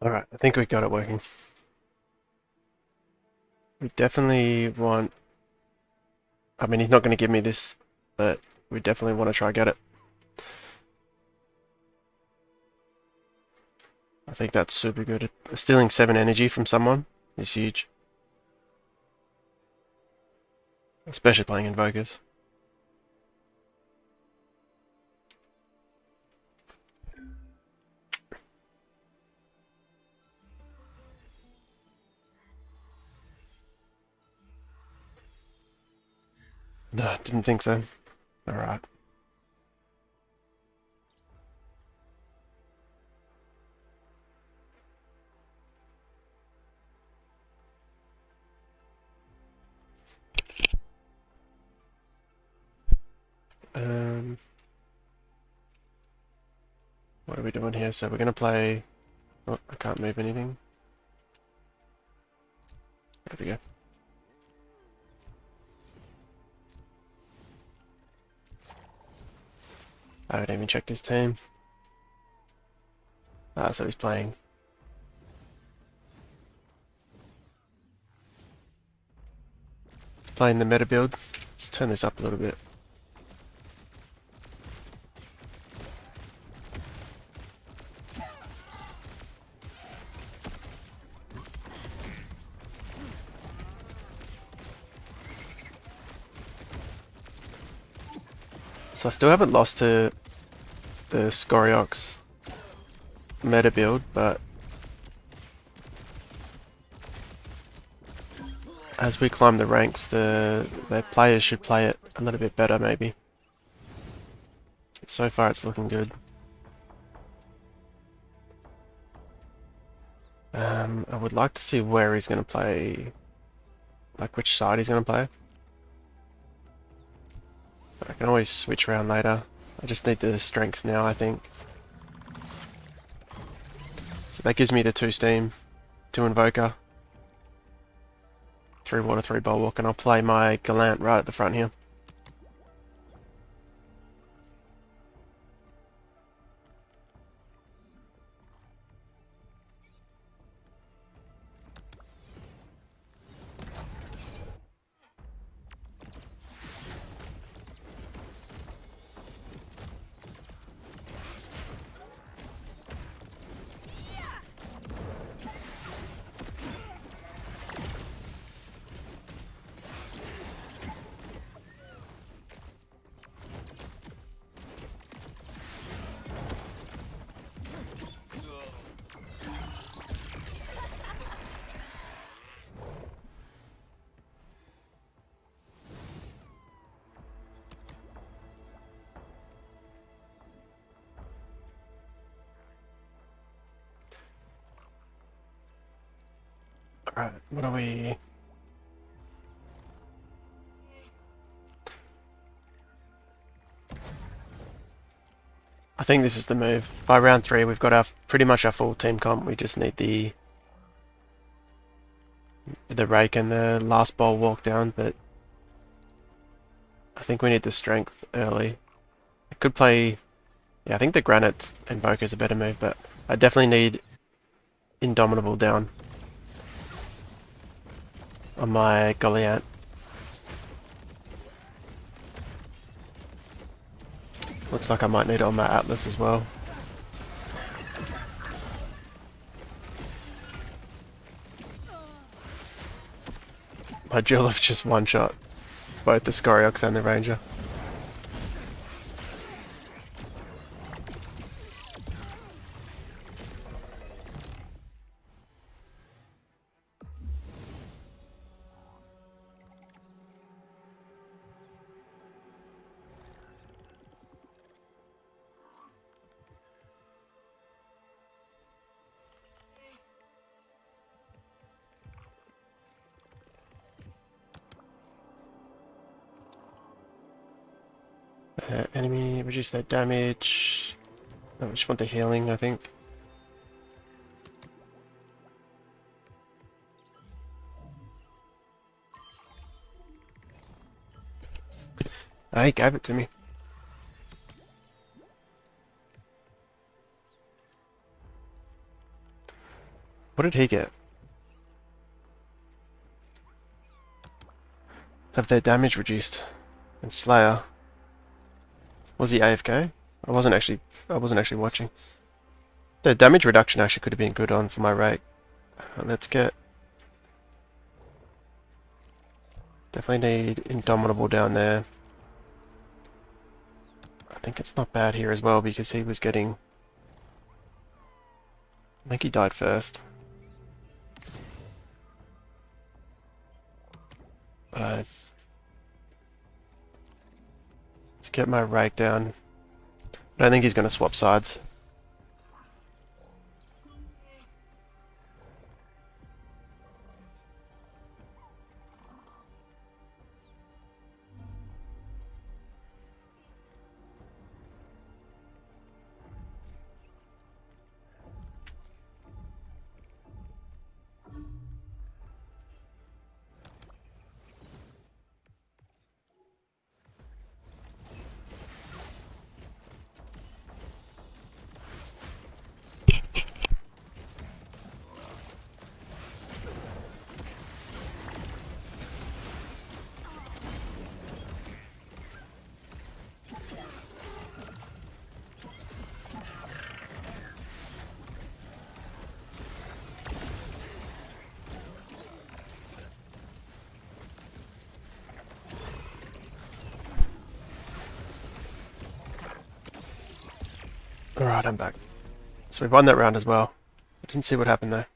Alright, I think we got it working. We definitely want... I mean, he's not going to give me this, but we definitely want to try get it. I think that's super good. Stealing 7 energy from someone is huge. Especially playing Invokers. No, didn't think so. Alright. What are we doing here? So we're going to play... Oh, I can't move anything. There we go. I haven't even checked his team. Ah, so he's playing. He's playing the meta build. Let's turn this up a little bit. So I still haven't lost to the Scoro meta build, but as we climb the ranks, the players should play it a little bit better, maybe. So far, it's looking good. I would like to see where he's going to play, like which side he's going to play. But I can always switch around later. I just need the strength now, I think. So that gives me the 2 steam, 2 invoker, 3 water, 3 bulwark, and I'll play my Gallant right at the front here. Alright, what are we... I think this is the move. By round 3, we've got our pretty much our full team comp. We just need the rake and the last bowl walk down, but I think we need the strength early. I could play... Yeah, I think the Granite Invoker is a better move, but I definitely need Indomitable down on my Goliath. Looks like I might need it on my Atlas as well. My Jill have just one-shot both the Scoriox and the Ranger. Enemy, reduce their damage. No, we just want the healing, I think. He gave it to me. What did he get? Have their damage reduced? And Slayer. Was he AFK? I wasn't actually watching. The damage reduction actually could have been good on for my rate. Let's get... Definitely need Indomitable down there. I think it's not bad here as well because he was getting... I think he died first. Let's get my rate down. I don't think he's going to swap sides. Alright, I'm back. So we've won that round as well. I didn't see what happened there.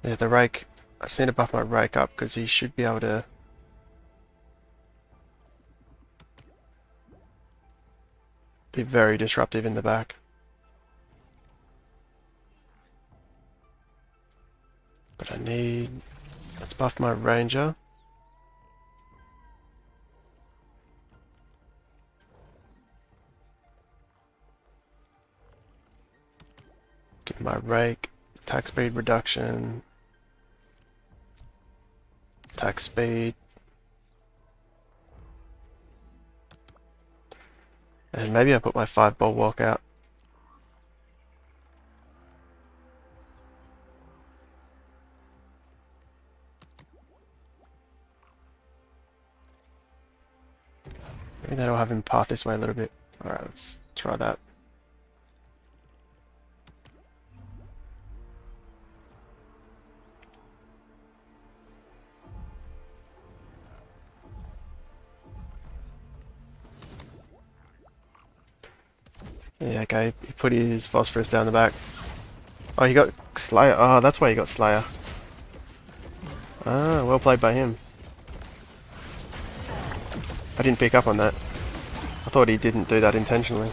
Yeah, the rake. I just need to buff my rake up because he should be able to... be very disruptive in the back. But I need... Let's buff my ranger. Get my rake. Attack speed reduction. Attack speed. And maybe I put my 5-ball walk out. Maybe that'll have him path this way a little bit. Alright, let's try that. Yeah, okay, he put his Phosphorus down the back. Oh, he got Slayer. Oh, that's why he got Slayer. Ah, well played by him. I didn't pick up on that. I thought he didn't do that intentionally.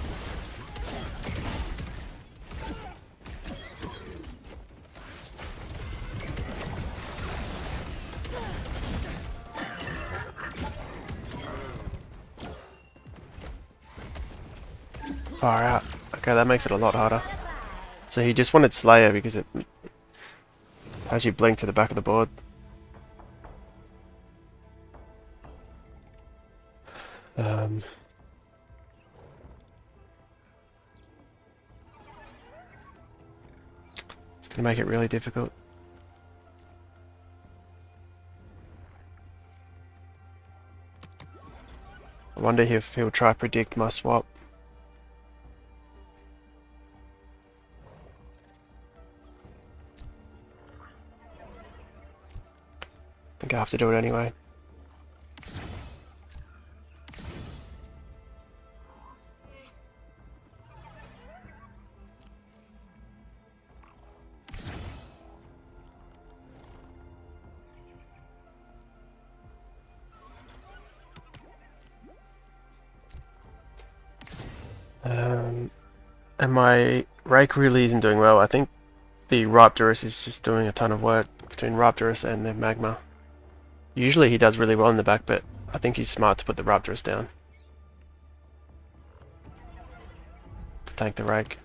Far out. Okay, that makes it a lot harder. So he just wanted Slayer because it has you blink to the back of the board. It's going to make it really difficult. I wonder if he'll try to predict my swap. I think I have to do it anyway. And my Rake really isn't doing well. I think the Raptorus is just doing a ton of work between Raptorus and the Magma. Usually he does really well in the back, but I think he's smart to put the Raptorus down. To thank the Rake.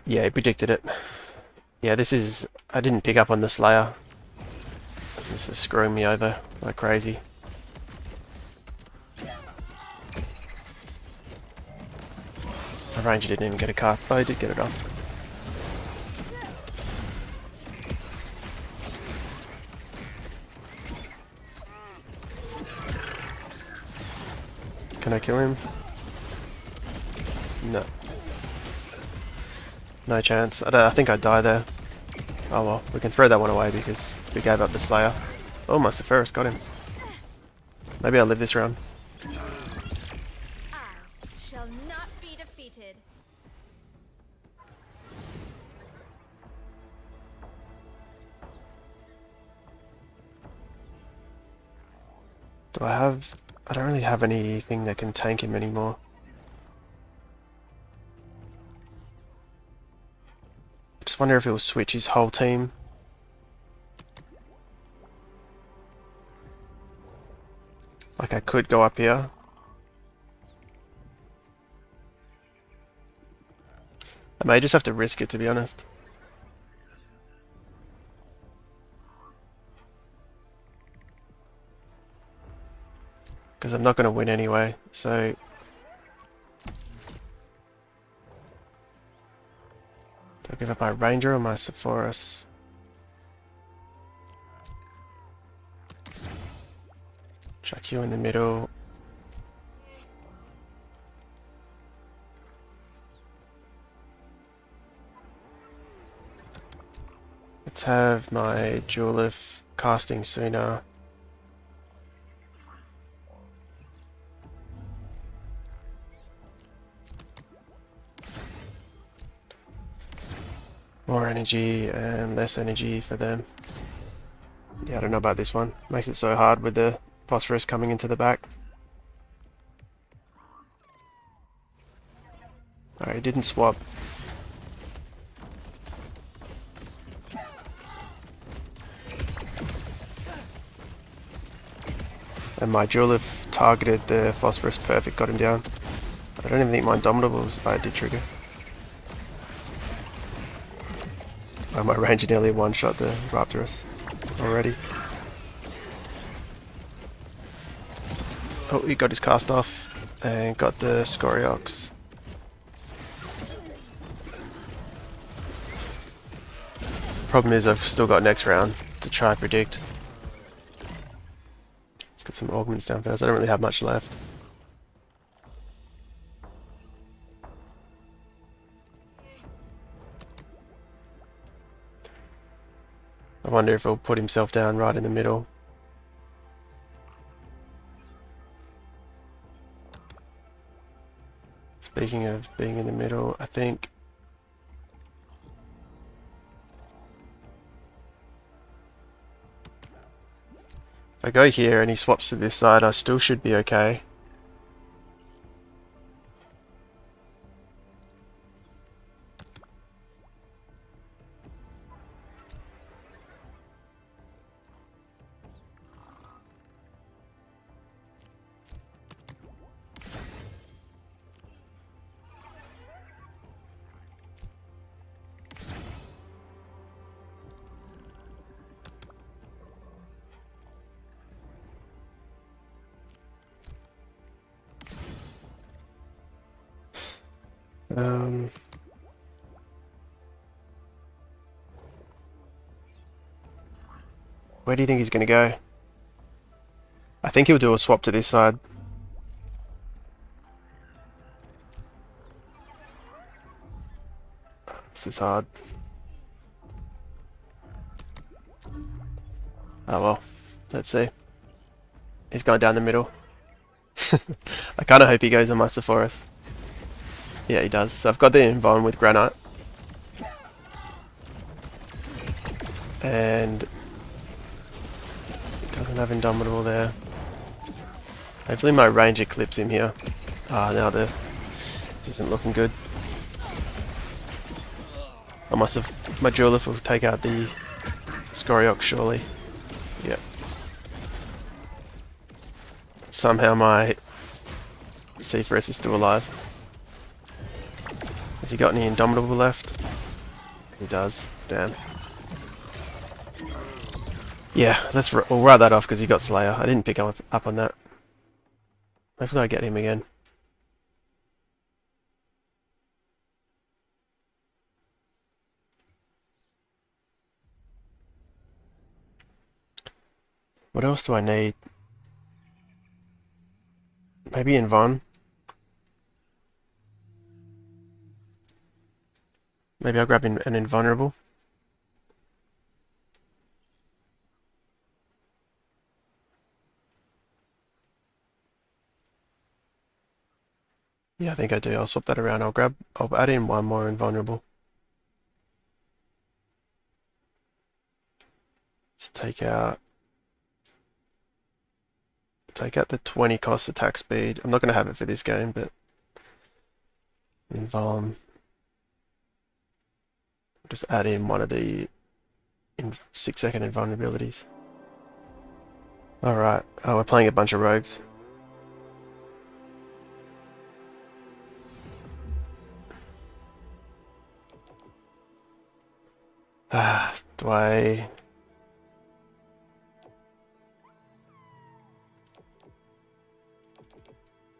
Yeah, he predicted it. Yeah, this is... I didn't pick up on the Slayer. This is screwing me over like crazy. My ranger didn't even get a cast. Oh, he did get it off. Can I kill him? No. No chance. I think I'd die there. Oh well, we can throw that one away because we gave up the Slayer. Oh, my Phosphorus got him. Maybe I'll live this round. I shall not be defeated. Do I have... I don't really have anything that can tank him anymore. Just wonder if it will switch his whole team. Like I could go up here. I may just have to risk it, to be honest. Because I'm not going to win anyway, so... Do I give up my Ranger or my Phosphorus? Chuck you in the middle. Let's have my Duelif casting sooner. More energy and less energy for them. Yeah, I don't know about this one. Makes it so hard with the Phosphorus coming into the back. Alright, he didn't swap. And my Duelif targeted the Phosphorus perfect, got him down. I don't even think my Indomitables did trigger. Oh, my Ranger nearly one-shot the Raptorus already. Oh, he got his cast off and got the Scoro. Problem is I've still got next round to try and predict. Let's get some augments down first. I don't really have much left. I wonder if he'll put himself down right in the middle. Speaking of being in the middle, I think... If I go here and he swaps to this side, I still should be okay. Where do you think he's going to go? I think he'll do a swap to this side. This is hard. Oh well, let's see. He's going down the middle. I kind of hope he goes on my Phosphorus. Yeah, he does. So I've got the Invon with Granite. And... he doesn't have Indomitable there. Hopefully my Ranger clips him here. Ah, now this isn't looking good. I must have... my Duelif will take out the Scoro surely. Yep. Somehow my Phosphorus is still alive. Has he got any Indomitable left? He does. Damn. Yeah, we'll write that off because he got Slayer. I didn't pick up on that. Hopefully I get him again. What else do I need? Maybe Invon. Maybe I'll grab an Invulnerable. Yeah, I think I do. I'll swap that around. I'll add in one more Invulnerable. Let's take out the 20 cost attack speed. I'm not going to have it for this game, but Invuln. Just add in one of the 6-second invulnerabilities. Alright. Oh, we're playing a bunch of rogues. Do I...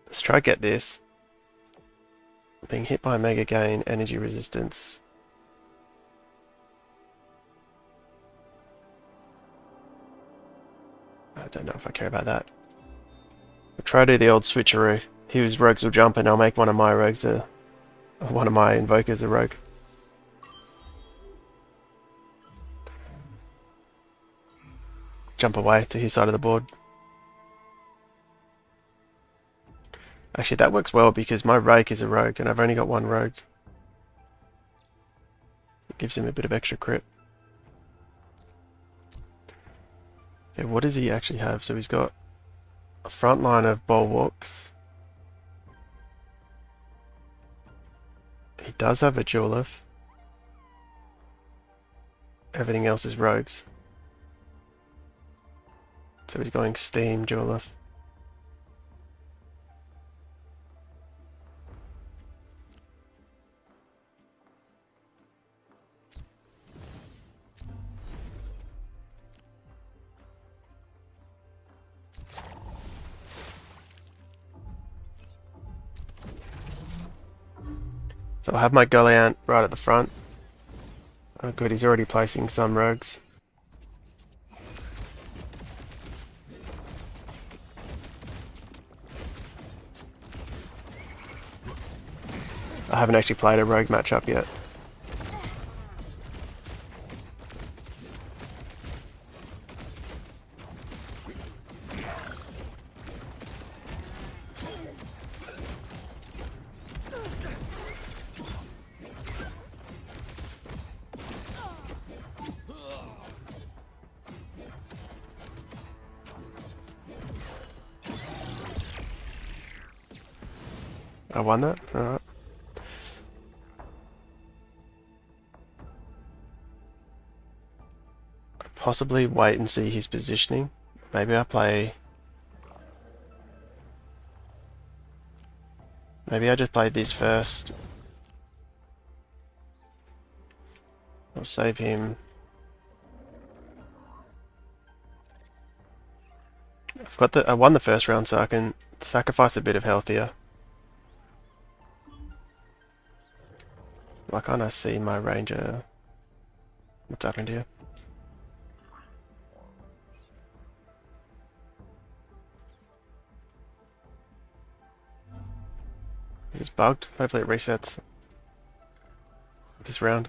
Let's try get this. Being hit by Mega gain energy resistance. I don't know if I care about that. I'll try to do the old switcheroo. His rogues will jump and I'll make one of my rogues one of my invokers a rogue. Jump away to his side of the board. Actually, that works well because my rake is a rogue and I've only got one rogue. It gives him a bit of extra crit. Okay, what does he actually have? So he's got a front line of bulwarks. He does have a Jewelif. Everything else is rogues. So he's going Steam Jewelif. So I'll have my Gulliant right at the front. Oh good, he's already placing some rogues. I haven't actually played a rogue matchup yet. I won that? Alright. Possibly wait and see his positioning. Maybe I just play this first. I'll save him. I won the first round so I can sacrifice a bit of health here. Why can't I see my ranger? What's happened here? Is this bugged? Hopefully it resets this round.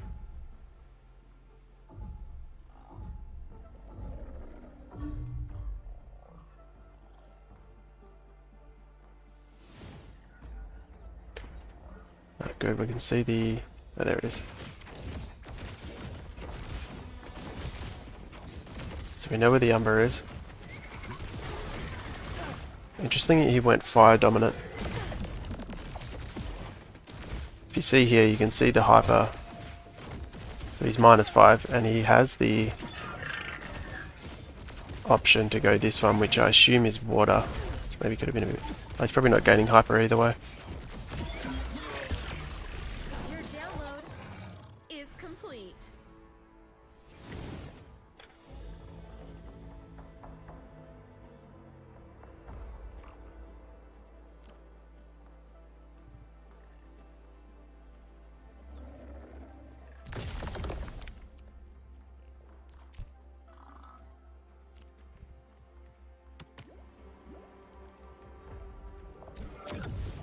Oh, good, we can see the... Oh, there it is. So we know where the Umber is. Interesting, he went fire dominant. If you see here, you can see the hyper. So he's -5, and he has the option to go this one, which I assume is water. Which maybe could have been a bit... Oh, he's probably not gaining hyper either way. Your download is complete.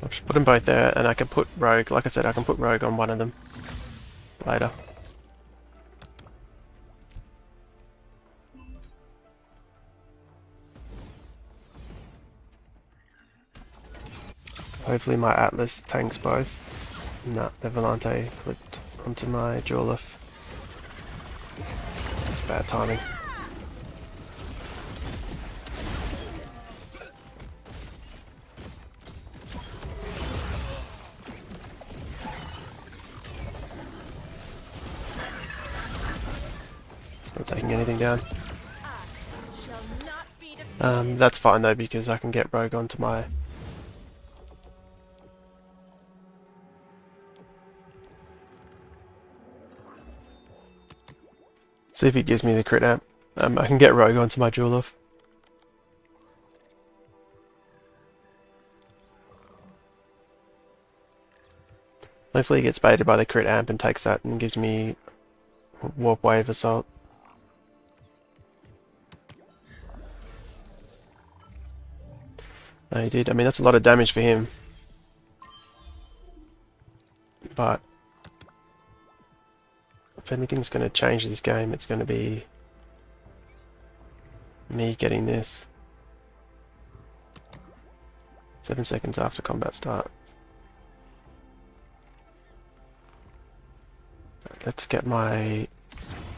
I'll just put them both there, and I can put Rogue, like I said, I can put Rogue on one of them later. Hopefully my Atlas tanks both. Nah, the Volante flipped onto my Jawlif. It's bad timing. It's not taking anything down. Shall not be defeated. That's fine though, because I can get Rogue onto my... See if he gives me the crit amp. I can get Rogue onto my Jawlif. Hopefully he gets baited by the crit amp and takes that and gives me Warp Wave Assault. No, he did. I mean, that's a lot of damage for him. But if anything's going to change this game, it's going to be me getting this. 7 seconds after combat start. Let's get my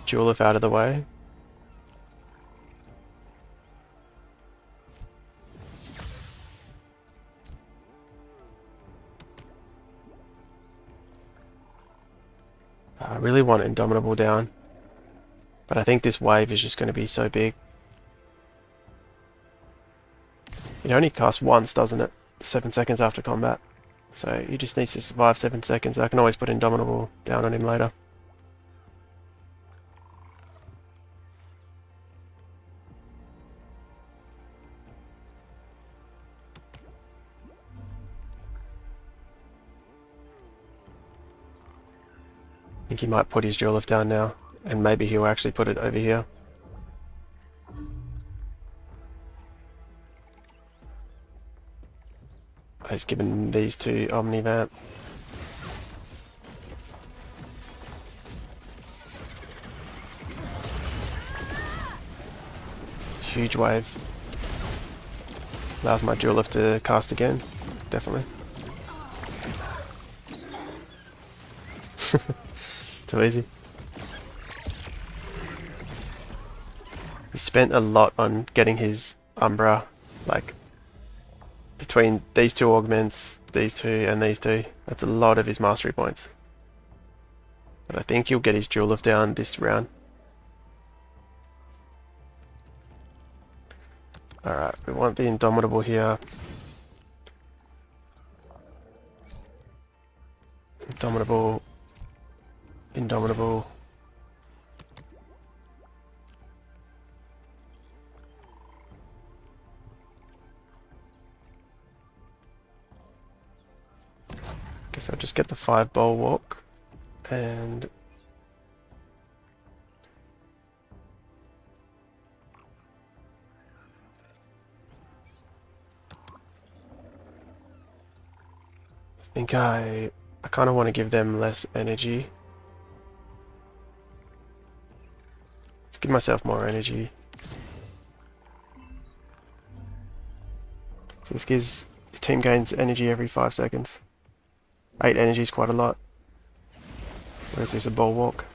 Jawlif out of the way. I really want Indomitable down, but I think this wave is just going to be so big. It only costs once, doesn't it? 7 seconds after combat. So he just needs to survive 7 seconds. I can always put Indomitable down on him later. I think he might put his Jawlif down now, and maybe he'll actually put it over here. He's given these two Omnivamp. Huge wave. Allows my Jawlif to cast again, definitely. Too easy. He spent a lot on getting his Umbra, like, between these two augments, these two, and these two. That's a lot of his mastery points. But I think he'll get his Jawlif down this round. Alright, we want the Indomitable here. Indomitable. Indomitable. Guess I'll just get the 5 Bulwark and I think I kind of want to give them less energy. Let's give myself more energy. So this gives the team gains energy every 5 seconds. 8 energy is quite a lot. Where's this, a Bulwark?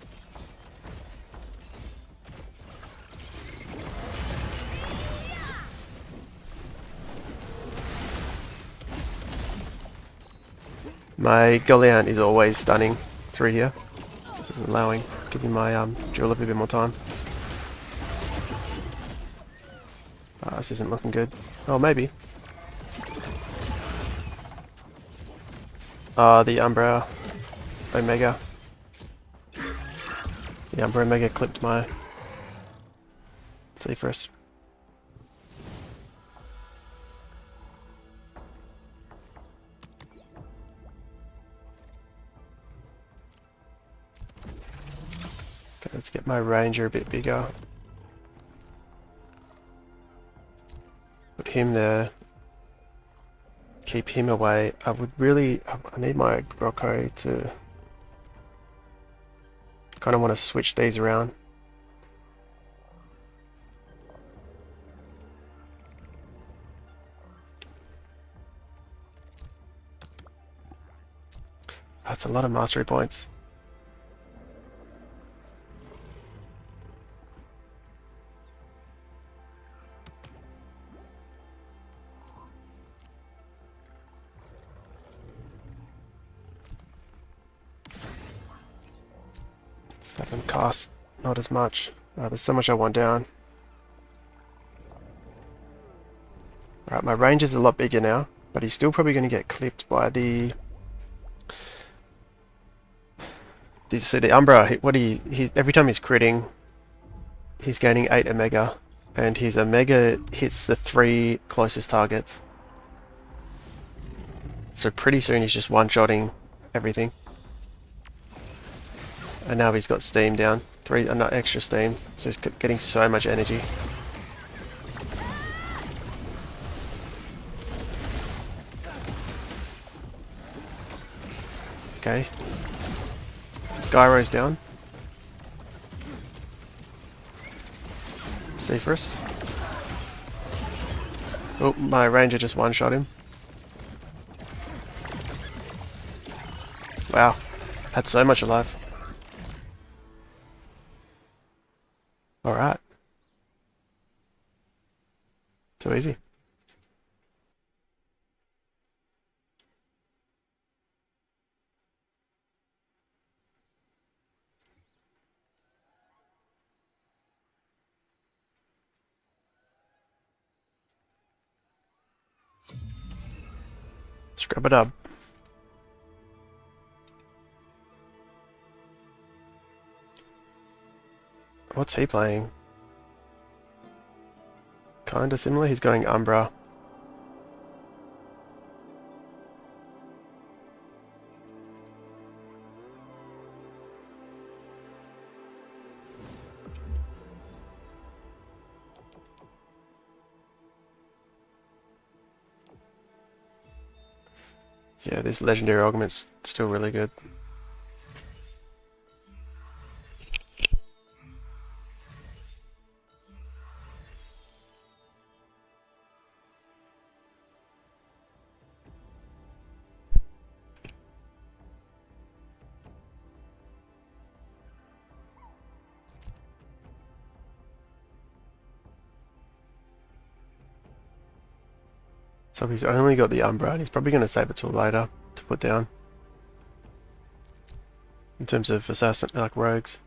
My Goliath is always stunning through here. This isn't allowing, giving my Jawlif a bit more time. This isn't looking good. Oh, maybe. The Umbra Omega. The Umbra Omega clipped my Zephyrus. Okay, let's get my Ranger a bit bigger. Put him there. keep him away. I would really... I need my Rocco to... kind of want to switch these around. That's a lot of mastery points. Seven cost, not as much. There's so much I want down. Right, my range is a lot bigger now, but he's still probably going to get clipped by the... See the Umbra, every time he's critting, he's gaining 8 Omega, and his Omega hits the 3 closest targets. So pretty soon he's just one-shotting everything. And now he's got steam down, 3 extra steam, so he's getting so much energy. Okay. Gyro's down. Phosphorus. Oh, my ranger just one-shot him. Wow, had so much alive. Alright. Too easy. Scrub it up. What's he playing? Kinda similar, he's going Umbra. Yeah, this legendary augment's still really good. So he's only got the Umbra, and he's probably going to save it till later to put down. In terms of assassin, like rogues.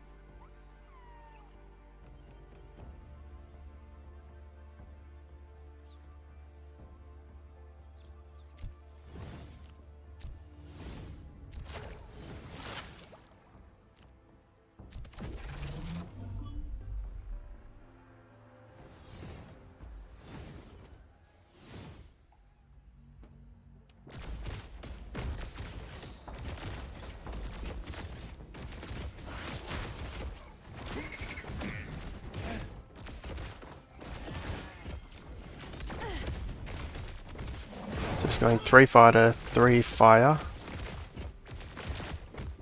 Just going 3 fighter, 3 fire,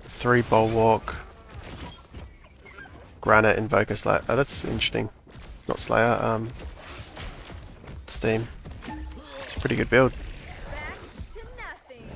3 bulwark, granite, invoker, slayer. Oh, that's interesting. Not slayer, steam. It's a pretty good build. Back to nothing.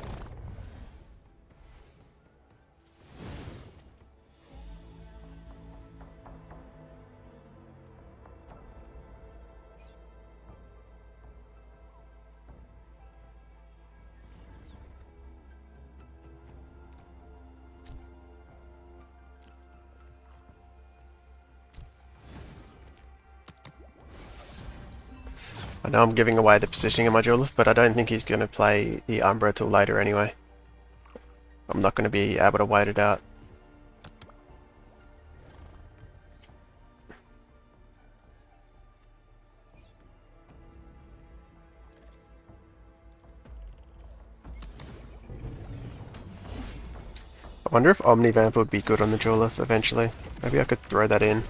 I know I'm giving away the positioning of my Julef, but I don't think he's going to play the Umbra till later anyway. I'm not going to be able to wait it out. I wonder if Omnivamp would be good on the Julef eventually. Maybe I could throw that in.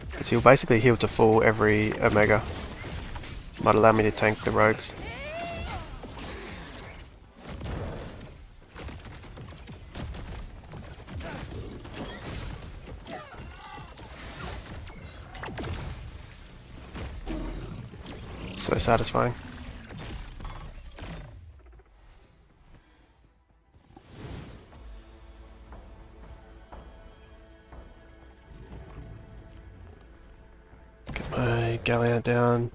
Because he'll basically heal to full every Omega. Might allow me to tank the rogues. So satisfying. Get my galleon down.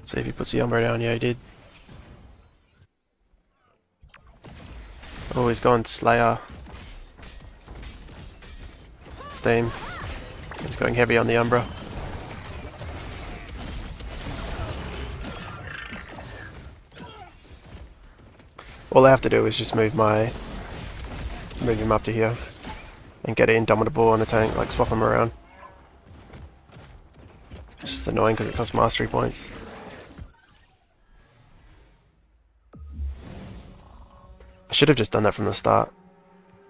See if he puts the Umbra down. Yeah, he did. Oh, he's gone Slayer. Steam. He's going heavy on the Umbra. All I have to do is just move him up to here and get an Indomitable on the tank, like swap him around. It's just annoying because it costs mastery points. I should have just done that from the start.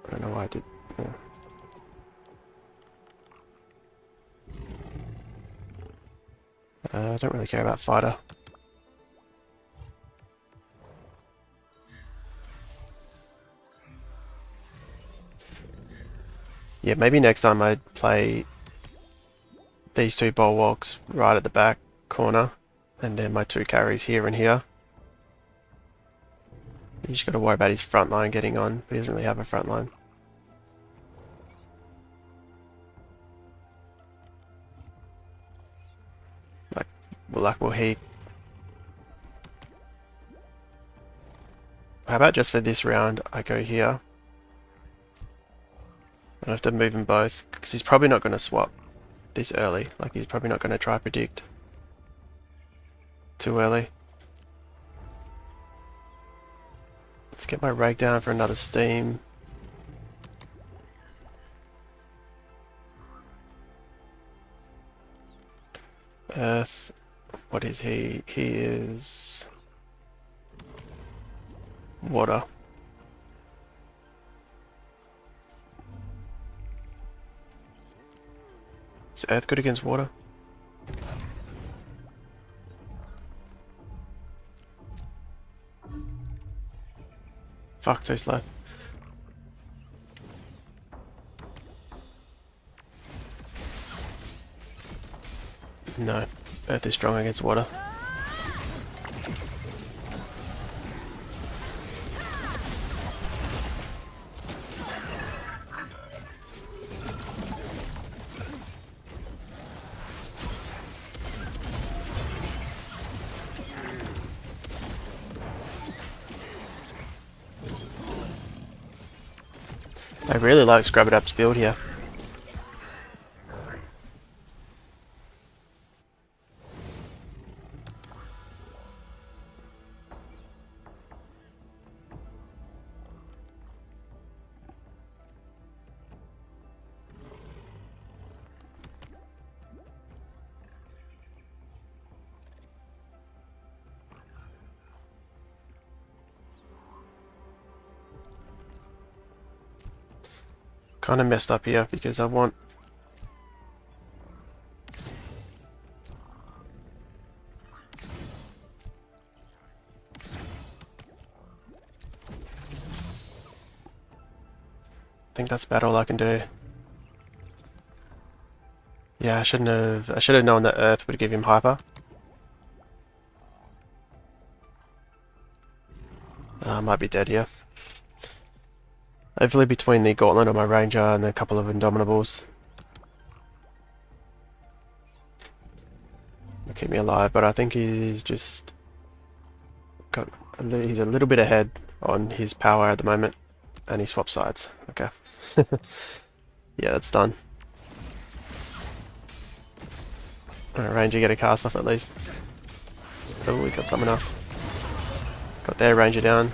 I don't know why I did. Yeah. I don't really care about fighter. Yeah, maybe next time I'd play these two bulwarks right at the back corner, and then my two carries here and here. You just got to worry about his front line getting on, but he doesn't really have a front line. Like will he? How about just for this round, I go here. I have to move them both, because he's probably not going to swap this early. Like, he's probably not going to try predict too early. Let's get my rake down for another steam. Earth. What is he? He is water. Is Earth good against water? Fuck, too slow. No, Earth is strong against water. I really like Scrub It Up's build here. Kind of messed up here because I want I think that's about all I can do. Yeah, I should have known that Earth would give him hyper. I might be dead here. Hopefully between the Gauntlet on my Ranger and a couple of Indomitables will keep me alive, but I think he's just he's a little bit ahead on his power at the moment, and he swaps sides. Okay. Yeah, that's done. Alright, Ranger, get a cast off at least. Oh, we got some enough. Got their Ranger down.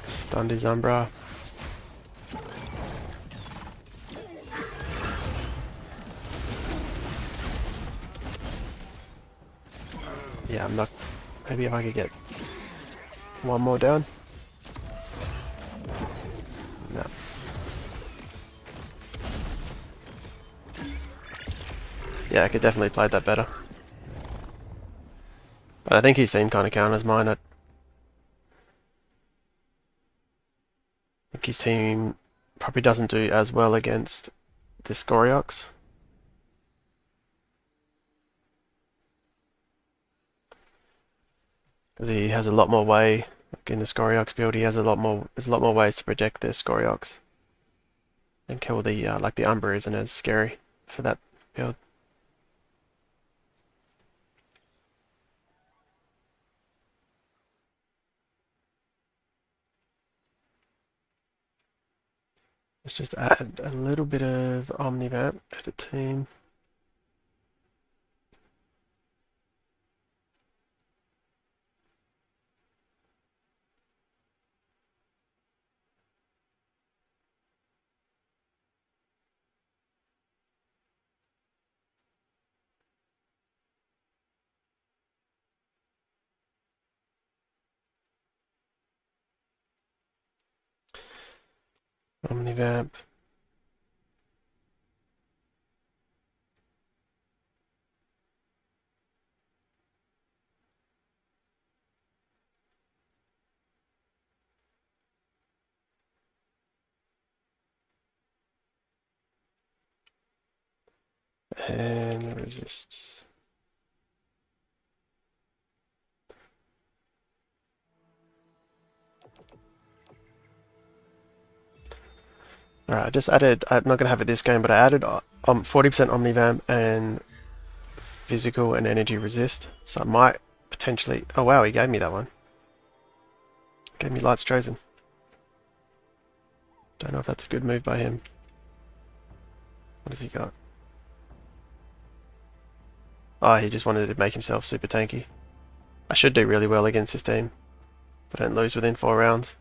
Stunned his Umbra. Yeah, I'm not... Maybe if I could get one more down. Yeah, I could definitely play that better. But I think his team kind of counters mine. I think his team probably doesn't do as well against the Scoriox. Because he has a lot more way, like in the Scoriox build, he has there's a lot more ways to project the Scoriox. And kill the, like the Umbra isn't as scary for that build. Let's just add a little bit of Omnivamp to the team. Omnivamp. And resists. Alright, I just added, I'm not going to have it this game, but I added 40% Omnivamp and physical and energy resist. So I might potentially, oh wow, he gave me that one. Gave me Light's Chosen. Don't know if that's a good move by him. What has he got? Oh, he just wanted to make himself super tanky. I should do really well against this team if I don't lose within 4 rounds.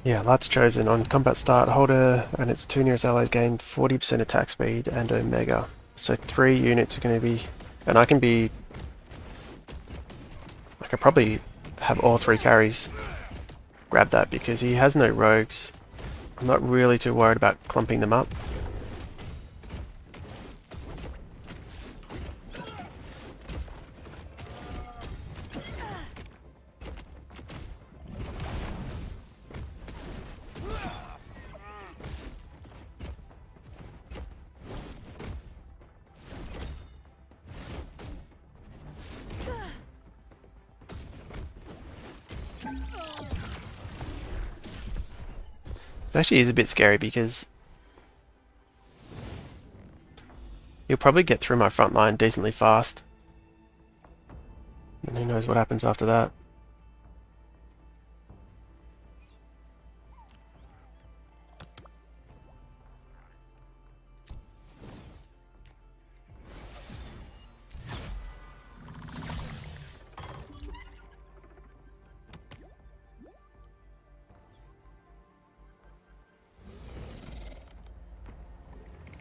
Yeah, Light's Chosen on combat start, holder and its 2 nearest allies gain 40% attack speed and Omega. So 3 units are going to be, and I could probably have all 3 carries grab that because he has no rogues. I'm not really too worried about clumping them up. It actually is a bit scary because he'll probably get through my front line decently fast. And who knows what happens after that.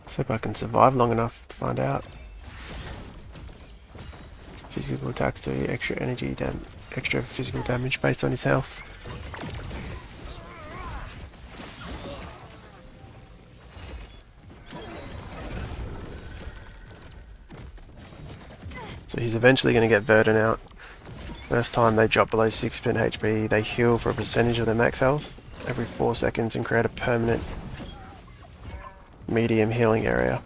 Let's hope I can survive long enough to find out. Physical attacks do extra physical damage based on his health. So he's eventually going to get Verdant out. First time they drop below 6% HP, they heal for a percentage of their max health every 4 seconds and create a permanent medium healing area.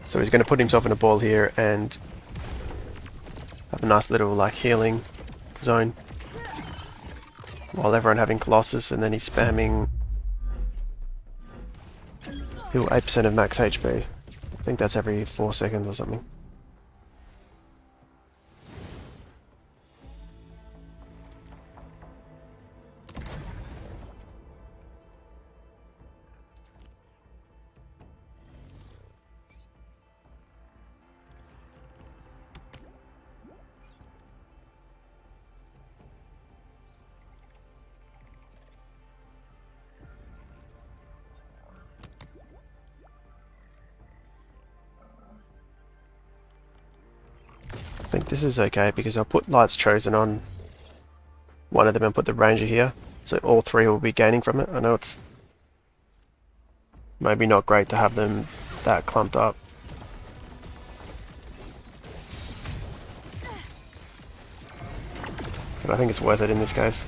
So he's going to put himself in a ball here and have a nice little like healing zone while everyone having Colossus, and then he's spamming heal 8% of max HP. I think that's every 4 seconds or something. this is okay because I'll put Lights Chosen on one of them and put the Ranger here. So all three will be gaining from it. I know it's maybe not great to have them that clumped up. But I think it's worth it in this case.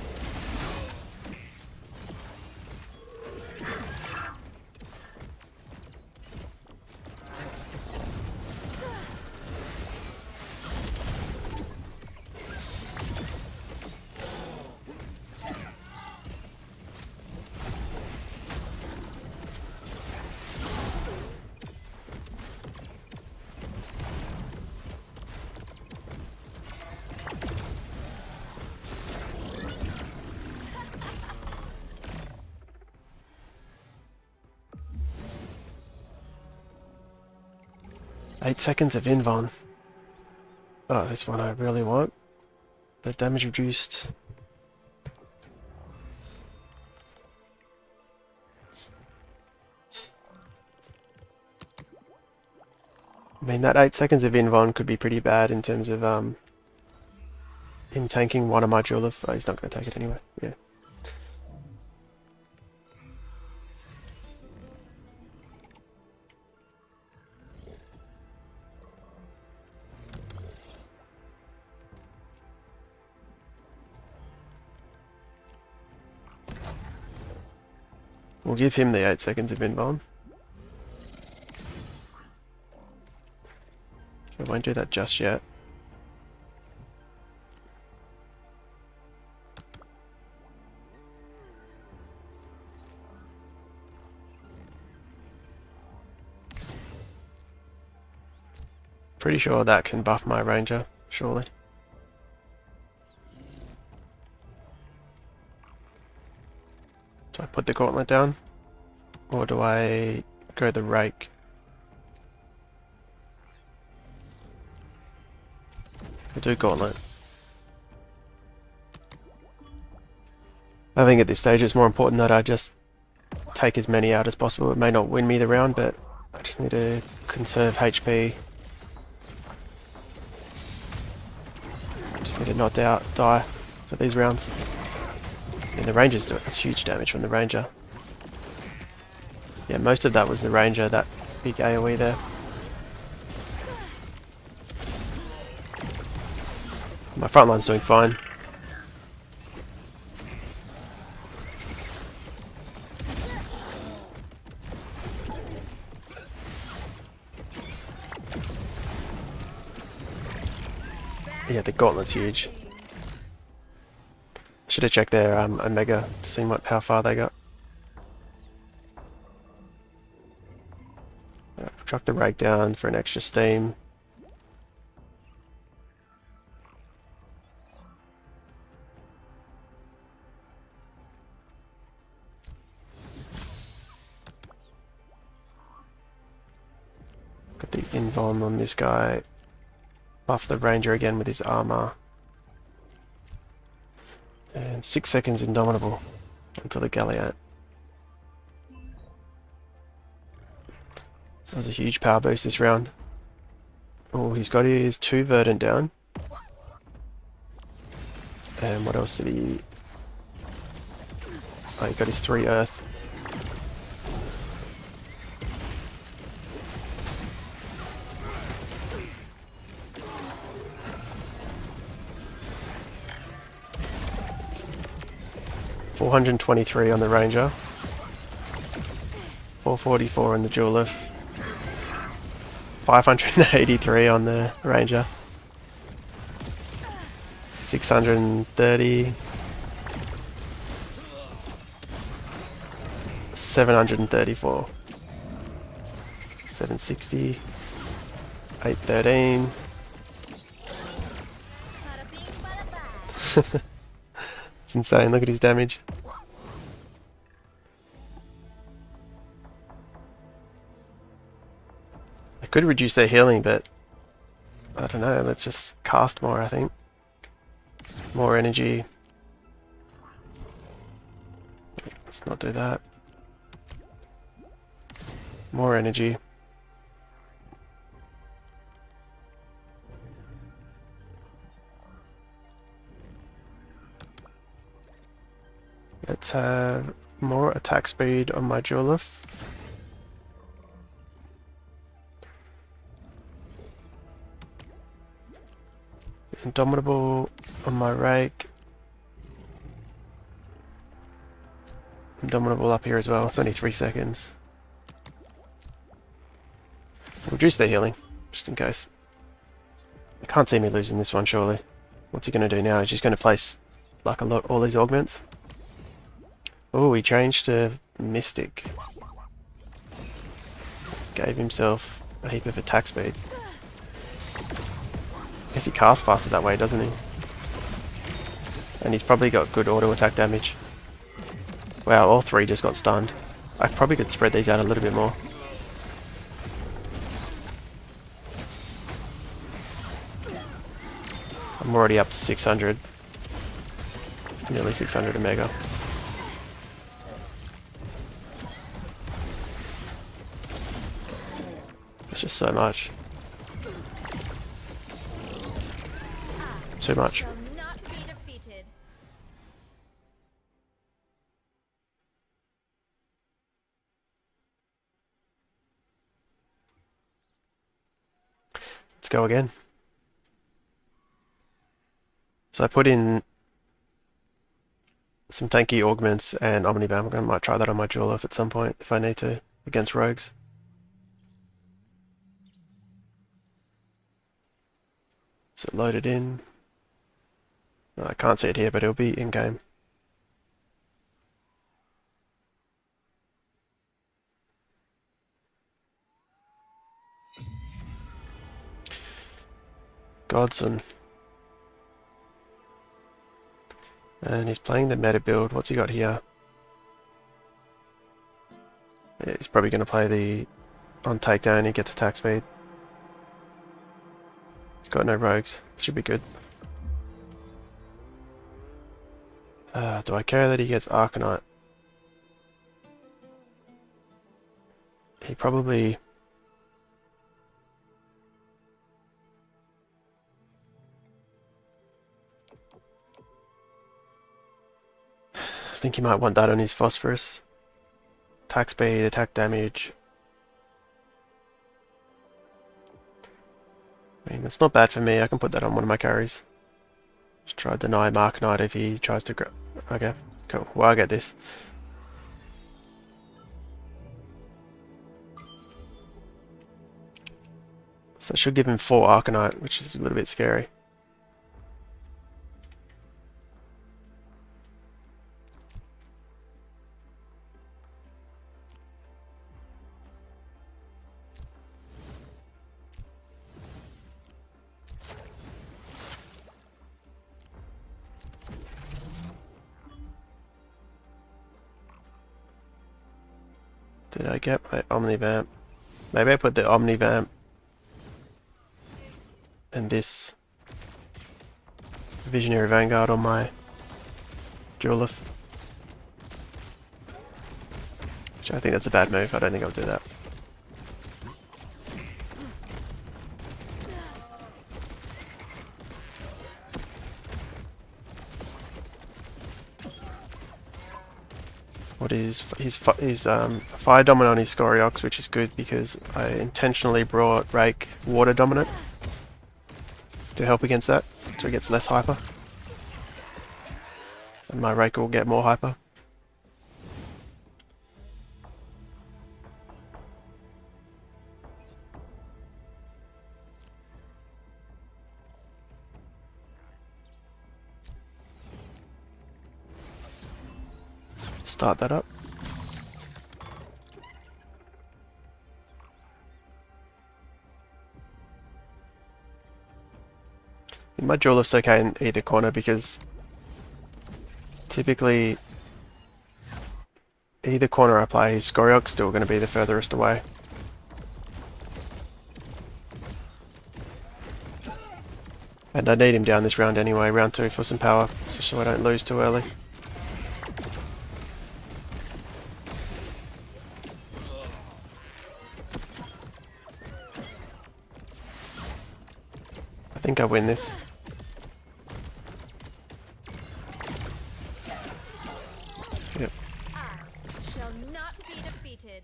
Eight seconds of Invon. Oh, this one I really want. The damage reduced. I mean, that 8 seconds of Invon could be pretty bad in terms of him tanking one of my Jeweler. Oh, he's not going to take it anyway. Yeah. We'll give him the 8 seconds of Invon. I won't do that just yet. Pretty sure that can buff my Ranger, surely. Do I put the Gauntlet down? Or do I go the Rake? I'll do Gauntlet. I think at this stage it's more important that I just take as many out as possible. It may not win me the round, but I just need to conserve HP. Just need to not die for these rounds. And the Ranger's doing that's huge damage from the Ranger. Yeah, most of that was the Ranger, that big AoE there. My front line's doing fine. Yeah, the Gauntlet's huge. Should have checked their Omega to see how far they got. Chuck the Rake down for an extra steam. Got the Invuln on this guy. Buff the Ranger again with his armor. And 6 seconds Indomitable onto the Galliant. That was a huge power boost this round. Oh, he's got his 2 Verdant down. And what else did he... Oh, he got his 3 Earth. $423 on the Ranger. 444 on the Jeweler. 583 on the Ranger. 630. 734. 760. 813. It's insane, look at his damage. I could reduce their healing, but I don't know, let's just cast more, I think. More energy. Let's not do that. More energy. Let's have more attack speed on my Duelith. Indomitable on my Rake. Indomitable up here as well. It's only 3 seconds. Reduce their healing, just in case. I can't see me losing this one, surely. What's he going to do now? He's just going to place like all these augments. Oh, he changed to Mystic. Gave himself a heap of attack speed. I guess he casts faster that way, doesn't he? And he's probably got good auto attack damage. Wow, all 3 just got stunned. I probably could spread these out a little bit more. I'm already up to 600. Nearly 600 a mega. It's just so much. Too much. Shall not be defeated. Let's go again. So I put in some tanky augments and Omnibam. I might try that on my Duelith at some point if I need to, against rogues. Is it loaded in? No, I can't see it here, but it'll be in-game. Godson. And he's playing the meta build. What's he got here? Yeah, he's probably going to play the on takedown. He gets attack speed. He's got no rogues. Should be good. Do I care that he gets Arcanite? He probably... I think he might want that on his Phosphorus. Attack speed, attack damage. I mean, it's not bad for me. I can put that on one of my carries. Just try to deny Arcanite if he tries to grab. Okay, cool. Well, I'll get this. So I should give him 4 Arcanite, which is a little bit scary. Did I get my Omnivamp? Maybe I put the Omnivamp and this Visionary Vanguard on my Duelith. Which I think that's a bad move. I don't think I'll do that. What is his Fire Dominant on his Scoriox, which is good because I intentionally brought Rake Water Dominant to help against that, so he gets less hyper. And my Rake will get more hyper. Start that up. My Duelith's okay in either corner because typically either corner I play, Scoriox's still going to be the furthest away. And I need him down this round anyway, round 2 for some power, so I don't lose too early. I think I win this. Yep. not be defeated.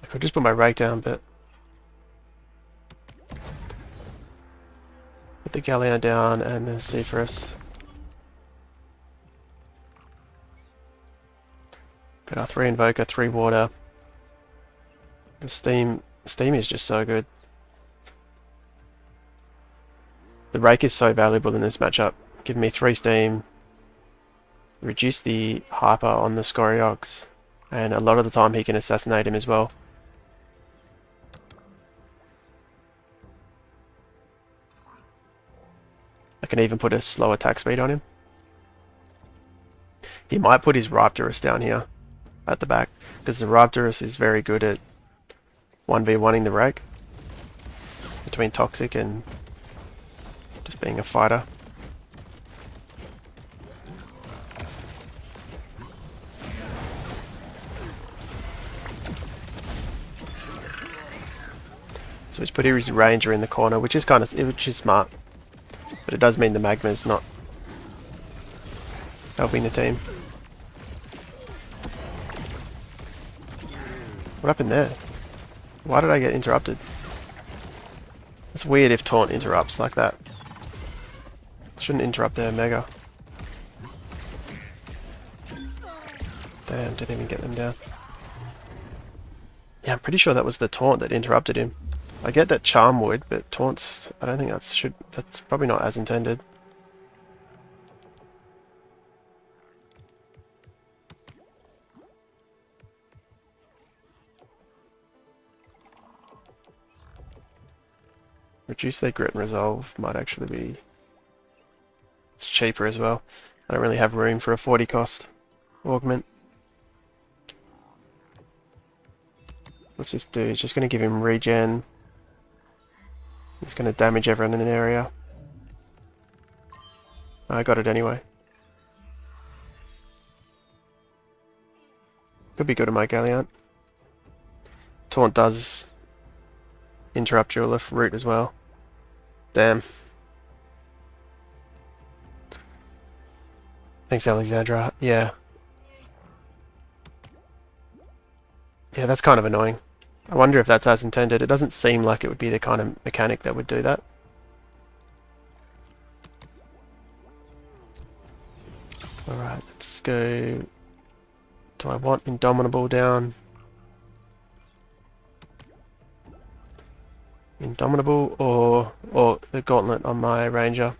I could just put my rake down, but put the galleon down and the Phosphorus. Got our 3 invoker, 3 water. The steam is just so good. The rake is so valuable in this matchup. Give me 3 steam, reduce the hyper on the Scoro, and a lot of the time he can assassinate him as well. I can even put a slow attack speed on him. He might put his Raptorus down here at the back, because the Raptorus is very good at 1v1ing the rake between Toxic and just being a fighter. So he's put his Ranger in the corner, which is smart, but it does mean the Magma's not helping the team. What happened there? Why did I get interrupted? It's weird if Taunt interrupts like that. Shouldn't interrupt their Mega. Damn, didn't even get them down. Yeah, I'm pretty sure that was the Taunt that interrupted him. I get that Charm would, but Taunt's... I don't think that's probably not as intended. Reduce their grit and resolve might actually be... It's cheaper as well. I don't really have room for a 40 cost augment. What's this do? It's just going to give him regen. It's going to damage everyone in an area. I got it anyway. Could be good in my Galleon. Taunt does interrupt your left route as well. Damn. Thanks, Alexandra. Yeah. Yeah, that's kind of annoying. I wonder if that's as intended. It doesn't seem like it would be the kind of mechanic that would do that. Alright, let's go... Do I want Indomitable down? Indomitable or the Gauntlet on my Ranger?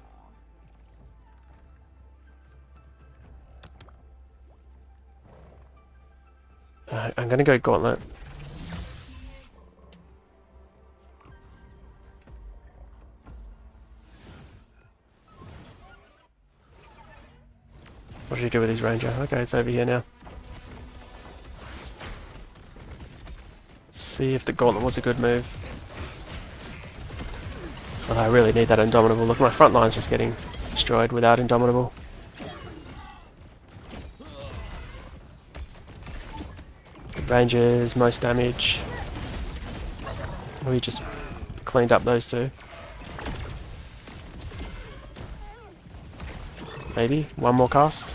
I'm gonna go Gauntlet. What should he do with his Ranger? Okay, it's over here now. Let's see if the Gauntlet was a good move. Oh, I really need that Indomitable. Look, my front line's just getting destroyed without Indomitable. The Ranger's most damage. We just cleaned up those two. Maybe one more cast?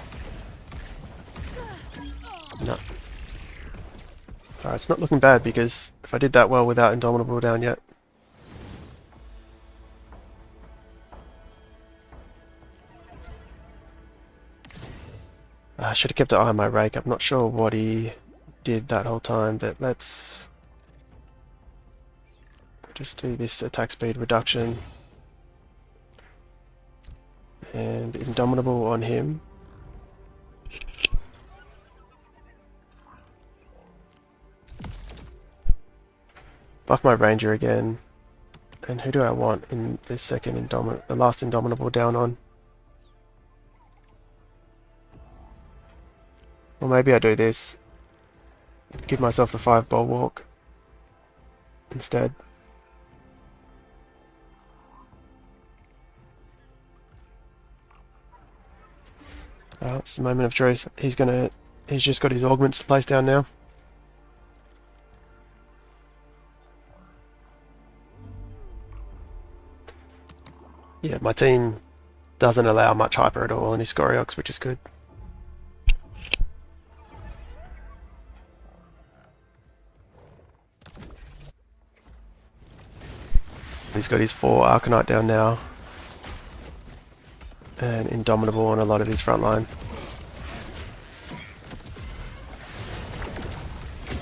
No. Alright, it's not looking bad because if I did that well without Indomitable down yet. I should have kept an eye on my rake. I'm not sure what he did that whole time, but let's just do this attack speed reduction. And Indomitable on him. Buff my Ranger again. And who do I want in this second the last Indomitable down on? Or maybe I do this. Give myself the 5 Bulwark instead. It's the moment of truth. He's just got his augments placed down now. Yeah, my team doesn't allow much hyper at all in his Scoriox, which is good. He's got his 4 Arcanite down now. And Indomitable on a lot of his front line.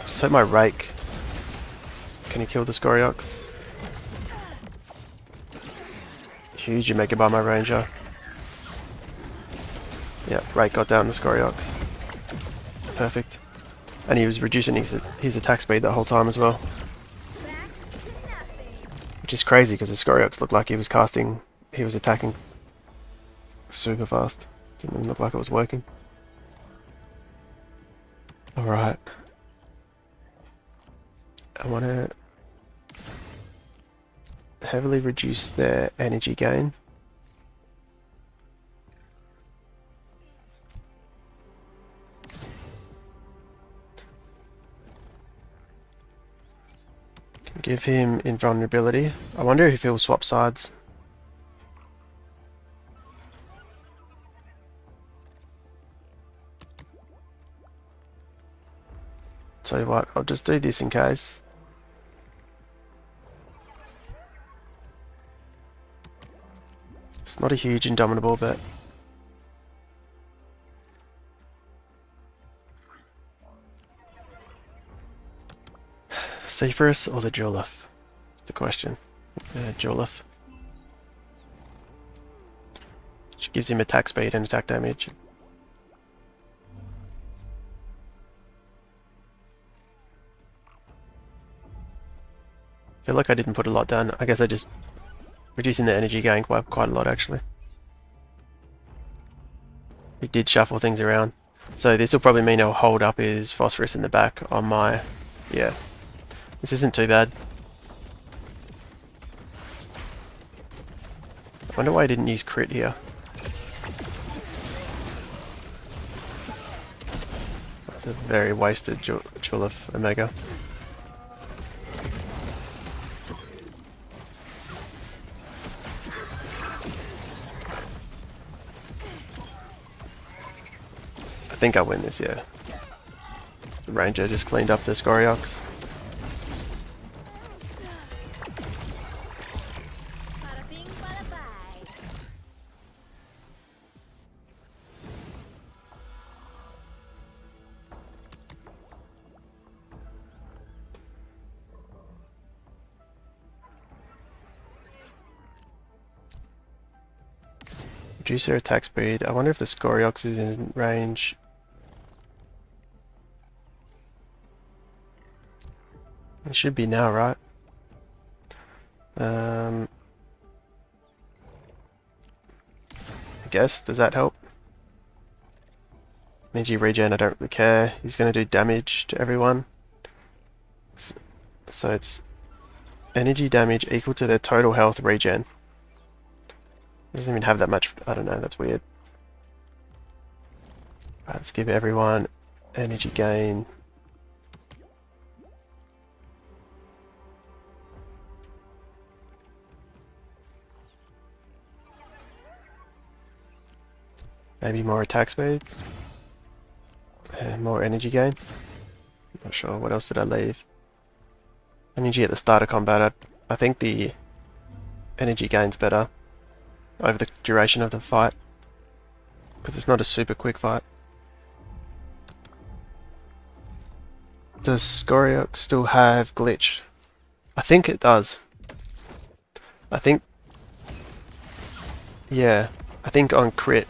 Just hope my Rake. Can he kill the Scoriox? Huge Omega by my Ranger. Yep, Rake got down the Scoriox. Perfect. And he was reducing his attack speed that whole time as well. Which is crazy because the Scoriox looked like he was attacking super fast. Didn't even look like it was working. Alright. I want to heavily reduce their energy gain. Give him invulnerability. I wonder if he'll swap sides. Tell you what, I'll just do this in case. It's not a huge Indomitable, but Phosphorus or the Jolif? That's the question. Jolif. Which gives him attack speed and attack damage. I feel like I didn't put a lot down. I guess I just reducing the energy gain by quite a lot actually. He did shuffle things around. So this will probably mean I'll hold up his Phosphorus in the back on my... Yeah. This isn't too bad. I wonder why I didn't use crit here. That's a very wasted Jewel of Omega. I think I win this, yeah. The Ranger just cleaned up the Scoriox. Reduce their attack speed. I wonder if the Scoriox is in range. It should be now, right? I guess. Does that help? Energy regen, I don't really care. He's going to do damage to everyone. So it's energy damage equal to their total health regen. Doesn't even have that much. I don't know, that's weird. Right, let's give everyone energy gain. Maybe more attack speed. And more energy gain. Not sure, what else did I leave? Energy at the start of combat. I think the energy gain's better over the duration of the fight, because it's not a super quick fight. Does Scoriox still have glitch? I think it does. I think... Yeah, I think on crit,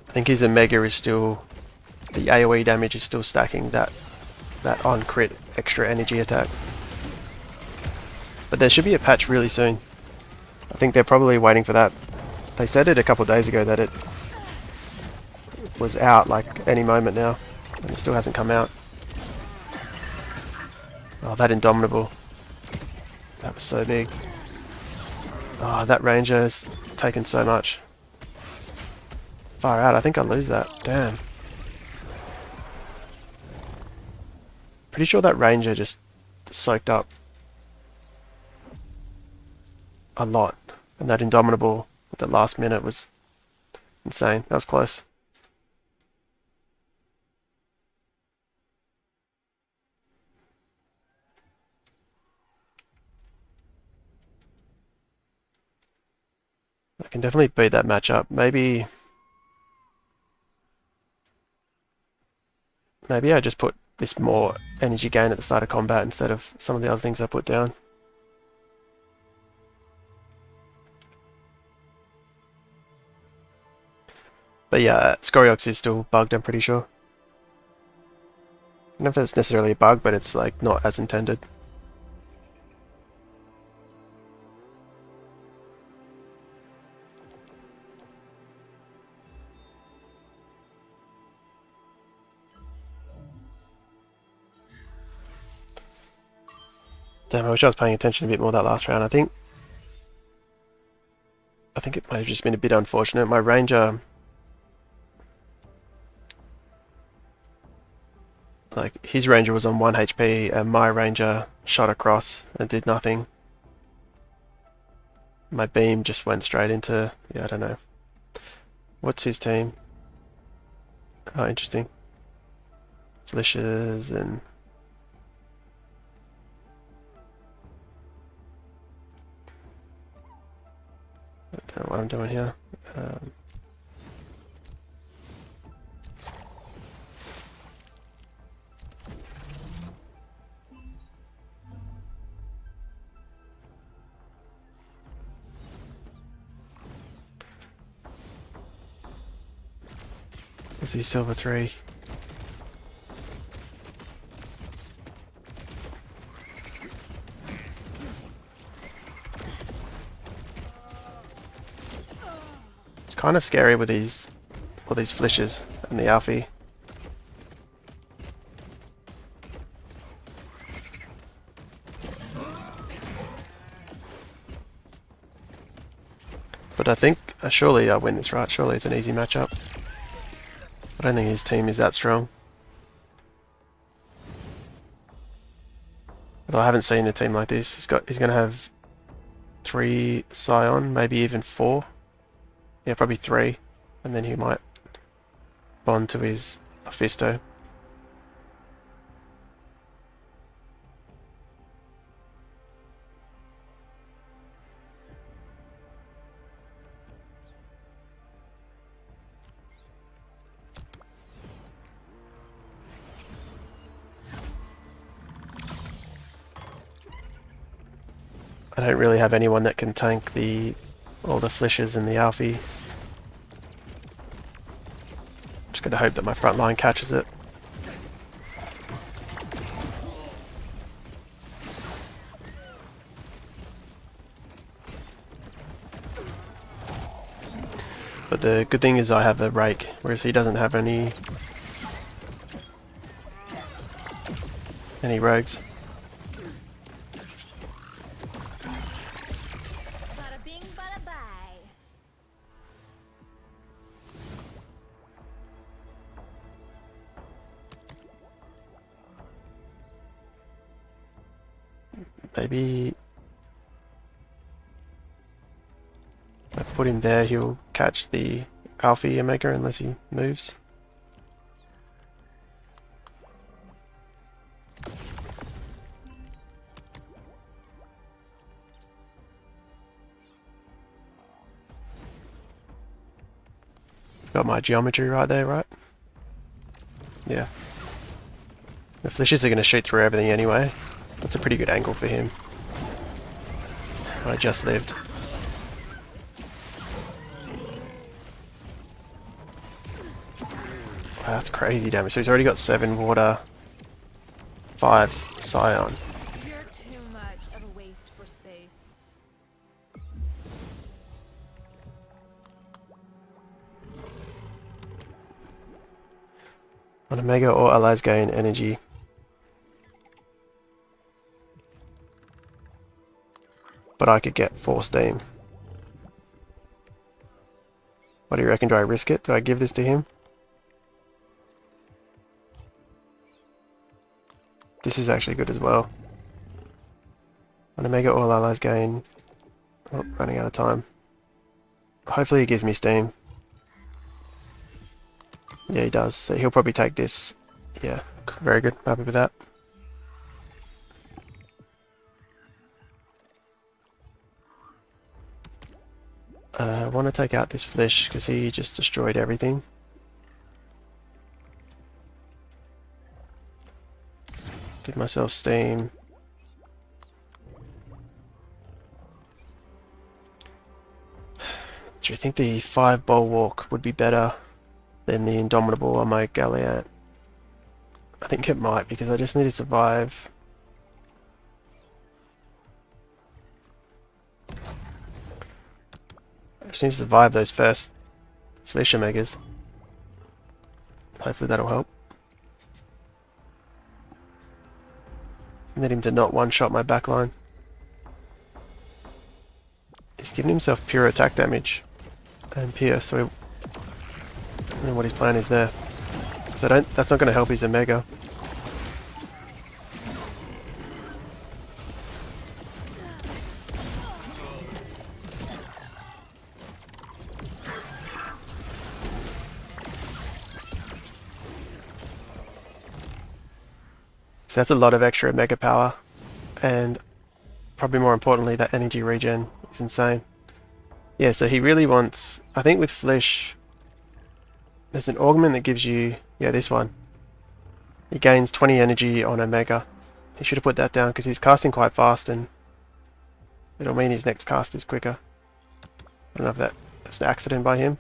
I think his Omega is still... The AoE damage is still stacking that on crit extra energy attack. But there should be a patch really soon. I think they're probably waiting for that. They said it a couple of days ago that it was out like any moment now, and it still hasn't come out. Oh, that Indomitable. That was so big. Oh, that Ranger has taken so much. Far out, I think I'll lose that. Damn. Pretty sure that Ranger just soaked up a lot. And that Indomitable at the last minute was insane. That was close. I can definitely beat that matchup. Maybe I just put this more energy gain at the start of combat instead of some of the other things I put down. But yeah, Scoriox is still bugged, I'm pretty sure. I don't know if it's necessarily a bug, but it's like not as intended. Damn, I wish I was paying attention a bit more that last round. I think it might have just been a bit unfortunate. My Ranger, like his Ranger was on 1 HP and my Ranger shot across and did nothing. My beam just went straight into, yeah, I don't know. What's his team? Oh, interesting. Flishes and... I don't know what I'm doing here. Let's see, silver 3. It's kind of scary with all these flishes and the Alfie. But I think, surely I win this, right? Surely it's an easy matchup. I don't think his team is that strong. Although I haven't seen a team like this. He's going to have 3 Scion, maybe even 4. Yeah, probably 3. And then he might bond to his Fisto. I don't really have anyone that can tank all the flishes and the Alfie. Just gotta hope that my front line catches it. But the good thing is I have a rake, whereas he doesn't have any rogues. Bada bing, bada bye. Maybe if I put him there, he'll catch the Alfie Omega unless he moves. Got my geometry right there, right? Yeah. The flishes are going to shoot through everything anyway. That's a pretty good angle for him. I just lived. Wow, that's crazy damage. So he's already got 7 water, 5 Scion. You're too much of a waste for space. On Omega, all allies gain energy. But I could get 4 steam. What do you reckon? Do I risk it? Do I give this to him? This is actually good as well. On Omega, all allies gain Oh, running out of time. Hopefully he gives me steam. Yeah, he does. So he'll probably take this. Yeah, very good. Happy with that. I want to take out this Flesh because he just destroyed everything. Give myself steam. Do you think the 5 Bulwark would be better than the Indomitable on my Galliant? I think it might, because I just need to survive. I just need to survive those first Flesh Omegas. Hopefully that'll help. Need him to not one-shot my backline. He's giving himself pure attack damage and pierce, so I don't know what his plan is there. So that's not going to help his Omega. So that's a lot of extra Omega power, and probably more importantly, that energy regen is insane. Yeah, so he really wants... I think with Flesh, there's an augment that gives you... Yeah, this one. He gains 20 energy on Omega. He should have put that down because he's casting quite fast and it'll mean his next cast is quicker. I don't know if that was an accident by him.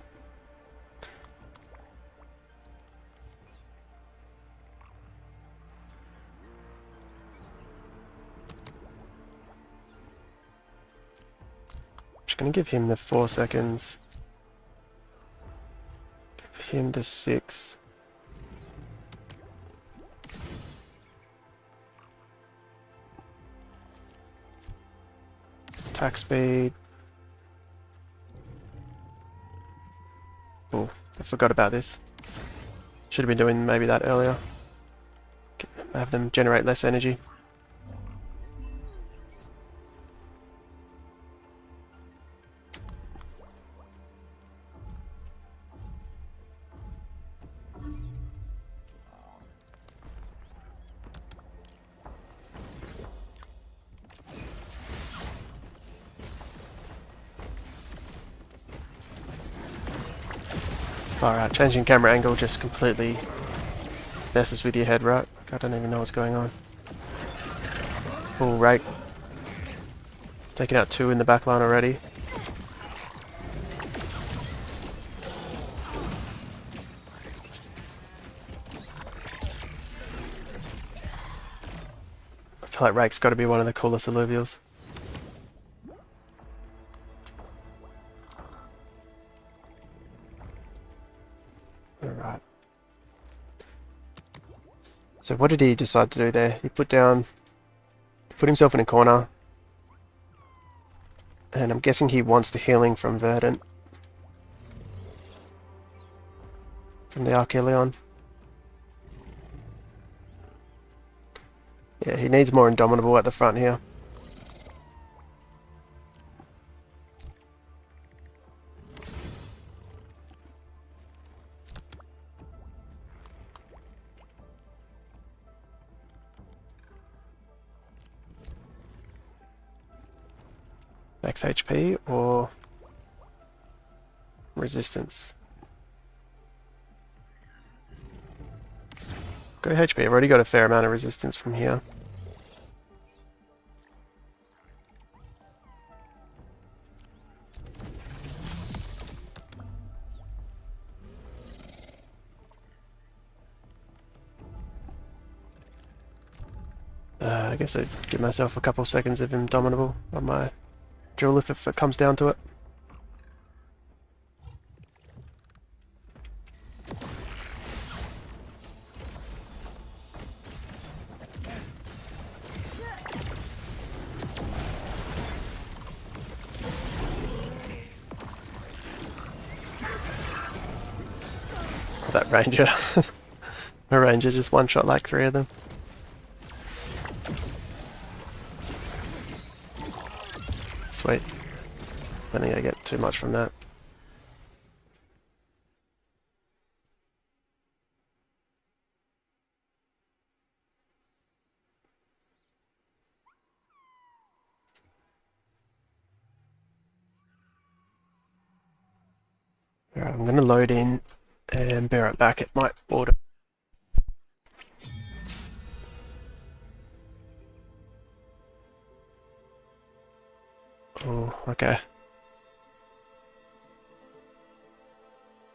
Just going to give him the 4 seconds. Give him the 6. Attack speed. Oh, I forgot about this. Should have been doing maybe that earlier. Have them generate less energy. Alright, changing camera angle just completely messes with your head, right? I don't even know what's going on. Full rake. It's taken out 2 in the back line already. I feel like Rake's got to be one of the coolest Illuvials. Alright. So what did he decide to do there? He put himself in a corner. And I'm guessing he wants the healing from Verdant. From the Archelion. Yeah, he needs more Indomitable at the front here. Max HP or resistance? Go HP, I've already got a fair amount of resistance from here. I guess I'd give myself a couple seconds of Indomitable on my drill if it comes down to it. That ranger. My ranger just one-shot like 3 of them. Sweet. don't think I get too much from that. Alright, I'm going to load in and be right back at my order. Oh, okay.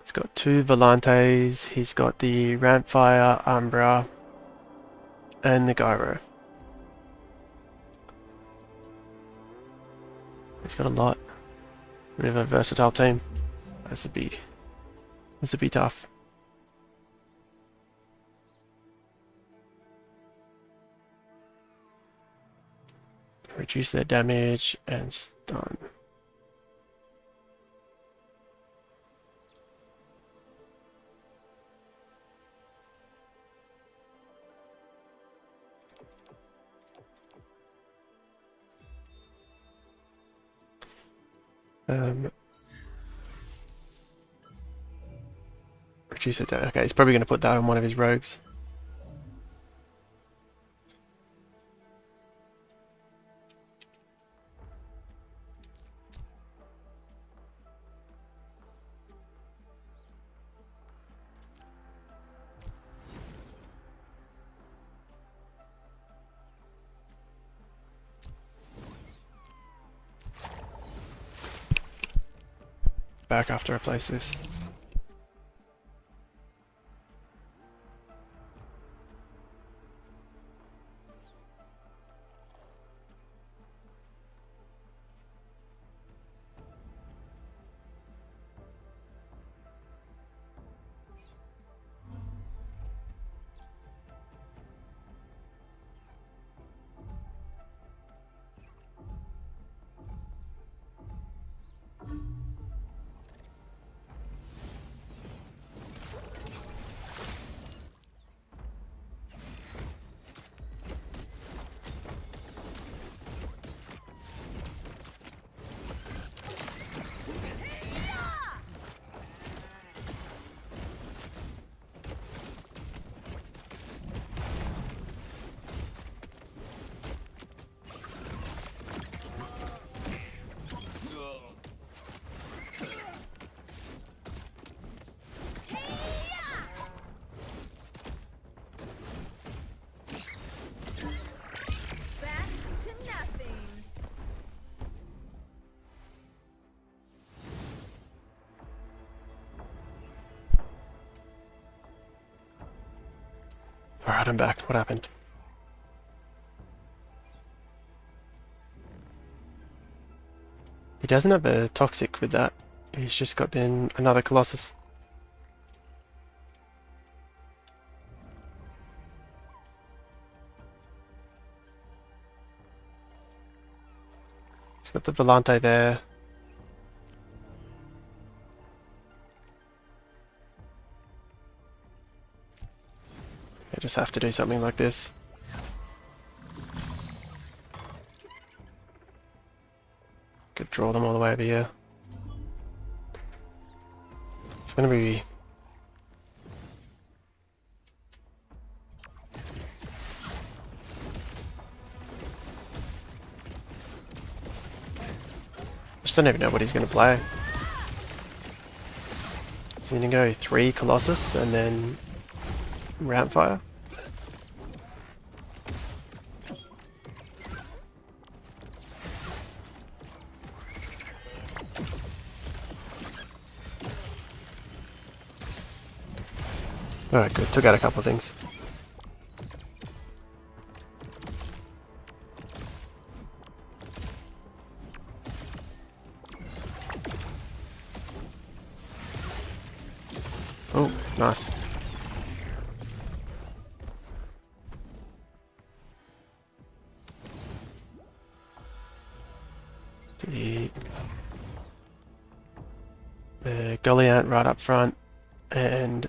He's got 2 Volantes, he's got the Rampfire, Umbra, and the Gyro. He's got a lot. Bit of a versatile team. This would be tough. Reduce their damage and stun. Reduce it down. Okay, he's probably going to put that on one of his rogues. Back after I place this. Alright, I'm back. What happened? He doesn't have a toxic with that. He's just got then another Colossus. He's got the Volante there. I just have to do something like this. Could draw them all the way over here. It's gonna be... I just don't even know what he's gonna play. Is he gonna go 3 Colossus and then Rampfire? Alright, good. Took out a couple of things. Oh, nice. The Goliath right up front, and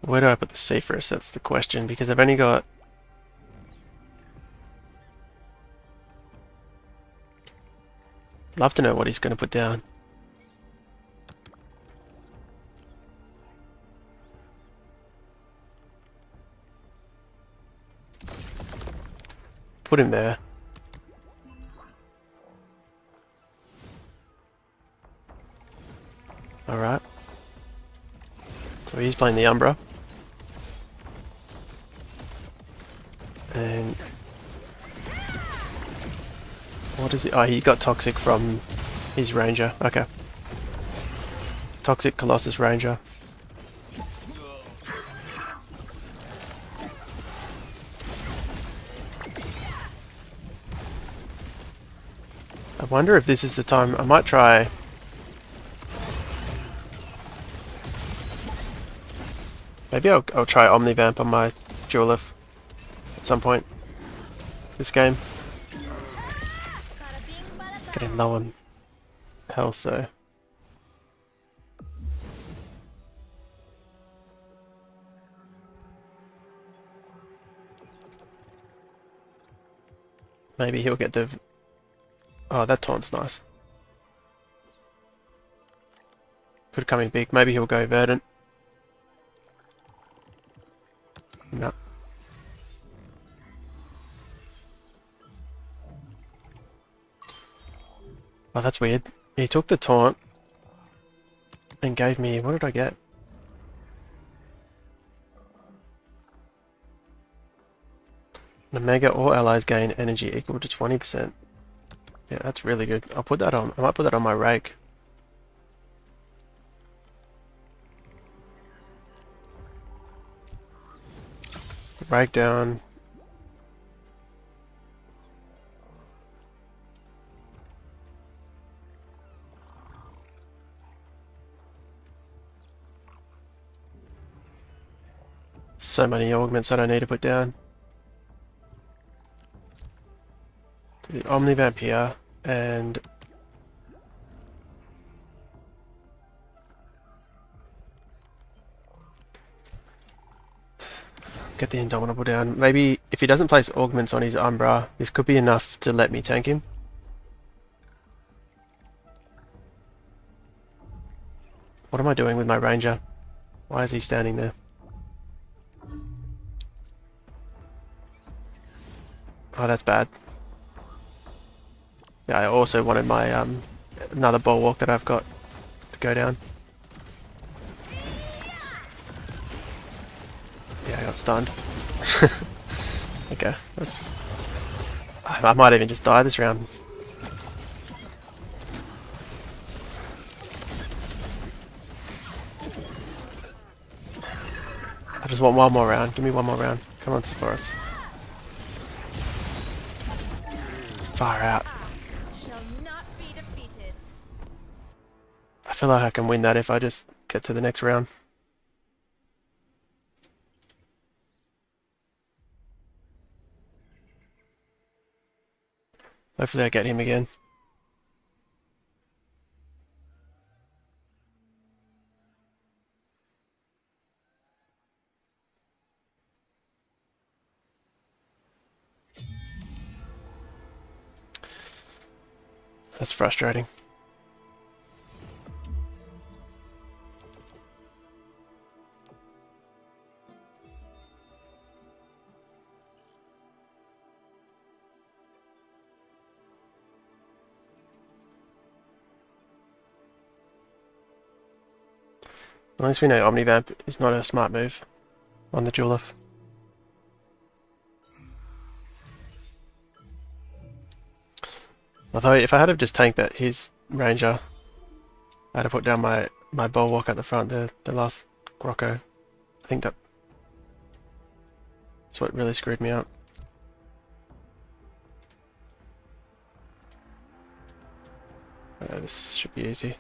Where do I put the Cephas? That's the question, because I've only got... Love to know what he's going to put down. Put him there. Alright. So he's playing the Umbra. And... what is it? Oh, he got Toxic from his Ranger. Okay. Toxic Colossus Ranger. I wonder if this is the time. I might try... maybe I'll try Omnivamp on my Julef at some point this game. Getting low on health though. Maybe he'll get the... oh, that taunt's nice. Could come in big. Maybe he'll go Verdant. No. Oh, that's weird. He took the taunt and gave me... what did I get? The Mega or allies gain energy equal to 20%. Yeah, that's really good. I'll put that on. I might put that on my rake. Rake down. So many augments that I need to put down. The Omnivamp here, and get the Indomitable down. Maybe if he doesn't place augments on his Umbra, this could be enough to let me tank him. What am I doing with my Ranger? Why is he standing there? Oh, that's bad. Yeah, I also wanted my another Bulwark that I've got to go down. Yeah, I got stunned. Okay, that's... I might even just die this round. I just want one more round. Give me one more round. Come on, Phosphorus. Far out. I feel like I can win that if I just get to the next round. Hopefully I get him again. That's frustrating. At least we know Omnivamp is not a smart move on the Julef. Although if I had have just tanked that his Ranger, I had to put down my Bulwark at the front, the last Grocco. I think that's what really screwed me up. This should be easy.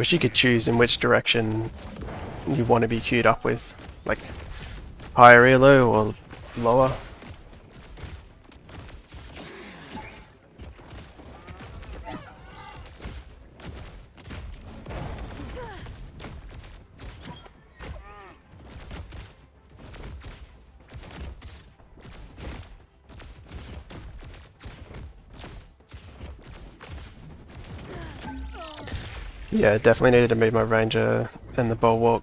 Wish you could choose in which direction you want to be queued up with, like higher elo or lower. Yeah, definitely needed to move my ranger and the bulwark.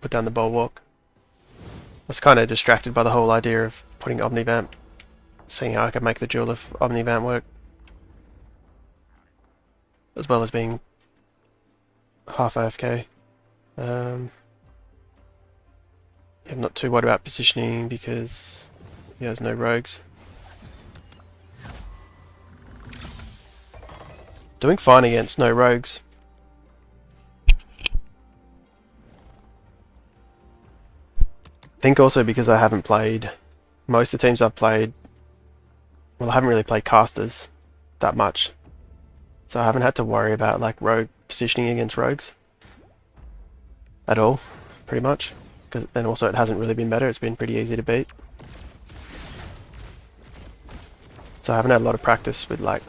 Put down the bulwark. I was kind of distracted by the whole idea of putting Omnivamp, seeing how I could make the Jewel of Omnivamp work, as well as being half AFK. I'm not too worried about positioning because there's no rogues. Doing fine against no rogues. I think also because I haven't played, most of the teams I've played, well, I haven't really played casters that much. So I haven't had to worry about like rogue positioning against rogues at all, pretty much. And also it hasn't really been better, it's been pretty easy to beat. So I haven't had a lot of practice with like,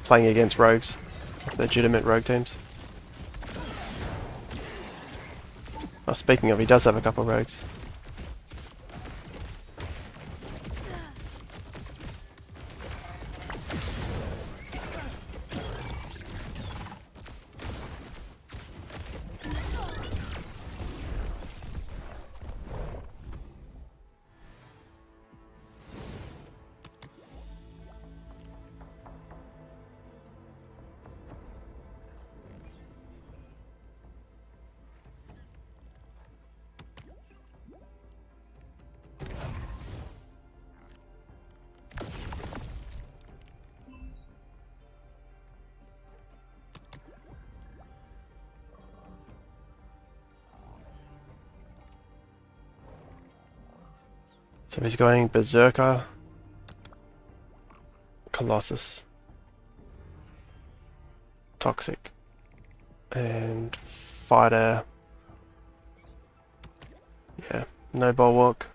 playing against rogues, like legitimate rogue teams. Oh, speaking of, he does have a couple rogues. So he's going Berserker, Colossus, Toxic, and Fighter. Yeah, no Bulwark.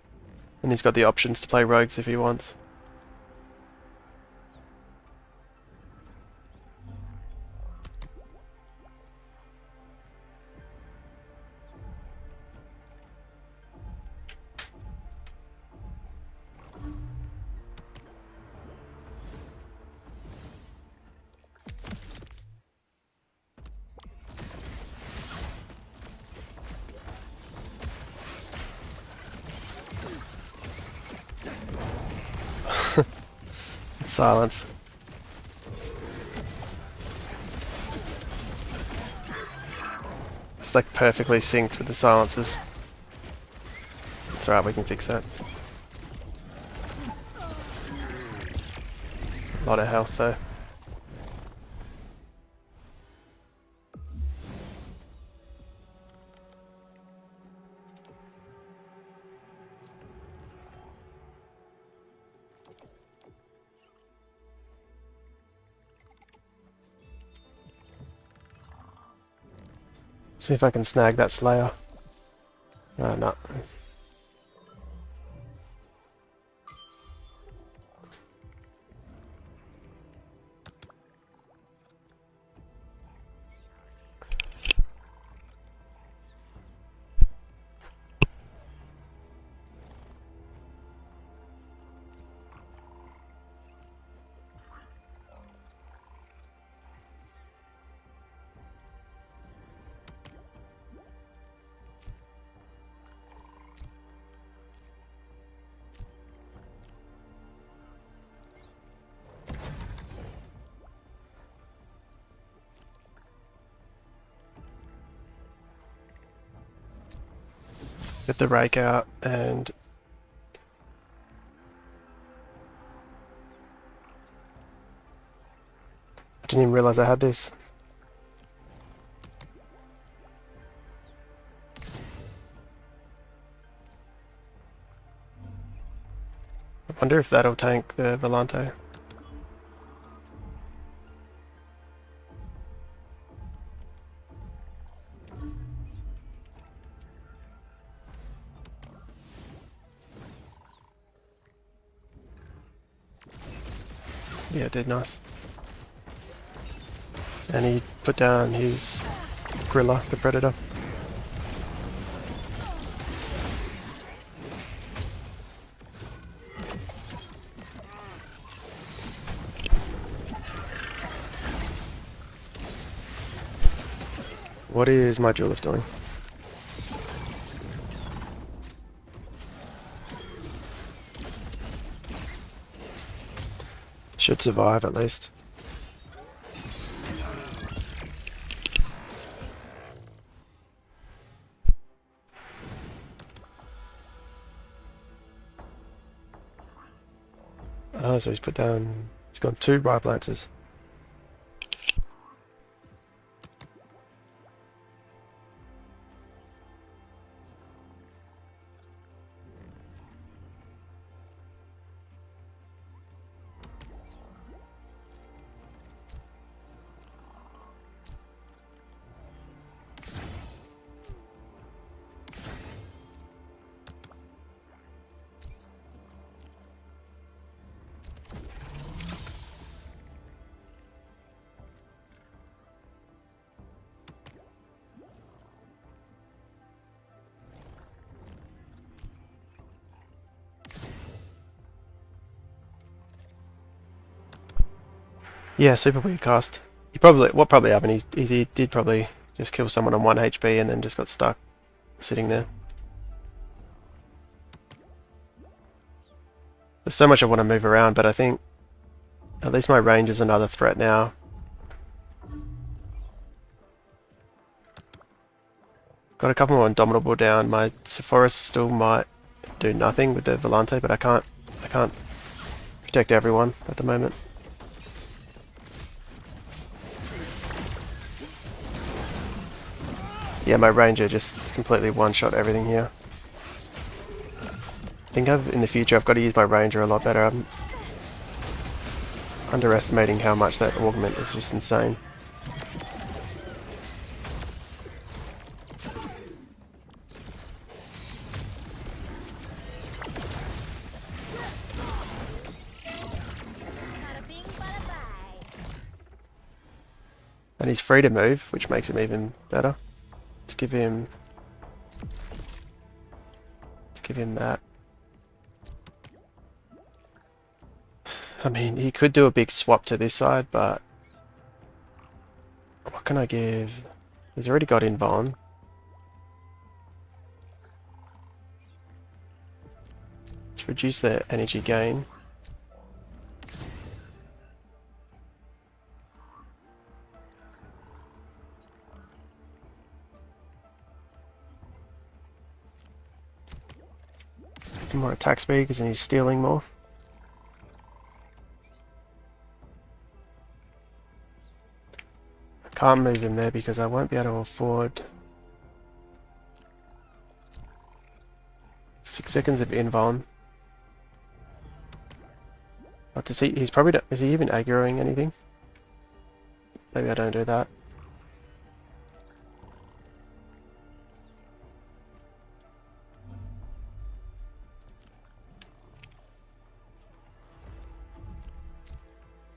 And he's got the options to play rogues if he wants. Silence. It's like perfectly synced with the silences. It's alright, we can fix that. A lot of health though. See if I can snag that Slayer. No. Get the rake out and I didn't even realise I had this. I wonder if that'll tank the Volante. Yeah, it did nice. And he put down his gorilla, the predator. What is my Julif doing? Should survive at least. Oh, so he's put down... He's got 2 ripe lances. Yeah, super weird cast. What probably happened is he did probably just kill someone on 1 HP and then just got stuck sitting there. There's so much I want to move around, but I think at least my range is another threat now. Got a couple more Indomitable down. My Phosphorus still might do nothing with the Volante, but I can't protect everyone at the moment. Yeah, my Ranger just completely one-shot everything here. I think in the future I've got to use my Ranger a lot better. I'm underestimating how much that augment is just insane. Bada bing, bada bye. And he's free to move, which makes him even better. Let's give him that. I mean, he could do a big swap to this side, but what can I give? He's already got Invon. Let's reduce the energy gain. More attack speed because he's stealing more. I can't move him there because I won't be able to afford 6 seconds of invuln. What does he? He's probably. Is he even aggroing anything? Maybe I don't do that.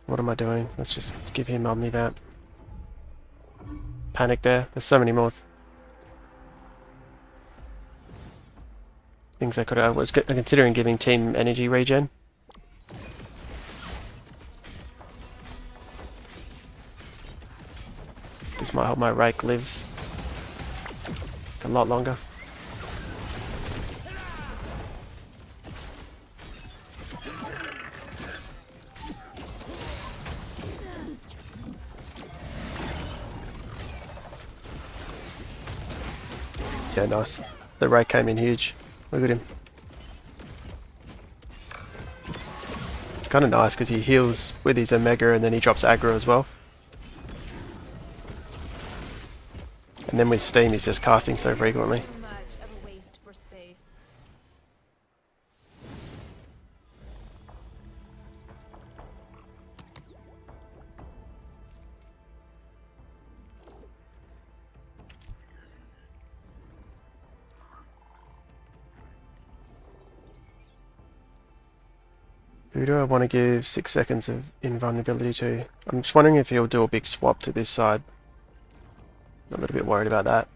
What am I doing? Let's just give him Omnivamp. Panic there. There's so many more things I could. I was considering giving team energy regen. This might help my rake live a lot longer. Yeah, nice. The rake came in huge. Look at him. It's kind of nice because he heals with his Omega and then he drops aggro as well. And then with Steam he's just casting so frequently. Too much of a waste for space. Who do I want to give 6 seconds of invulnerability to? I'm just wondering if he'll do a big swap to this side. I'm a little bit worried about that.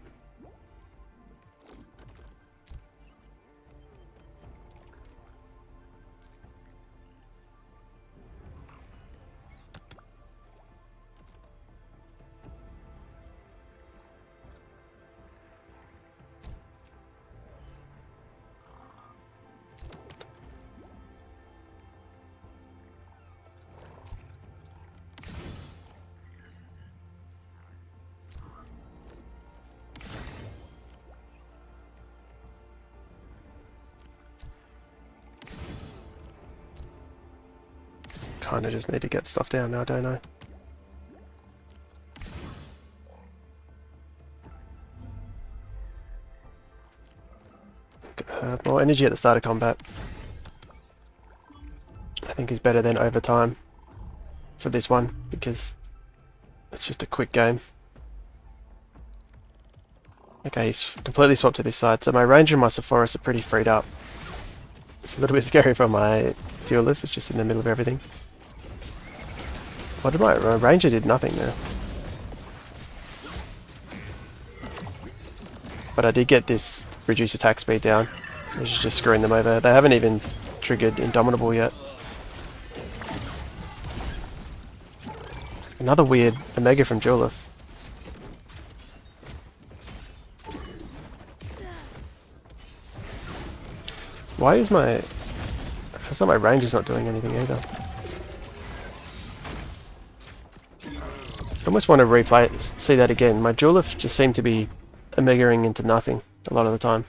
Kinda just need to get stuff down now, don't I? More energy at the start of combat. I think is better than over time for this one, because it's just a quick game. Okay, he's completely swapped to this side, so my ranger and my Phosphorus are pretty freed up. It's a little bit scary for my duelist, it's just in the middle of everything. What did my ranger did nothing there. But I did get this reduced attack speed down, which is just screwing them over. They haven't even triggered Indomitable yet. Another weird Omega from Julef. Why is my... For some, my range is not doing anything either. I almost want to replay it, see that again. My Julef just seemed to be Omegaing into nothing a lot of the time.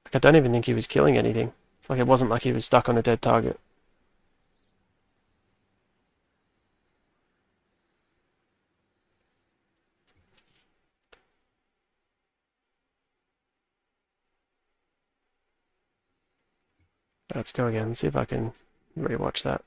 Like, I don't even think he was killing anything. It's like it wasn't like he was stuck on a dead target. Let's go again and see if I can rewatch that.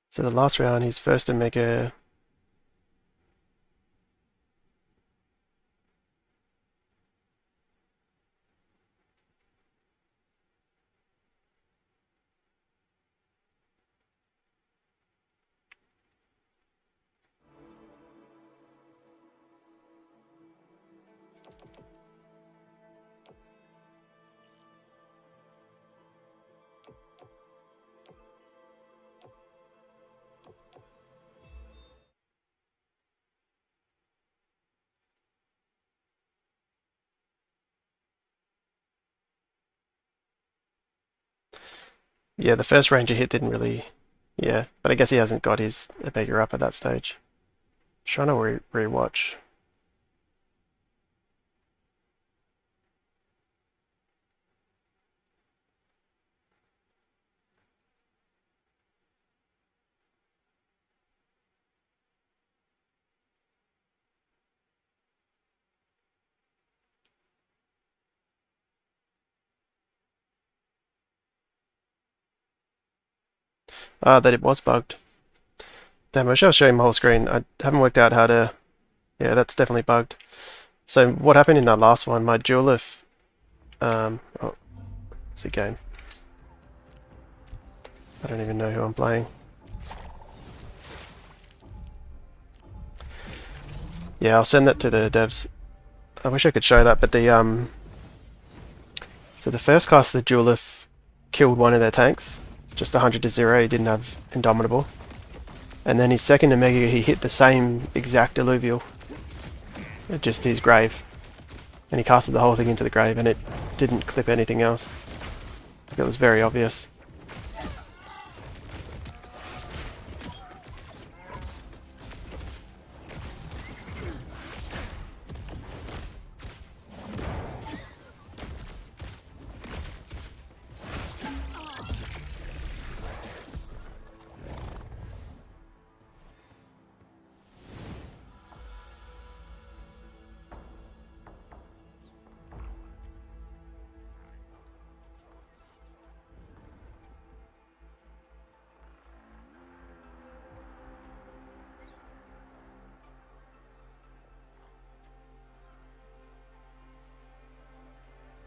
So the last round, his first Omega. Yeah, the first ranger hit didn't really... Yeah, but I guess he hasn't got his Omega up at that stage. Trying to re-watch. That it was bugged. Damn, I wish I was showing my whole screen. I haven't worked out how to... Yeah, that's definitely bugged. So what happened in that last one, my Julef... oh, it's a game. I don't even know who I'm playing. Yeah, I'll send that to the devs. I wish I could show that, but the... So the first cast of the Julef killed one of their tanks. Just 100 to 0, he didn't have Indomitable. And then his second Omega, he hit the same exact alluvial. Just his grave. And he casted the whole thing into the grave and it didn't clip anything else. It was very obvious.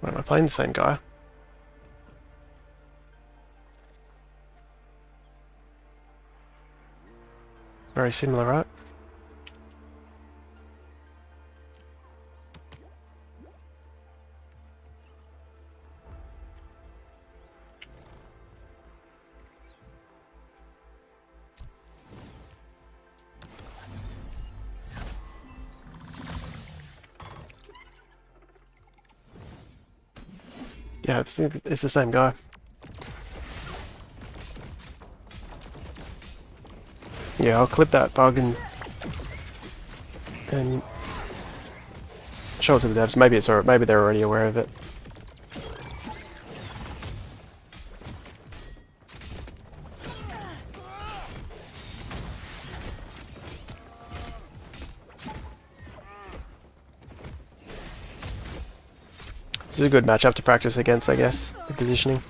Wait, am I playing the same guy? Very similar, right? Yeah, it's the same guy. Yeah, I'll clip that bug and show it to the devs. Maybe they're already aware of it. This is a good matchup to practice against, I guess, the positioning.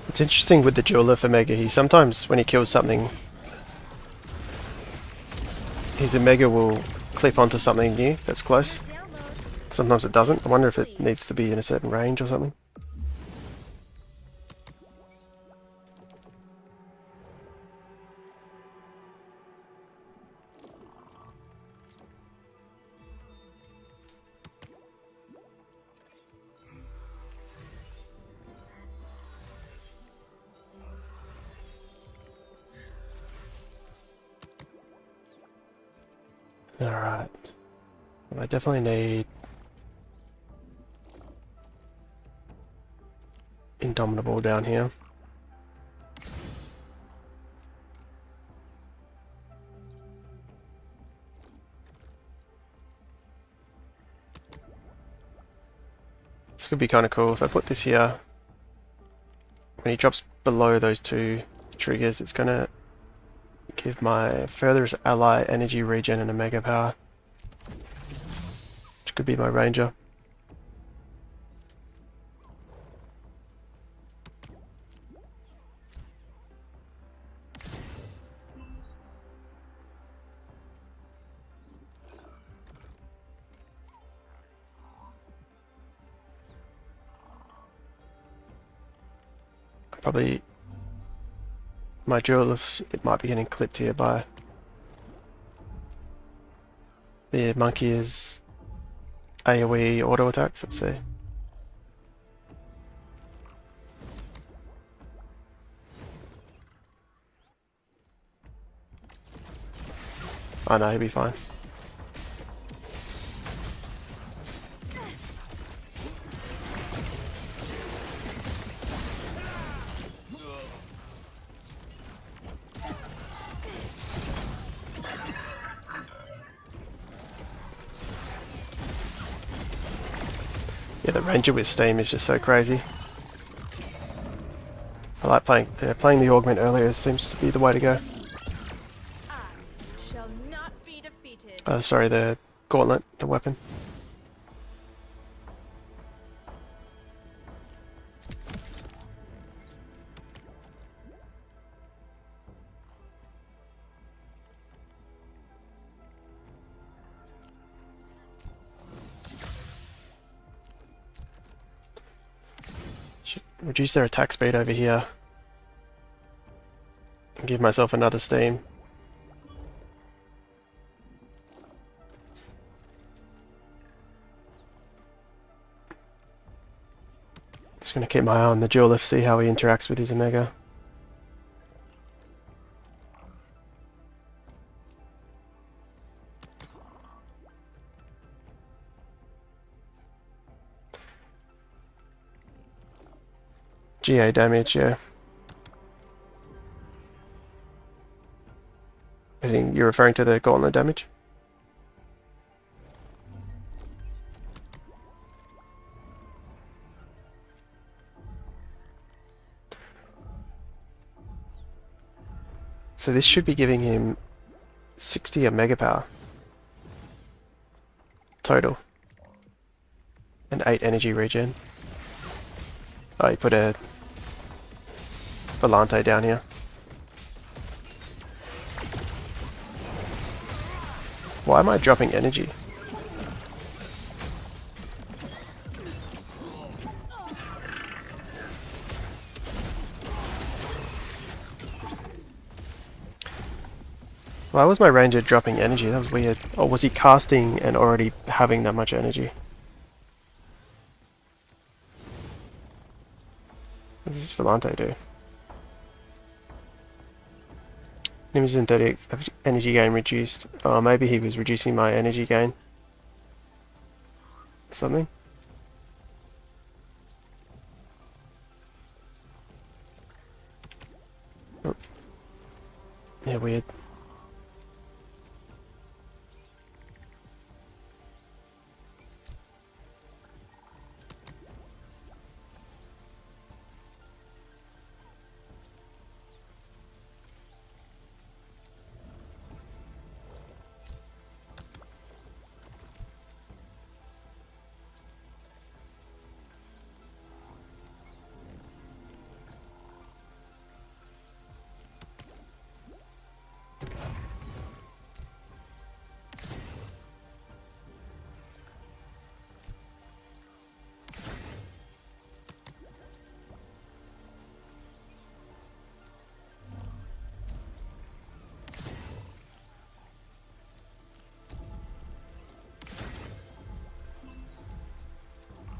It's interesting with the jeweler for Mega. He sometimes, when he kills something, his Omega will clip onto something new that's close. Sometimes it doesn't. I wonder if it needs to be in a certain range or something. Alright. Well, I definitely need Indomitable down here. This could be kind of cool if I put this here. When he drops below those two triggers, it's going to give my furthest ally energy regen and Omega power. Which could be my Ranger. Probably my jewel, if it might be getting clipped here by the monkey is AoE auto attacks. Let's see. Oh no, he'll be fine. Yeah, the Ranger with Steam is just so crazy. I like playing the Augment earlier seems to be the way to go. I shall not be defeated. Sorry, the Gauntlet, the weapon. reduce their attack speed over here. And give myself another steam. Just going to keep my eye on the duelist, see how he interacts with his Omega. GA damage, yeah. You're referring to the gauntlet damage? So this should be giving him 60 Omega power total. And 8 energy regen. Oh, you put a Volante down here. Why am I dropping energy? Why was my ranger dropping energy? That was weird. Or was he casting and already having that much energy? What does this Volante do? Image in 30 energy gain reduced. Oh, maybe he was reducing my energy gain. Something. Oh. Yeah, weird.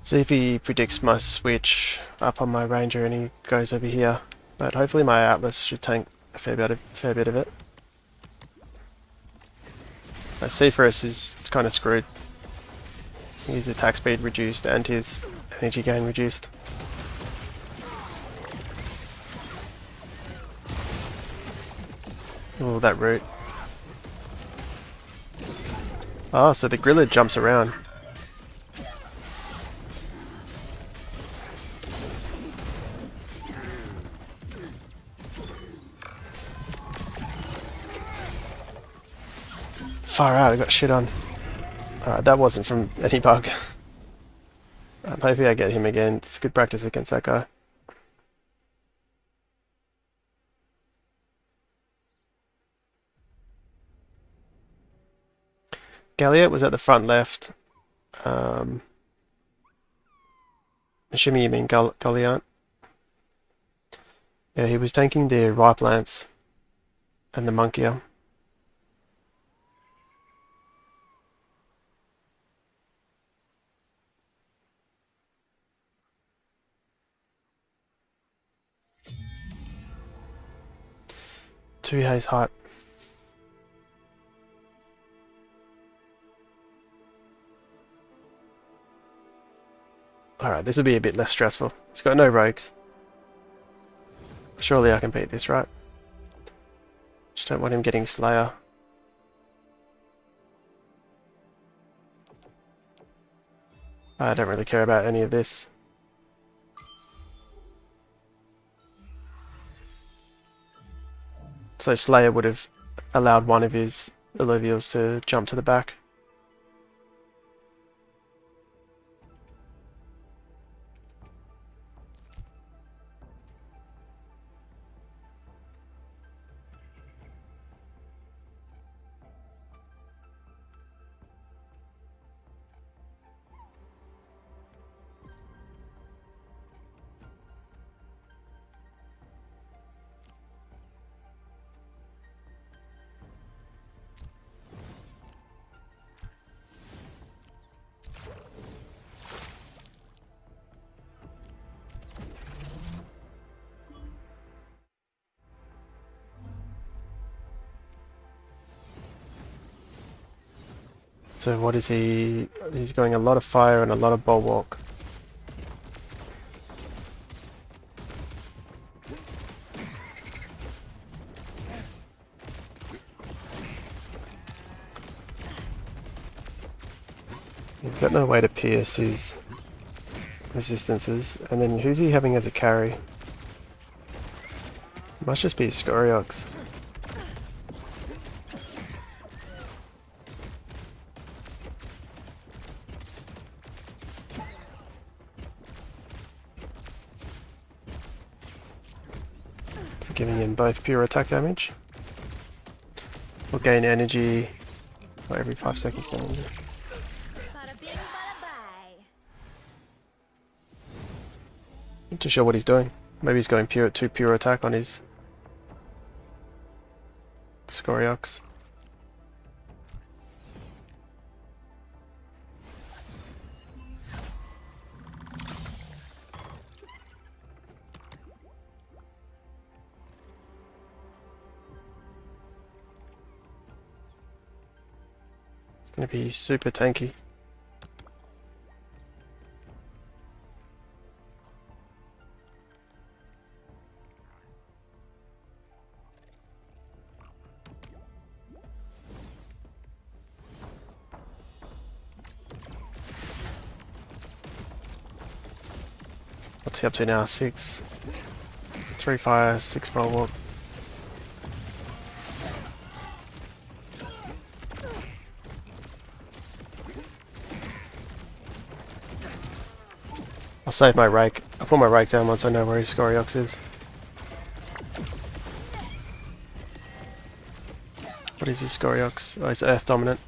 See if he predicts my switch up on my ranger and he goes over here. But hopefully my Atlas should tank a fair bit of it. Phosphorus is kind of screwed. His attack speed reduced and his energy gain reduced. Oh, that root. Oh, so the Grilla jumps around. Far out, I got shit on. Alright, that wasn't from any bug. Maybe I get him again. It's good practice against that guy. Galliot was at the front left. Assuming you mean Galliant. Yeah, he was tanking the Ripe Lance and the Monkia. Two haze hype. Alright, this will be a bit less stressful. He's got no rogues. Surely I can beat this, right? Just don't want him getting Slayer. I don't really care about any of this. So Slayer would have allowed one of his Illuvials to jump to the back. So what is he? He's going a lot of fire and a lot of bulwark. He's got no way to pierce his resistances. And then who's he having as a carry? Must just be Scoriox. Giving him both pure attack damage. We'll gain energy every 5 seconds. Bada bing, bada bye. Not too sure what he's doing. Maybe he's going two pure attack on his Scoriox. It's going to be super tanky. What's he up to now? 6. 3 fire, 6 bulwark. I'll save my rake. I'll put my rake down once I know where his Scoriox is. What is his Scoriox? Oh, he's Earth dominant.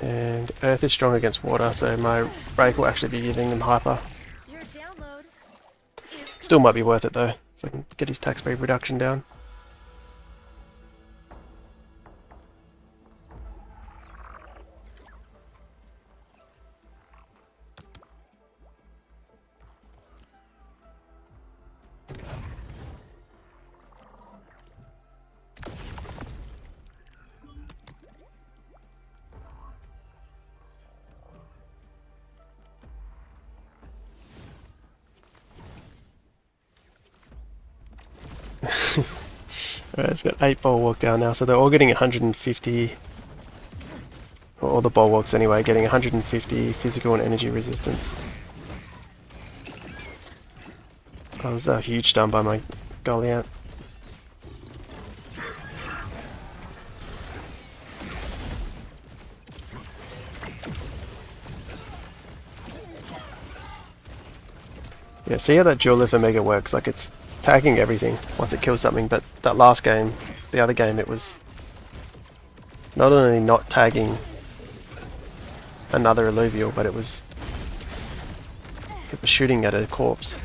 And Earth is strong against water, so my rake will actually be giving him hyper. Your download is Still might be worth it though, if I can get his tax speed reduction down. Alright, it's got 8 bulwark down now, so they're all getting 150, or all the bulwarks anyway, getting 150 physical and energy resistance. Oh, that was a huge stun by my Goliath. Yeah, see how that dual Omega works? Like, it's tagging everything once it kills something, but that last game, the other game, it was not only not tagging another Illuvium, but it was shooting at a corpse.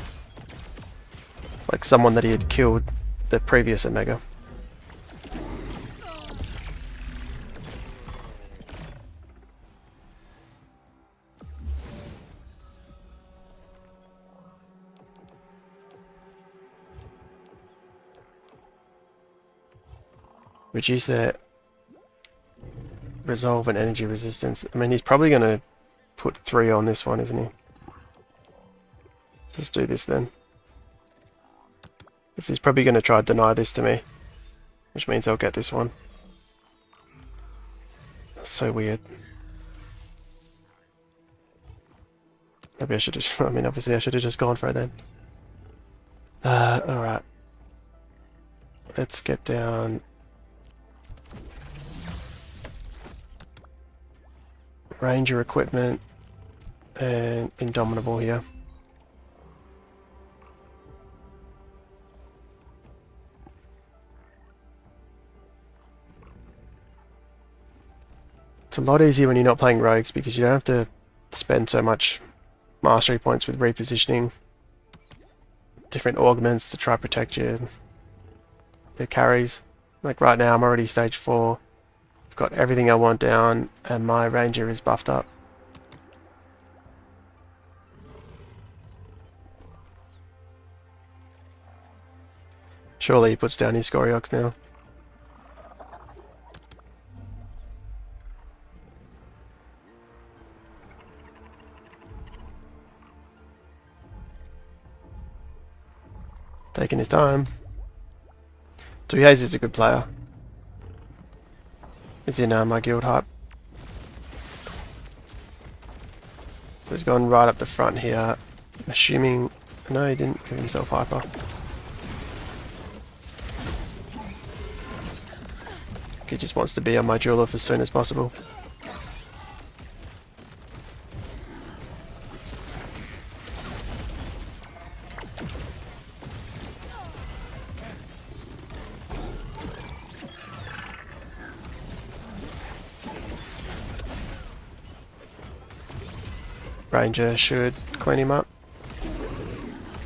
Like someone that he had killed the previous Omega. Reduce their resolve and energy resistance. I mean, he's probably going to put 3 on this one, isn't he? Just do this then. Because he's probably going to try to deny this to me. Which means I'll get this one. That's so weird. Maybe I should have... I mean, obviously I should have just gone for it then. Alright. Let's get down... Ranger equipment and Indomitable here. It's a lot easier when you're not playing rogues because you don't have to spend so much mastery points with repositioning different augments to try to protect your carries. Like right now I'm already stage 4. Got everything I want down and my ranger is buffed up. Surely he puts down his Scoriox now. Taking his time. Tuihaze is a good player. He's in my guild hype. So he's gone right up the front here. Assuming... No, he didn't give himself hyper. He just wants to be on my Julef as soon as possible. Ranger should clean him up.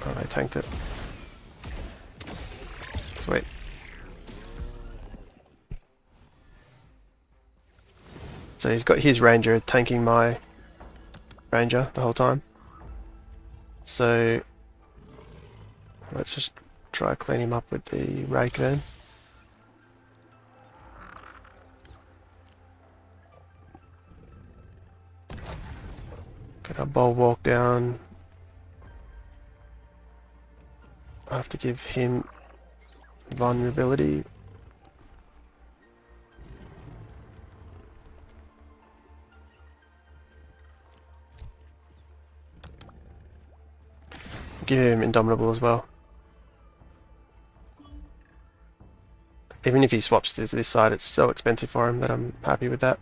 Oh, they tanked it. Sweet. So he's got his Ranger tanking my Ranger the whole time. So let's just try clean him up with the Rake then. Get our Bold Walk down. I have to give him vulnerability. Give him Indomitable as well. Even if he swaps to this side, it's so expensive for him that I'm happy with that.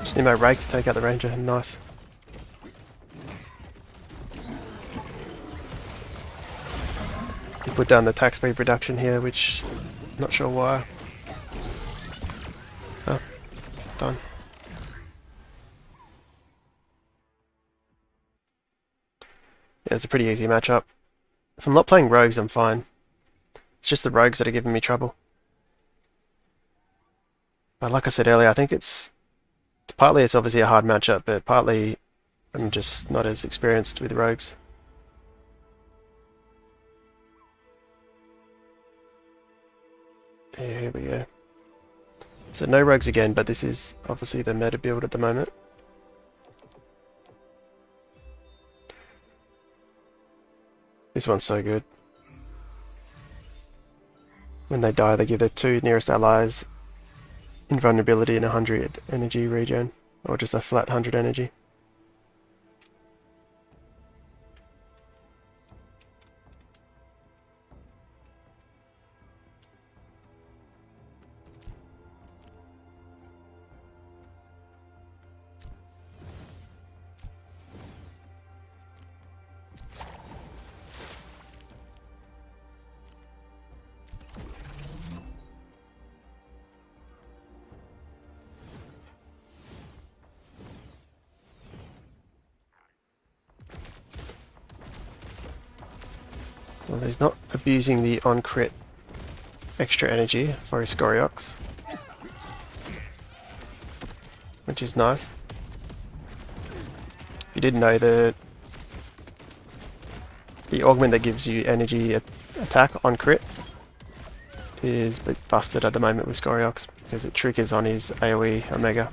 Just need my Rake to take out the Ranger. Nice. He put down the attack speed reduction here, which not sure why. Oh, done. Yeah, it's a pretty easy matchup. If I'm not playing rogues, I'm fine. It's just the rogues that are giving me trouble. But like I said earlier, I think partly it's obviously a hard matchup, but partly I'm just not as experienced with rogues. Yeah, here we go. So no rogues again, but this is obviously the meta build at the moment. This one's so good. When they die, they give their 2 nearest allies invulnerability and 100 energy regen, or just a flat 100 energy. Well, he's not abusing the on-crit extra energy for his Scoriox, which is nice. You didn't know the augment that gives you energy attack on crit is a bit busted at the moment with Scoriox because it triggers on his AoE Omega.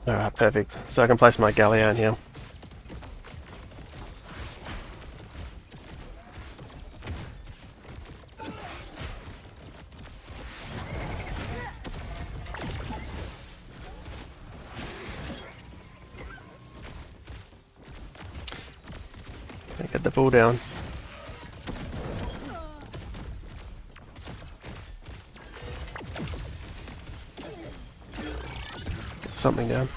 Alright, perfect. So I can place my galleon here. Get the ball down. Get something down.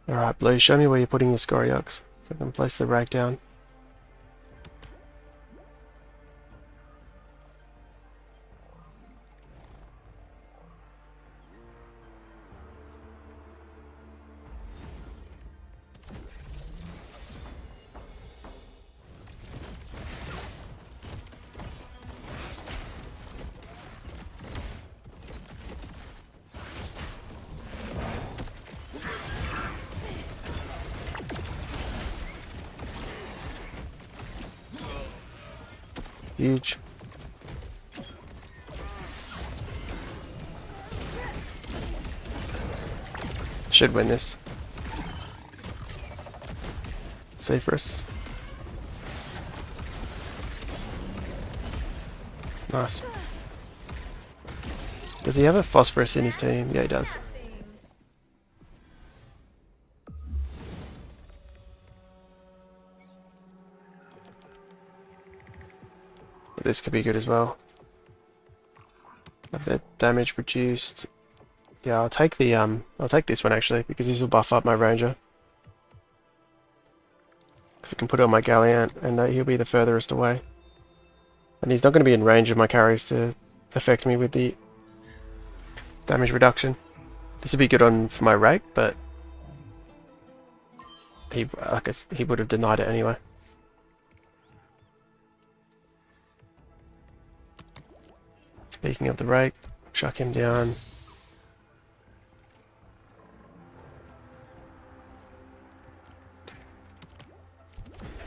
Alright, Blue, show me where you're putting your Scoro, so I can place the rake down. Huge. Should win this. Safe for us. Nice. Does he have a Phosphorus in his team? Yeah, he does. This could be good as well. Have the damage reduced. Yeah, I'll take this one actually, because this will buff up my ranger. Because I can put it on my galleon and he'll be the furthest away. And he's not going to be in range of my carries to affect me with the damage reduction. This would be good on for my rake, but I guess he would have denied it anyway. Speaking of the rake, chuck him down.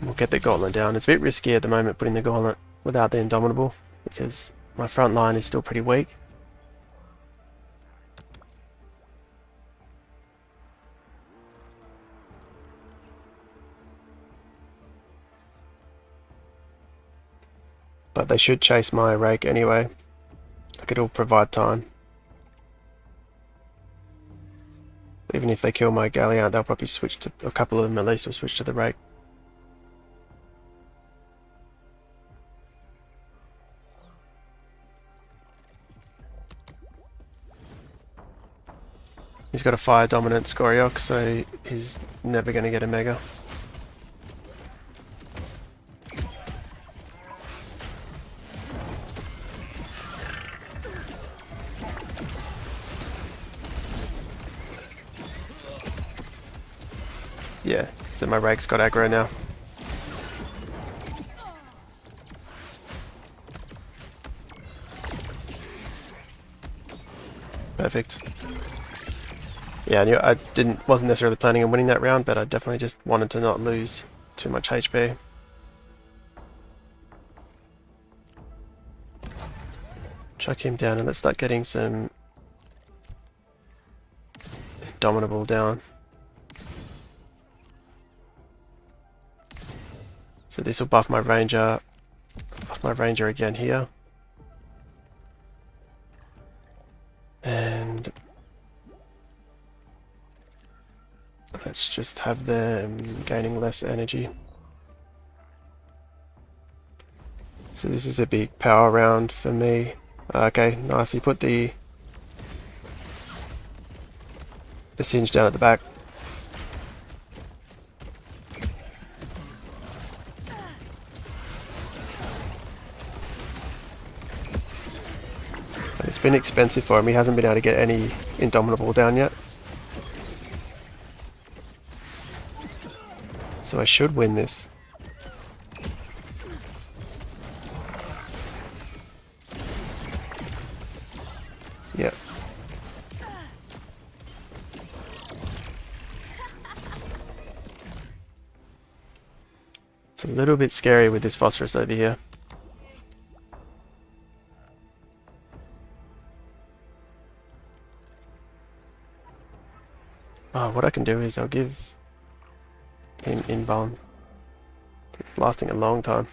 We'll get the gauntlet down. It's a bit risky at the moment putting the gauntlet without the indomitable, because my front line is still pretty weak. But they should chase my rake anyway. Like, it'll provide time. Even if they kill my galleon, they'll probably switch to, a couple of them at least will switch to the rake. He's got a fire dominant Scoro, so he's never going to get a mega. Yeah, so my rake's got aggro now. Perfect. Yeah, I wasn't necessarily planning on winning that round, but I definitely just wanted to not lose too much HP. Chuck him down and let's start getting some indomitable down. So this will buff my ranger again here. And let's just have them gaining less energy. So this is a big power round for me. Okay, nice. He put the singe down at the back. It's been expensive for him. He hasn't been able to get any indomitable down yet. So I should win this. Yeah. It's a little bit scary with this phosphorus over here. Oh, what I can do is I'll give him invuln. It's lasting a long time.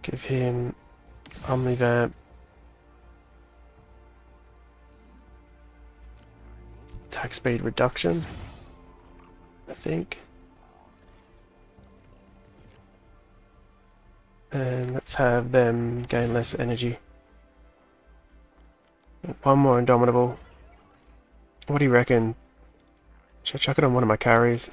Give him omnivamp. Attack speed reduction, I think. And let's have them gain less energy. One more indomitable. What do you reckon? Should I chuck it on one of my carries?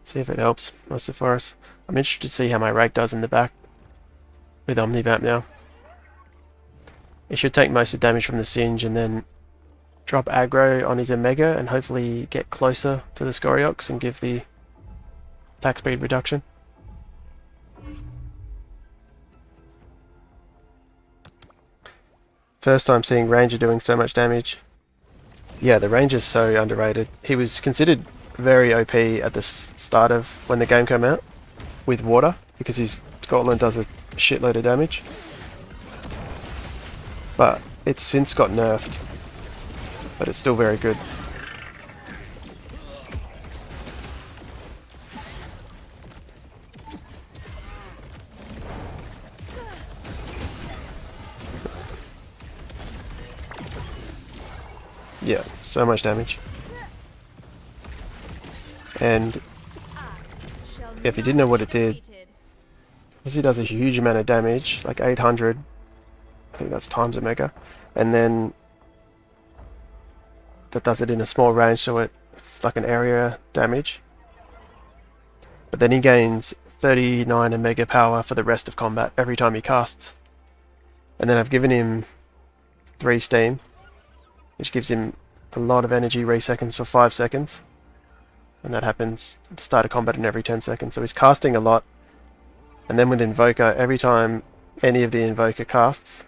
See if it helps, Phosphorus. I'm interested to see how my rake does in the back with Omnivamp now. It should take most of the damage from the Singe and then drop aggro on his Omega and hopefully get closer to the Scoriox and give the attack speed reduction. First time seeing Ranger doing so much damage. Yeah, the Ranger's so underrated. He was considered very OP at the start of when the game came out with water because his Gauntlet does a shitload of damage. But it's since got nerfed. But it's still very good. Yeah, so much damage. And if you didn't know what it did, because he does a huge amount of damage, like 800, I think that's times Omega, and then that does it in a small range, so it's like an area damage. But then he gains 39 Omega power for the rest of combat every time he casts. And then I've given him 3 Steam, which gives him a lot of energy reseconds for 5 seconds. And that happens at the start of combat and every 10 seconds. So he's casting a lot. And then with Invoker, every time any of the Invoker casts,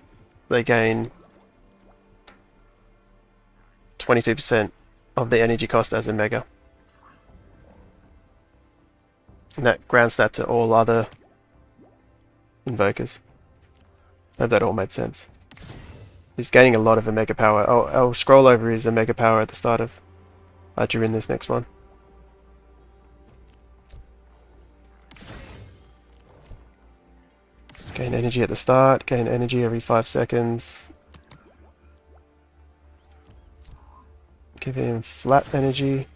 they gain 22% of the energy cost as Omega. And that grounds that to all other Invokers. I hope that all made sense. He's gaining a lot of Omega power. I'll scroll over his Omega power at the start of during this next one. Gain energy at the start, gain energy every 5 seconds. Give him flat energy.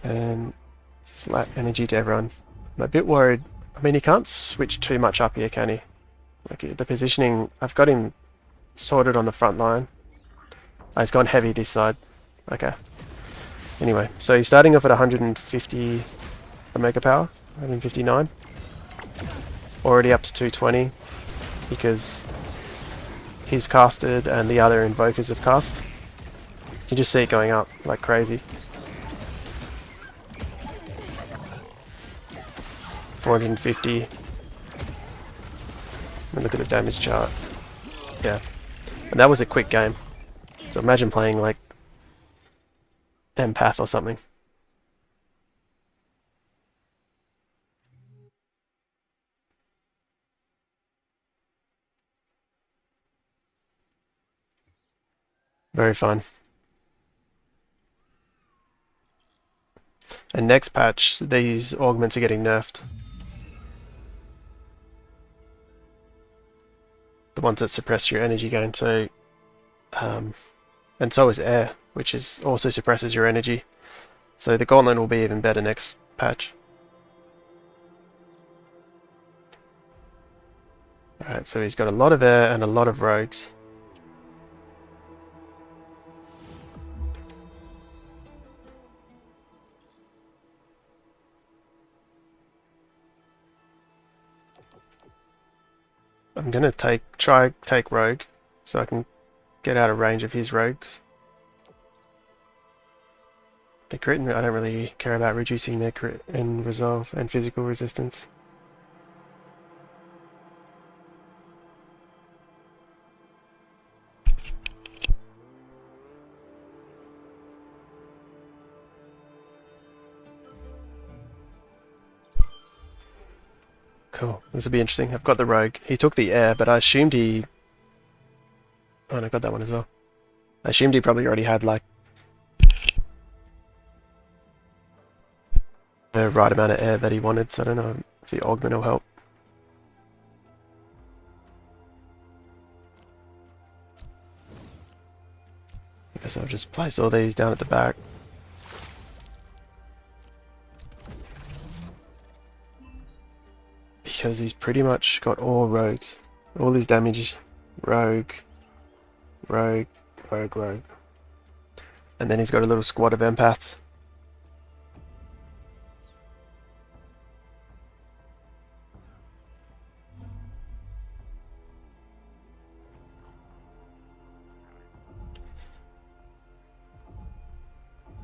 And flat energy to everyone. I'm a bit worried. I mean, he can't switch too much up here, can he? Like the positioning, I've got him sorted on the front line. Oh, he's gone heavy this side. Okay. Anyway, so he's starting off at 150 Omega power, 159. Already up to 220 because he's casted and the other Invokers have cast. You can just see it going up like crazy. 450. And look at the damage chart. Yeah. And that was a quick game. So imagine playing like Empath or something. Very fun. And next patch, these augments are getting nerfed. The ones that suppress your energy gain, so and so is air, which is also suppresses your energy. So the gauntlet will be even better next patch. Alright, so he's got a lot of air and a lot of rogues. I'm gonna try take rogue, so I can get out of range of his rogues. The crit, I don't really care about reducing their crit and resolve and physical resistance. Cool, this will be interesting. I've got the rogue. He took the air, but I assumed he... Oh, and I got that one as well. I assumed he probably already had, like, the right amount of air that he wanted, so I don't know if the augment will help. I guess I'll just place all these down at the back. Because he's pretty much got all rogues. All his damage, rogue, rogue, rogue, rogue. And then he's got a little squad of empaths.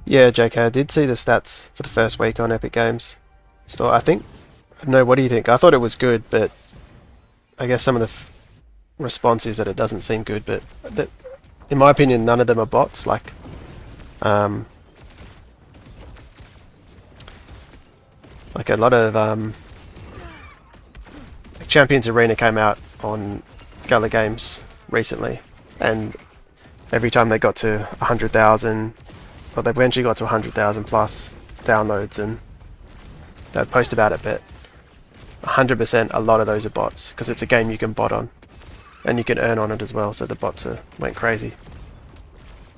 Yeah, JK, I did see the stats for the first week on Epic Games Store. I don't know, what do you think? I thought it was good, but I guess some of the response is that it doesn't seem good, but in my opinion, none of them are bots. Like a lot of like Champions Arena came out on Gala Games recently, and every time they got to 100,000, well, they eventually got to 100,000 plus downloads, and they'd post about it, but 100% a lot of those are bots, because it's a game you can bot on, and you can earn on it as well, so the bots went crazy.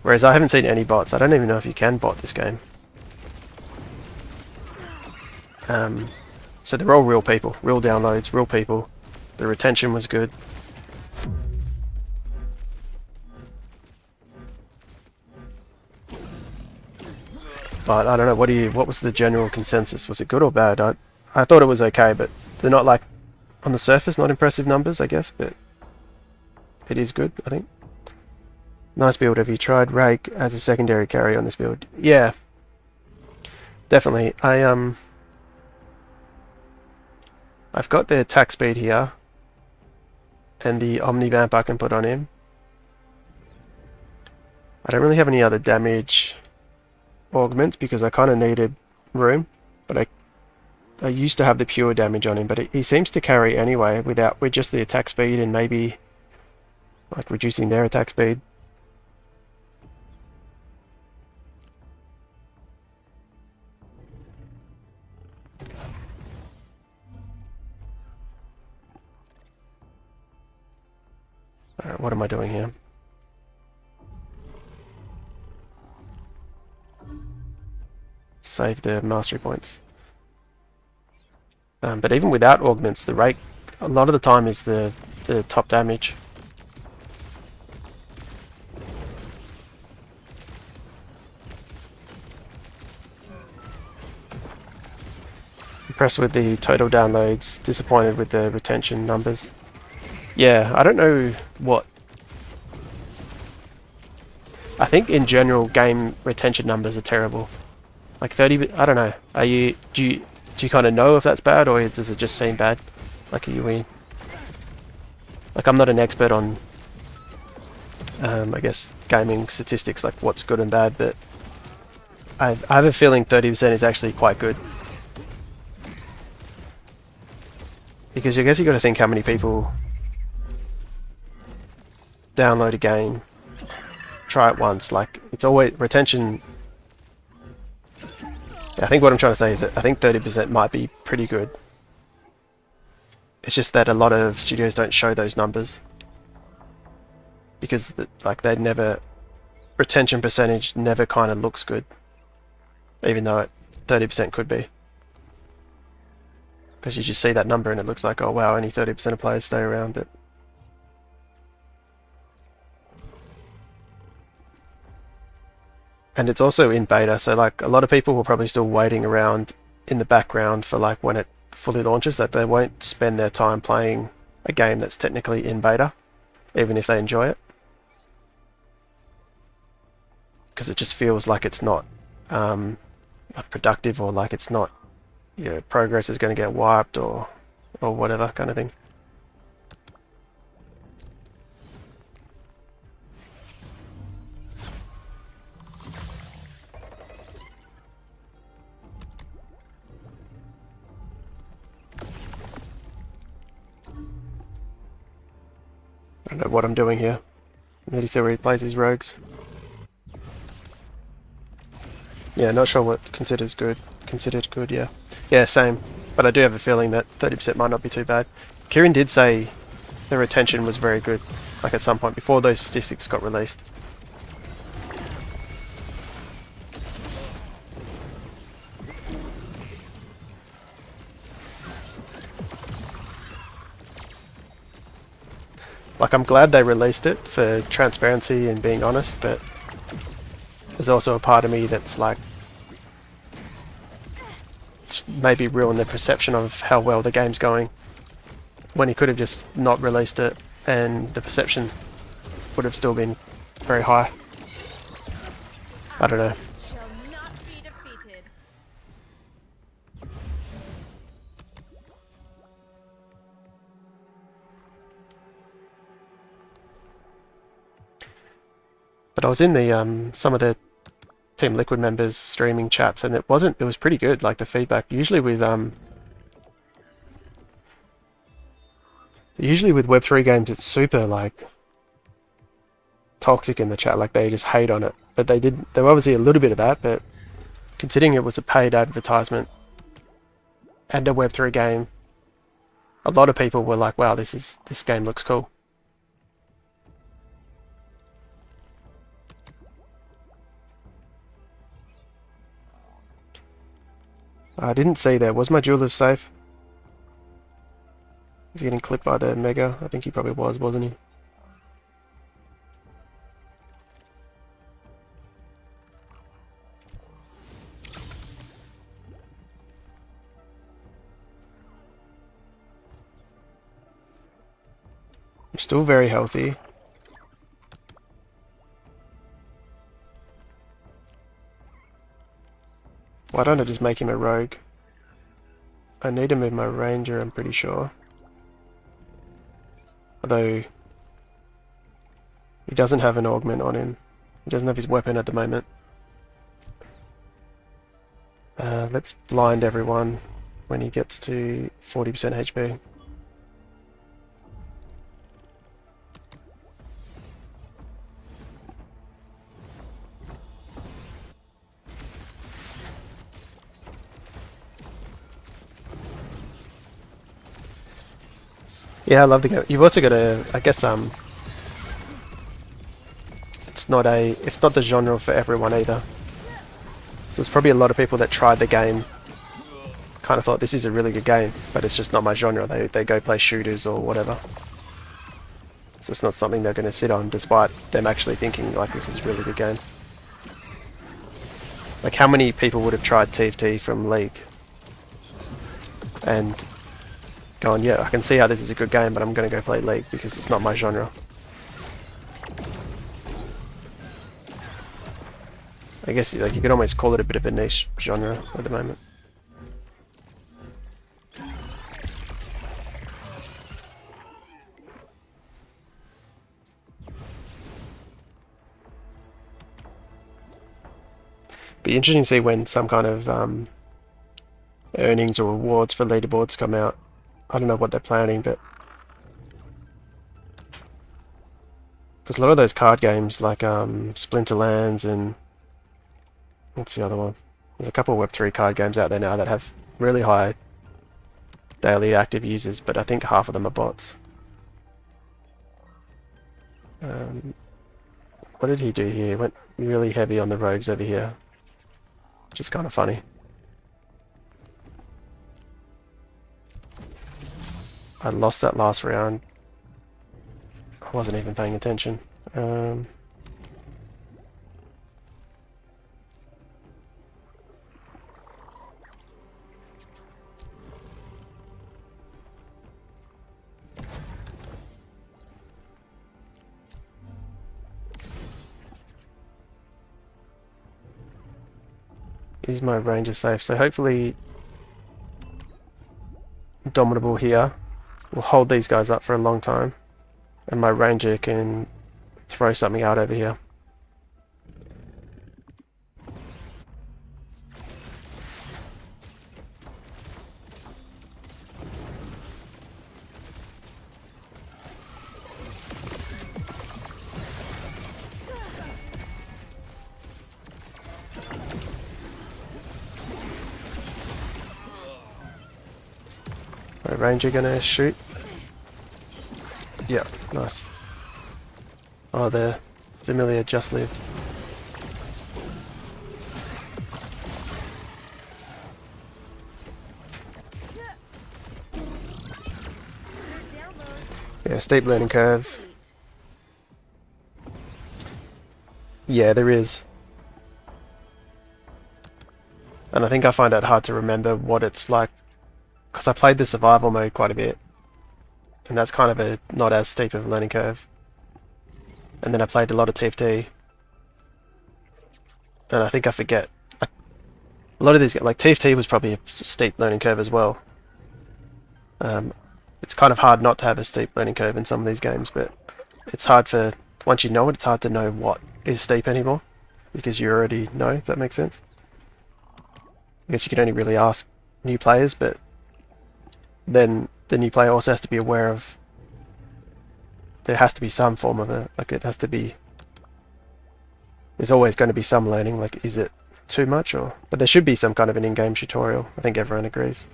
Whereas I haven't seen any bots. I don't even know if you can bot this game. So they're all real people, real downloads, real people. The retention was good. But I don't know, what was the general consensus? Was it good or bad? I thought it was okay, but they're not, like, on the surface, not impressive numbers, I guess, but it is good, I think. Nice build. Have you tried Rake as a secondary carry on this build? Yeah, definitely. I've got the attack speed here, and the Omni Vamp I can put on him. I don't really have any other damage augments because I kind of needed room, but I used to have the pure damage on him, but he seems to carry anyway with just the attack speed and maybe like reducing their attack speed. Alright, what am I doing here? Save the mastery points. But even without augments, the rate a lot of the time is the top damage. Impressed with the total downloads, disappointed with the retention numbers. Yeah, I don't know what... I think in general game retention numbers are terrible. Like 30, I don't know. Do you kind of know if that's bad, or does it just seem bad? Like, are you in? Like, I'm not an expert on, I guess, gaming statistics, like what's good and bad, but I have a feeling 30% is actually quite good. Because I guess you got to think how many people download a game, try it once. Like, it's always retention. I think what I'm trying to say is that I think 30% might be pretty good. It's just that a lot of studios don't show those numbers because like they never, retention percentage never kind of looks good, even though 30% could be. Because you just see that number and it looks like, oh wow, only 30% of players stay around, but and it's also in beta, so like a lot of people were probably still waiting around in the background for like when it fully launches, that they won't spend their time playing a game that's technically in beta, even if they enjoy it. Because it just feels like it's not productive, or like it's not, you know, progress is going to get wiped or whatever kind of thing. I don't know what I'm doing here. I need to see where he plays his rogues. Yeah, not sure what considered good, yeah. Yeah, same. But I do have a feeling that 30% might not be too bad. Kieran did say the retention was very good, like at some point before those statistics got released. Like, I'm glad they released it for transparency and being honest, but there's also a part of me that's like, it's maybe ruined the perception of how well the game's going, when he could have just not released it and the perception would have still been very high. I don't know. shall not be defeated. But I was in the some of the Team Liquid members streaming chats, and it was pretty good, like the feedback. Usually with Web3 games it's super like toxic in the chat, like they just hate on it. But there were obviously a little bit of that, but considering it was a paid advertisement and a Web3 game, a lot of people were like, wow, this game looks cool. I didn't see there. Was my jeweler safe? Is he getting clipped by the Mega? I think he probably was, wasn't he? I'm still very healthy. Why don't I just make him a rogue? I need to move my ranger, I'm pretty sure. Although he doesn't have an augment on him. He doesn't have his weapon at the moment. Let's blind everyone when he gets to 40% HP. Yeah, I love the game. You've also got a, I guess, it's not the genre for everyone either. So there's probably a lot of people that tried the game, kind of thought this is a really good game, but it's just not my genre. They go play shooters or whatever. So it's not something they're going to sit on, despite them actually thinking like this is a really good game. Like, how many people would have tried TFT from League and gone, yeah, I can see how this is a good game, but I'm going to go play League because it's not my genre. I guess like you could almost call it a bit of a niche genre at the moment. Be interesting to see when some kind of earnings or rewards for leaderboards come out. I don't know what they're planning, but because a lot of those card games like Splinterlands and what's the other one? There's a couple of Web3 card games out there now that have really high daily active users, but I think half of them are bots. What did he do here? He went really heavy on the rogues over here, which is kind of funny. I lost that last round. I wasn't even paying attention. Is my ranger safe? So hopefully Dominable here will hold these guys up for a long time, and my ranger can throw something out over here. My ranger gonna shoot. Yeah, nice. Oh, the familiar just lived. Yeah, steep learning curve. Yeah, there is. And I think I find it hard to remember what it's like, because I played the survival mode quite a bit, and that's kind of a not as steep of a learning curve. And then I played a lot of TFT, and I think I forget. A lot of these, like TFT was probably a steep learning curve as well. It's kind of hard not to have a steep learning curve in some of these games, but it's hard for, once you know it, it's hard to know what is steep anymore, because you already know, if that makes sense. I guess you can only really ask new players, but then the new player also has to be aware of, there has to be some form of it, like it has to be, there's always going to be some learning, like is it too much, or, but there should be some kind of an in-game tutorial, I think everyone agrees.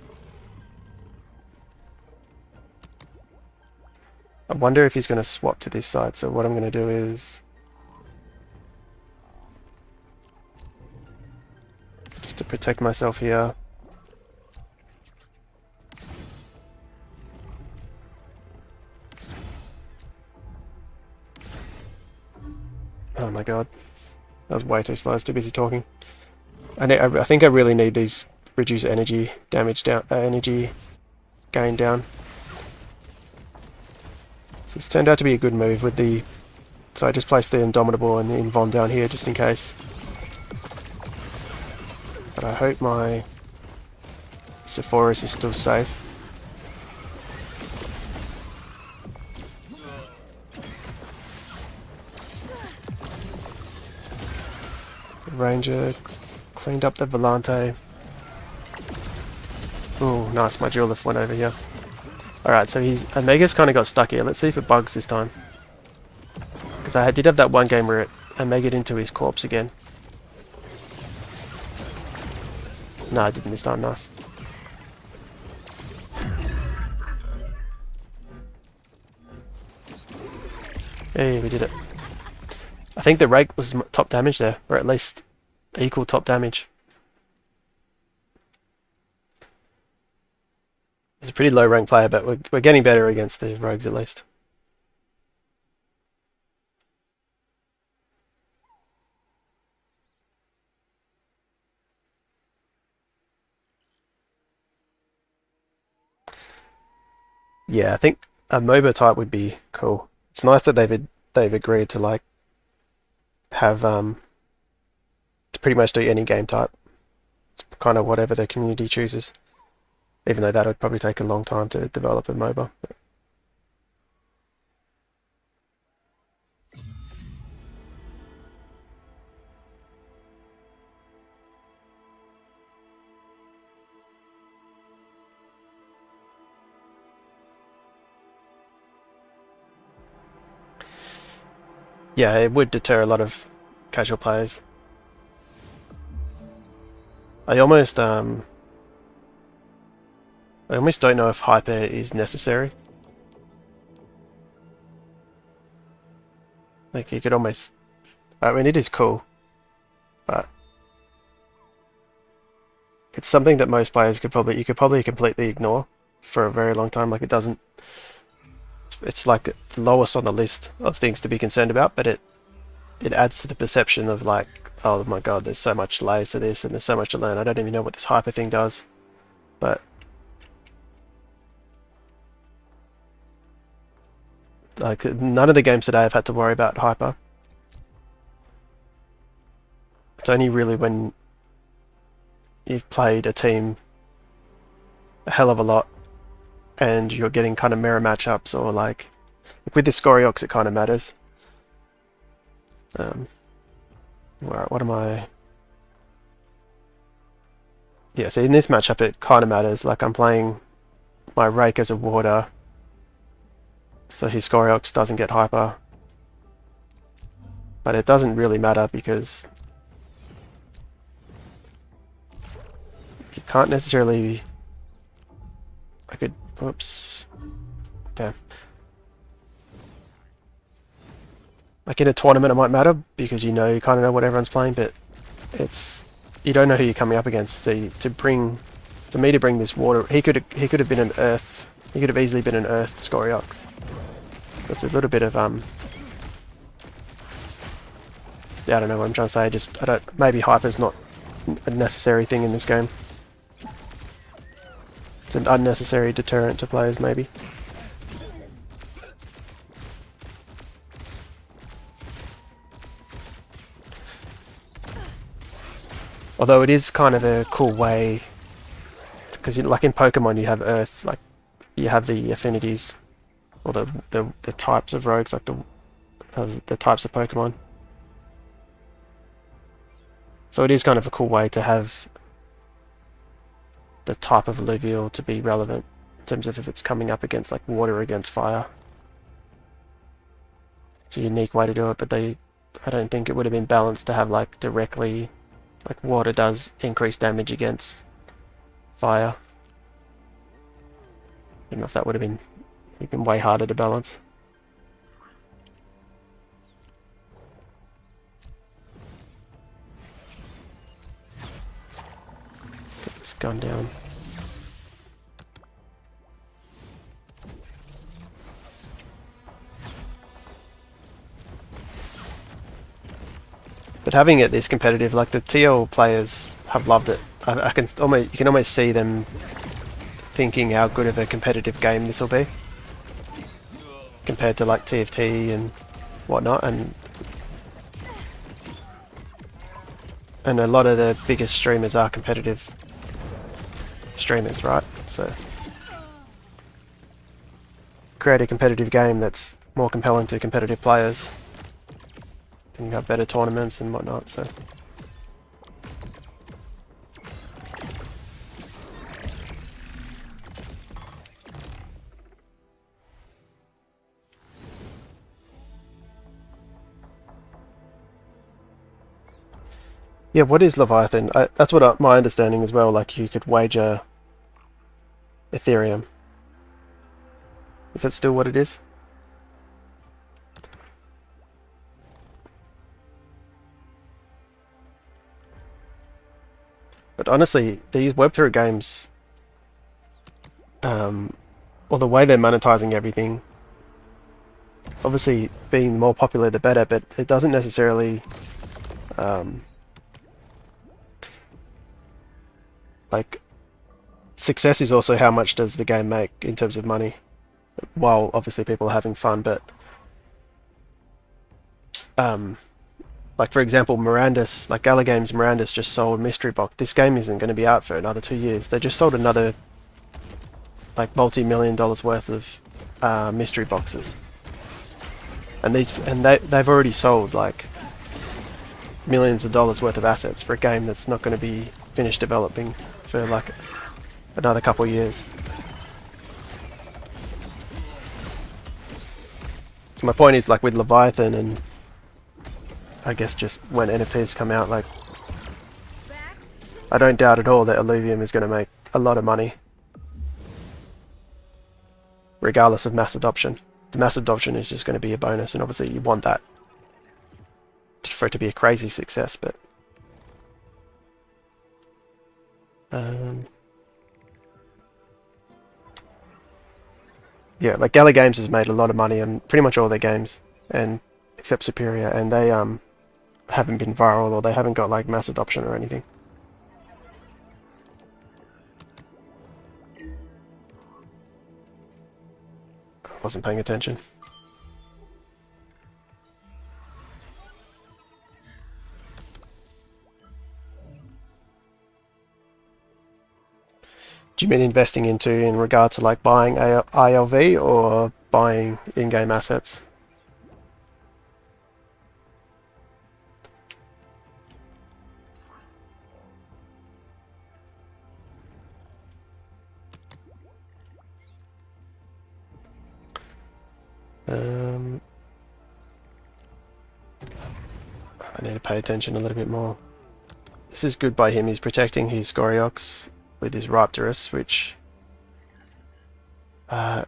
I wonder if he's going to swap to this side, so what I'm going to do is just to protect myself here. Oh my god, that was way too slow, I was too busy talking. I think I really need these reduce energy damage down, energy gain down. So it's turned out to be a good move with the, so I just placed the Indomitable and the Invon down here just in case. But I hope my Phosphorus is still safe. The Ranger cleaned up the Volante. Oh, nice, my Duelist went over here. Alright, so Omega's kind of got stuck here. Let's see if it bugs this time. Because I did have that one game where it Omega'd into his corpse again. No, I didn't this time, nice. Hey, we did it. I think the rake was top damage there, or at least equal top damage. He's a pretty low rank player, but we're getting better against the rogues at least. Yeah, I think a MOBA type would be cool. It's nice that they've agreed to like have to pretty much do any game type. It's kind of whatever the community chooses. Even though that would probably take a long time to develop a MOBA. Yeah, it would deter a lot of casual players. I almost don't know if hyper is necessary. Like you could almost, I mean, it is cool, but it's something that most players you could probably completely ignore for a very long time. Like it doesn't, it's like the lowest on the list of things to be concerned about, but it adds to the perception of like, oh my god, there's so much layers to this and there's so much to learn. I don't even know what this hyper thing does, but like none of the games today I've had to worry about hyper. It's only really when you've played a team a hell of a lot and you're getting kind of mirror matchups, or like with the Scoriox it kind of matters. What am I? Yeah, so in this matchup it kind of matters. Like I'm playing my Rake as a water, so his Scoriox doesn't get hyper. But it doesn't really matter because you can't necessarily... I could... Whoops. Damn. Like in a tournament it might matter because you kind of know what everyone's playing, but it's... You don't know who you're coming up against. So to me to bring this water... He could have been an Earth... He could have easily been an Earth Scoriox. So it's a little bit of... Yeah, I don't know what I'm trying to say. Just maybe hyper's not a necessary thing in this game. It's an unnecessary deterrent to players, maybe. Although it is kind of a cool way, because like in Pokemon you have Earth, like you have the affinities or the types of rogues, like the types of Pokemon. So it is kind of a cool way to have the type of alluvial to be relevant in terms of if it's coming up against like water against fire. It's a unique way to do it, but I don't think it would have been balanced to have like directly, like water does increase damage against fire. I don't know if that would have been way harder to balance. Get this gun down. But having it this competitive, like the TL players have loved it. You can almost see them thinking how good of a competitive game this will be compared to like TFT and whatnot, and a lot of the biggest streamers are competitive streamers, right? So create a competitive game that's more compelling to competitive players. Then you have better tournaments and whatnot, so... Yeah, what is Leviathan? That's what my understanding as well, like you could wager Ethereum. Is that still what it is? But honestly, these Web3 games, or the way they're monetizing everything, obviously being more popular the better, but it doesn't necessarily like success is also how much does the game make in terms of money, while obviously people are having fun. But like for example, Mirandus, like Gala Games Mirandus just sold Mystery Box. This game isn't going to be out for another 2 years. They just sold another like multi-million dollars worth of mystery boxes, and they've already sold like millions of dollars worth of assets for a game that's not going to be finished developing for like another couple of years. So my point is, like with Leviathan, and I guess just when NFTs come out, like I don't doubt at all that Illuvium is going to make a lot of money regardless of mass adoption. The mass adoption is just going to be a bonus, and obviously you want that for it to be a crazy success, but yeah, like Gala Games has made a lot of money on pretty much all their games, and except Superior, and they haven't been viral, or they haven't got like mass adoption or anything. I wasn't paying attention. Do you mean investing into in regard to like buying ILV or buying in-game assets? I need to pay attention a little bit more. This is good by him. He's protecting his Scoriox with his Raptorus, which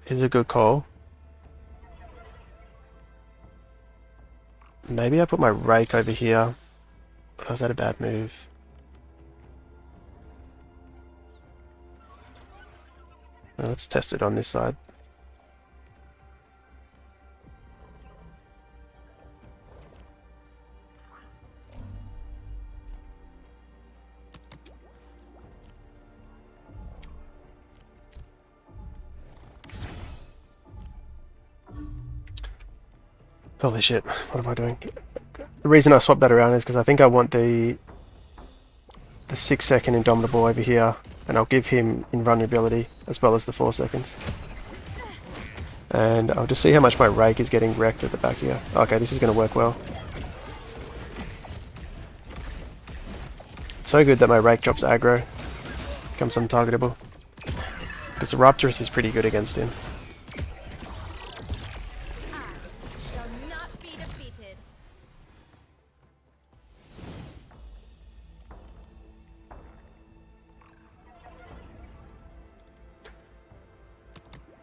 is a good call. Maybe I put my Rake over here. Oh, is that a bad move? Well, let's test it on this side. Holy shit, what am I doing? The reason I swapped that around is because I think I want the 6-second Indomitable over here, and I'll give him invulnerability as well as the 4 seconds. And I'll just see how much my Rake is getting wrecked at the back here. Okay, this is going to work well. It's so good that my Rake drops aggro, becomes untargetable. Because the Raptorus is pretty good against him. Shall not be defeated.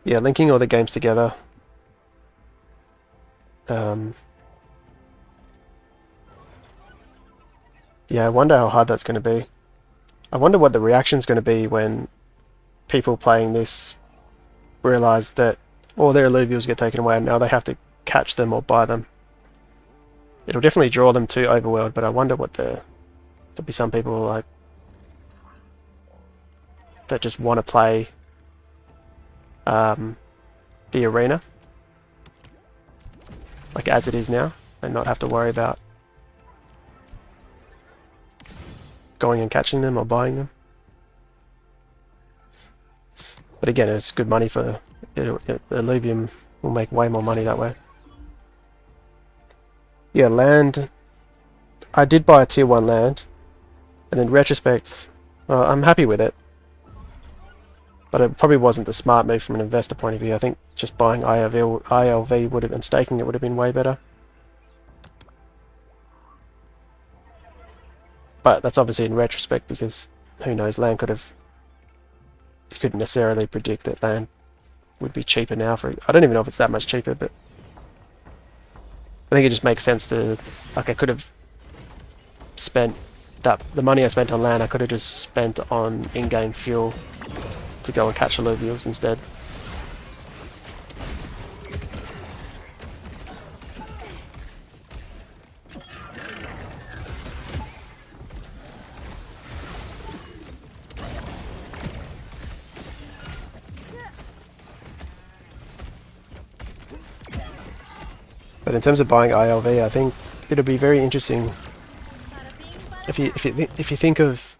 Yeah, linking all the games together. Yeah, I wonder how hard that's going to be. I wonder what the reaction's going to be when people playing this realise that all their Illuviums get taken away and now they have to catch them or buy them. It'll definitely draw them to Overworld, but I wonder what there'll be some people like that just want to play the arena like as it is now and not have to worry about going and catching them or buying them. But again, it's good money for Illuvium. Will make way more money that way. Yeah, land. I did buy a tier 1 land, and in retrospect, I'm happy with it. But it probably wasn't the smart move from an investor point of view. I think just buying ILV would have, and staking it would have been way better. But that's obviously in retrospect, because who knows, land could have... You couldn't necessarily predict that land would be cheaper now for... I don't even know if it's that much cheaper, but... I think it just makes sense to... Like, I could have spent... the money I spent on land, I could have just spent on in-game fuel to go and catch Illuviums instead. But in terms of buying ILV, I think it'll be very interesting if you think of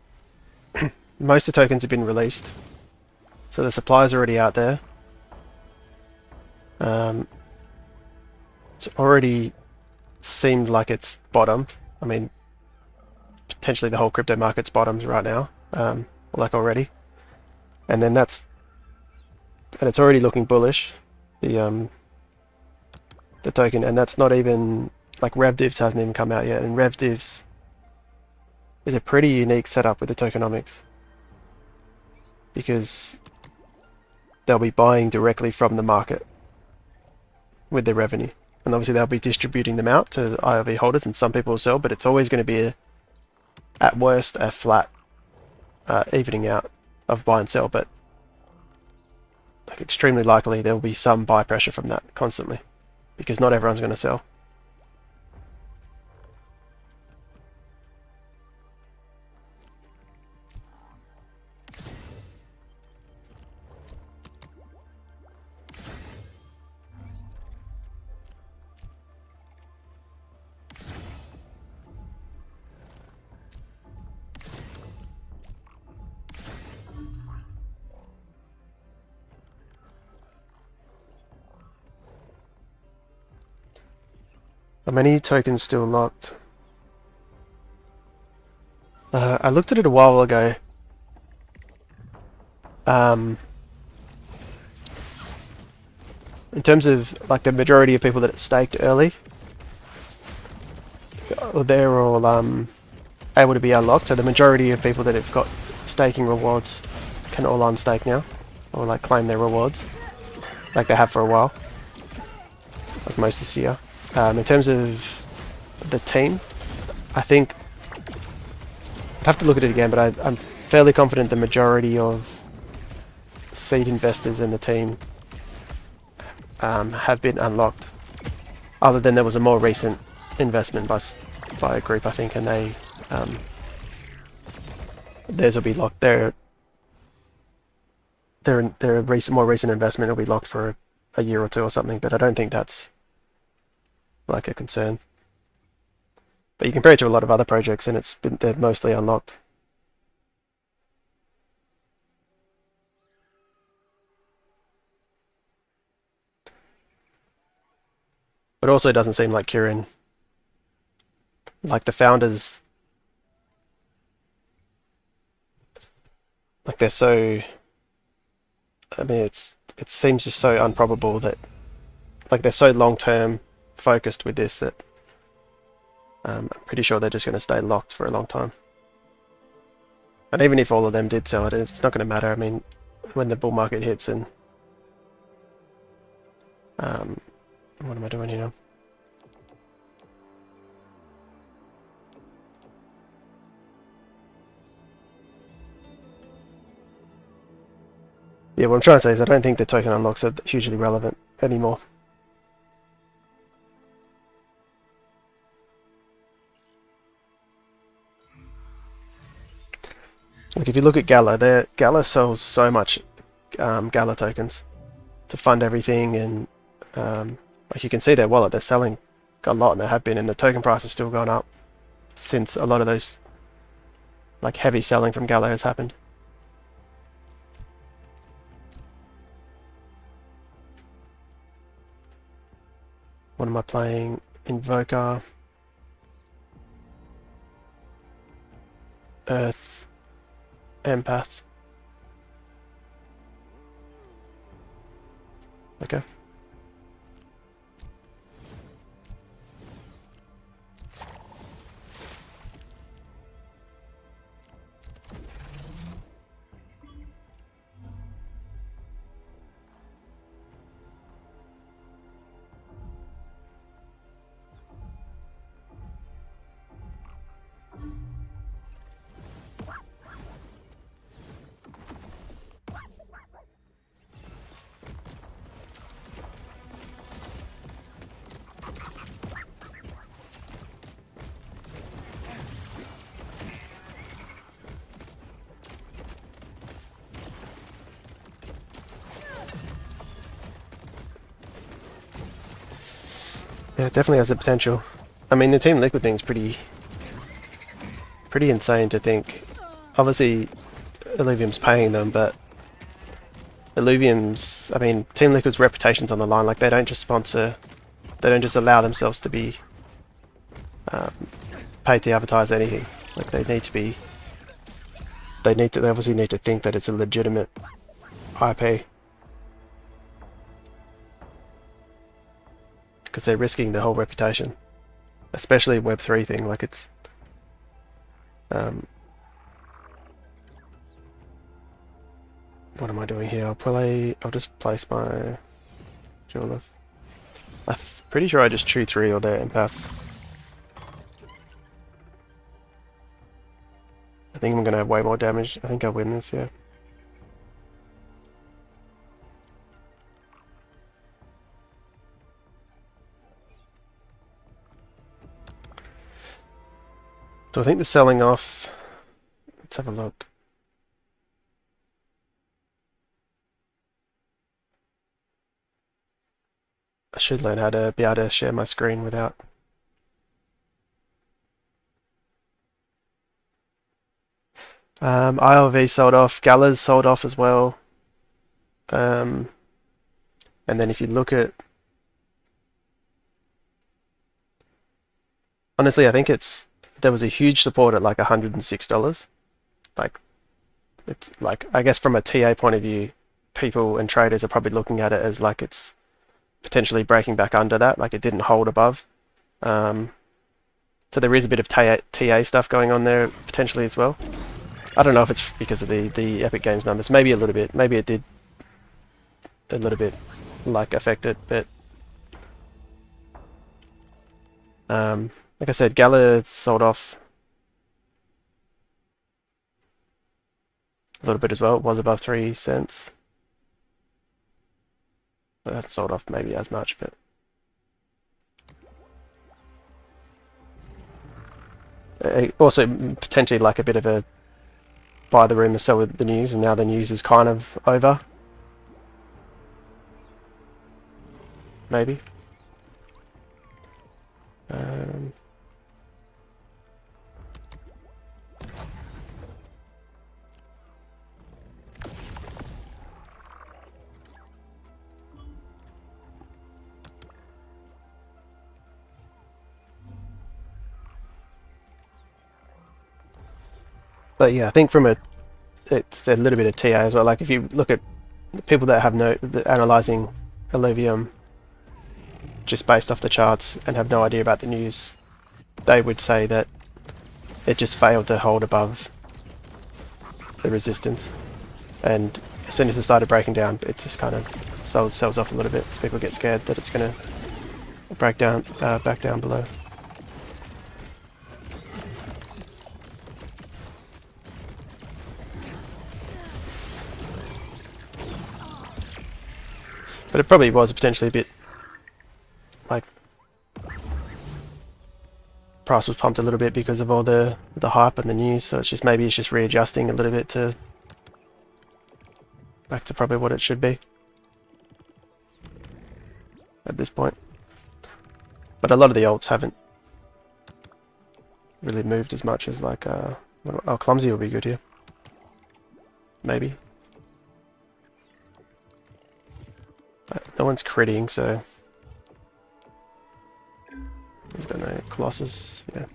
most of the tokens have been released, so the supply is already out there. It's already seemed like it's bottomed. I mean, potentially the whole crypto market's bottomed right now, like already, and then it's already looking bullish. The token, and that's not even like RevDivs hasn't even come out yet, and RevDivs is a pretty unique setup with the tokenomics because they'll be buying directly from the market with their revenue, and obviously they'll be distributing them out to the ILV holders, and some people will sell, but it's always going to be at worst a flat evening out of buy and sell, but like extremely likely there will be some buy pressure from that constantly, because not everyone's going to sell. How many tokens still locked? I looked at it a while ago. In terms of like the majority of people that it staked early, they're all able to be unlocked. So the majority of people that have got staking rewards can all unstake now, or like claim their rewards, like they have for a while, like most this year. In terms of the team, I think I'd have to look at it again, but I'm fairly confident the majority of seed investors in the team have been unlocked. Other than there was a more recent investment by a group, I think, and they theirs will be locked. Their more recent investment will be locked for a year or two or something. But I don't think that's like a concern. But you compare it to a lot of other projects, and they're mostly unlocked. But also, it doesn't seem like Kieran, like the founders, like they're so. I mean, it seems just so improbable that, like, they're so long-term focused with this that I'm pretty sure they're just going to stay locked for a long time. And even if all of them did sell it, it's not going to matter. I mean, when the bull market hits and what am I doing here? Yeah, what I'm trying to say is I don't think the token unlocks are hugely relevant anymore. Like if you look at Gala, Gala sells so much Gala tokens to fund everything, and like you can see their wallet, they're selling a lot, and they have been, and the token price has still gone up since a lot of those like heavy selling from Gala has happened. What am I playing? Invoker, Earth, Empath. Okay. Yeah, it definitely has the potential. I mean, the Team Liquid thing's pretty insane to think. Obviously, Illuvium's paying them, but Illuvium's, I mean, Team Liquid's reputation's on the line. Like, they don't just sponsor, they don't just allow themselves to be paid to advertise anything. Like, they obviously need to think that it's a legitimate IP. Because they're risking the whole reputation, especially Web3 thing. Like it's, what am I doing here? I'll just place my jeweler. I'm pretty sure I just chew 3 or their empaths. I think I'm gonna have way more damage. I think I'll win this, yeah. So I think the selling off, let's have a look. I should learn how to be able to share my screen without. ILV sold off, Gala's sold off as well. And then if you look at honestly, I think there was a huge support at like $106. Like it's like I guess from a TA point of view, people and traders are probably looking at it as like it's potentially breaking back under that, like it didn't hold above. So there is a bit of TA stuff going on there potentially as well. I don't know if it's because of the Epic Games numbers. Maybe a little bit. Maybe it did a little bit like affect it, but like I said, Gala sold off a little bit as well. It was above 3 cents. But that sold off maybe as much, but also potentially like a bit of a buy the rumor, sell the news, and now the news is kind of over. Maybe. But yeah, I think from it's a little bit of TA as well. Like if you look at the people that have analyzing Illuvium just based off the charts and have no idea about the news, they would say that it just failed to hold above the resistance, and as soon as it started breaking down, it just kind of sells off a little bit, so people get scared that it's going to break down back down below. But it probably was potentially a bit like price was pumped a little bit because of all the hype and the news, so it's just maybe it's just readjusting a little bit to back to probably what it should be at this point. But a lot of the alts haven't really moved as much as like oh, Clumsy will be good here. Maybe. But no one's critting, so he's got no Colossus, yeah.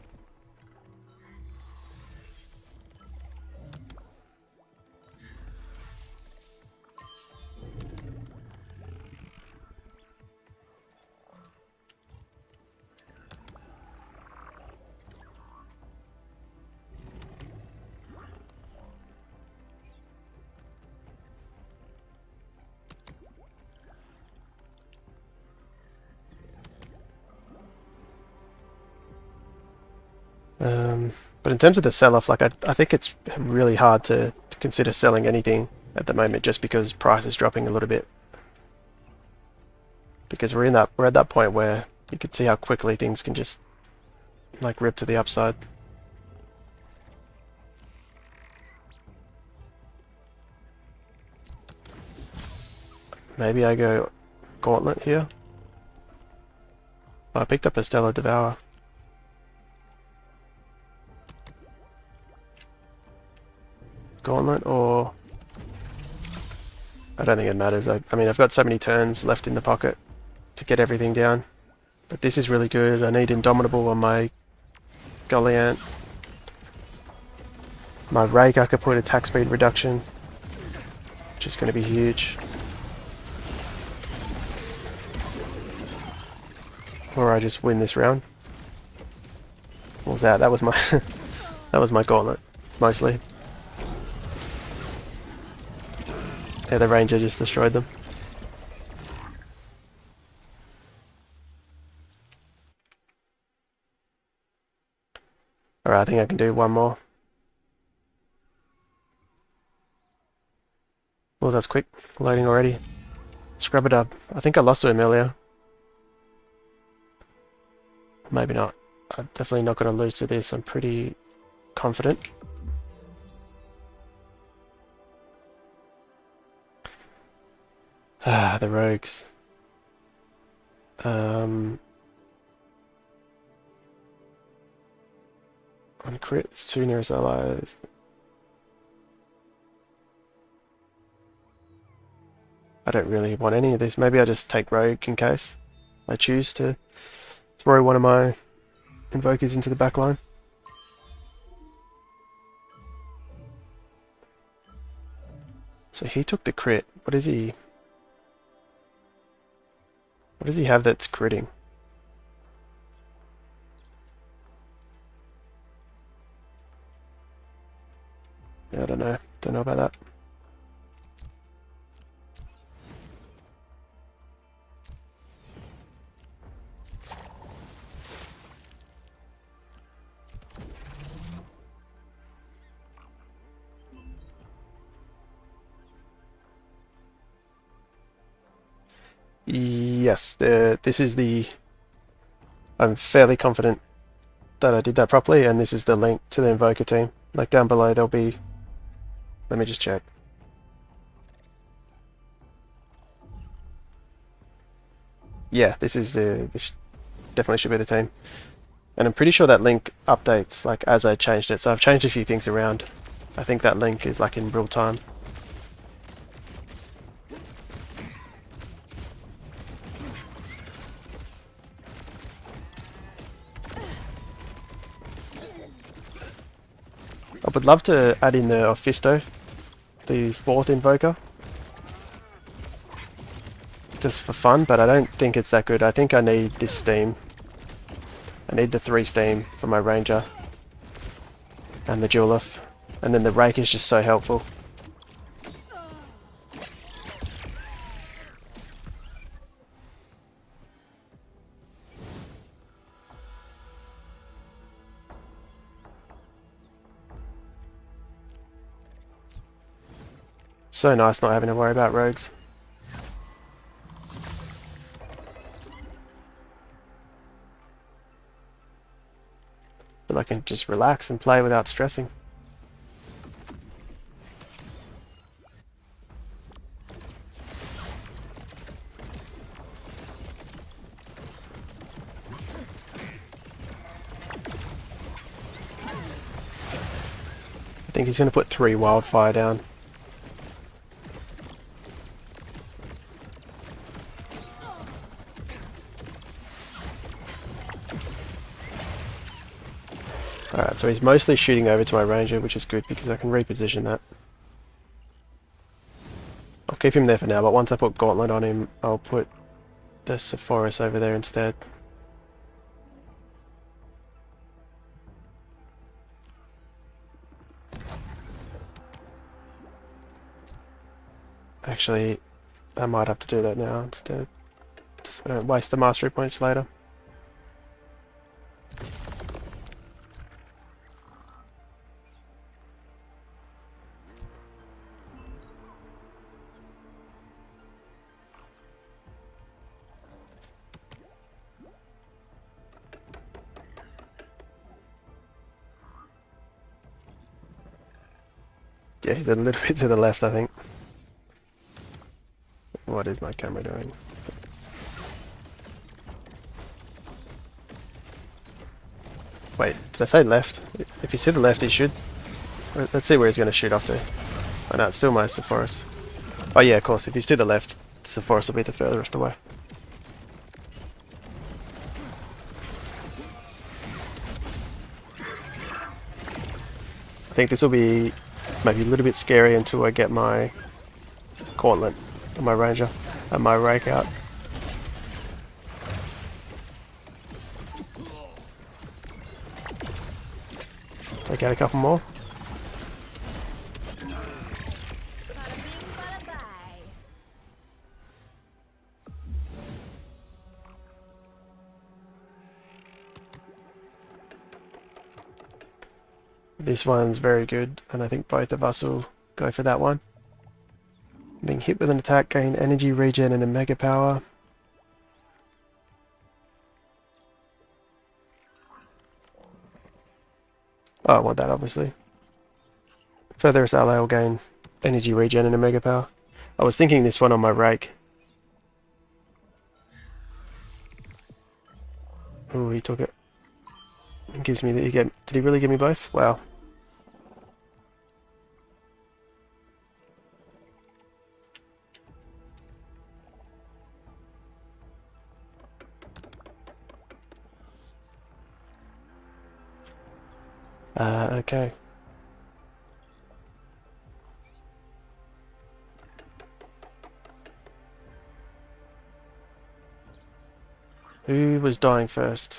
But in terms of the sell-off, like I think it's really hard to consider selling anything at the moment just because price is dropping a little bit. Because we're at that point where you can see how quickly things can just like rip to the upside. Maybe I go Gauntlet here. Oh, I picked up a Stellar Devour. Gauntlet, or I don't think it matters. I mean, I've got so many turns left in the pocket to get everything down, but this is really good. I need Indomitable on my Goliant. My Rake, I could put attack speed reduction, which is going to be huge. Or I just win this round. What was that? That was my that was my Gauntlet mostly. Yeah, the Ranger just destroyed them. Alright, I think I can do one more. Oh, that's quick. Loading already. Scrub it up. I think I lost to him earlier. Maybe not. I'm definitely not going to lose to this. I'm pretty confident. Ah, the rogues. On crit, it's 2 nearest allies. I don't really want any of this. Maybe I just take rogue in case I choose to throw one of my Invokers into the back line. So he took the crit. What is he? What does he have that's critting? Yeah, I don't know. Don't know about that. Yes, this is the... I'm fairly confident that I did that properly, and this is the link to the Invoker team. Like down below there'll be... Let me just check. Yeah, this definitely should be the team. And I'm pretty sure that link updates like as I changed it, so I've changed a few things around. I think that link is like in real time. I would love to add in the Ophisto, the 4th Invoker, just for fun, but I don't think it's that good. I think I need this steam. I need the 3 steam for my Ranger and the Julef, and then the Rake is just so helpful. So nice not having to worry about rogues. But I can just relax and play without stressing. I think he's going to put 3 wildfire down. Alright, so he's mostly shooting over to my Ranger, which is good because I can reposition that. I'll keep him there for now, but once I put Gauntlet on him, I'll put the Phosphorus over there instead. Actually, I might have to do that now instead, so I don't waste the mastery points later. Yeah, he's a little bit to the left, I think. What is my camera doing? Wait, did I say left? If he's to the left, he should. Let's see where he's going to shoot off to. Oh no, it's still my Phosphorus. Oh yeah, of course, if he's to the left, the Phosphorus will be the furthest away. I think this will be maybe a little bit scary until I get my Gauntlet and my Ranger and my Rake out. Take out a couple more. This one's very good, and I think both of us will go for that one. Being hit with an attack, gain energy regen and a mega power. Oh, I want that obviously. Furthest ally will gain energy regen and a mega power. I was thinking this one on my Rake. Oh, he took it. It gives me that. Did he really give me both? Wow. Okay. Who was dying first?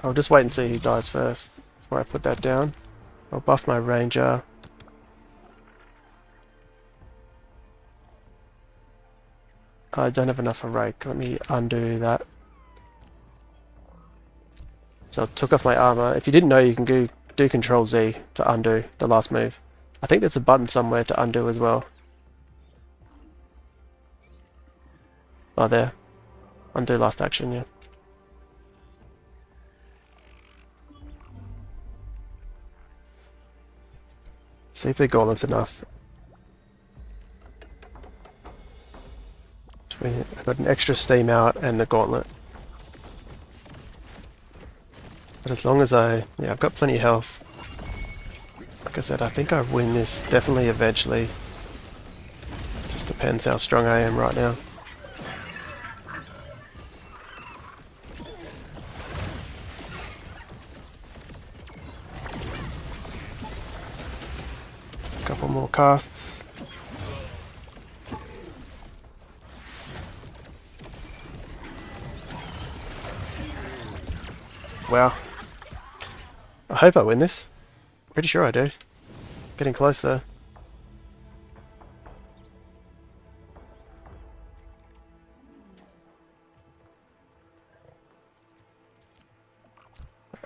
I'll just wait and see who dies first before I put that down. I'll buff my ranger. I don't have enough for rake. Let me undo that. So I took off my armor. If you didn't know, you can do Control Z to undo the last move. I think there's a button somewhere to undo as well. Oh, there. Undo last action, yeah. See if the gauntlet's enough. I've got an extra steam out and the gauntlet. But as long as yeah, I've got plenty of health. Like I said, I think I win this definitely eventually. Just depends how strong I am right now. Couple more casts. Wow. I hope I win this. Pretty sure I do. Getting close there.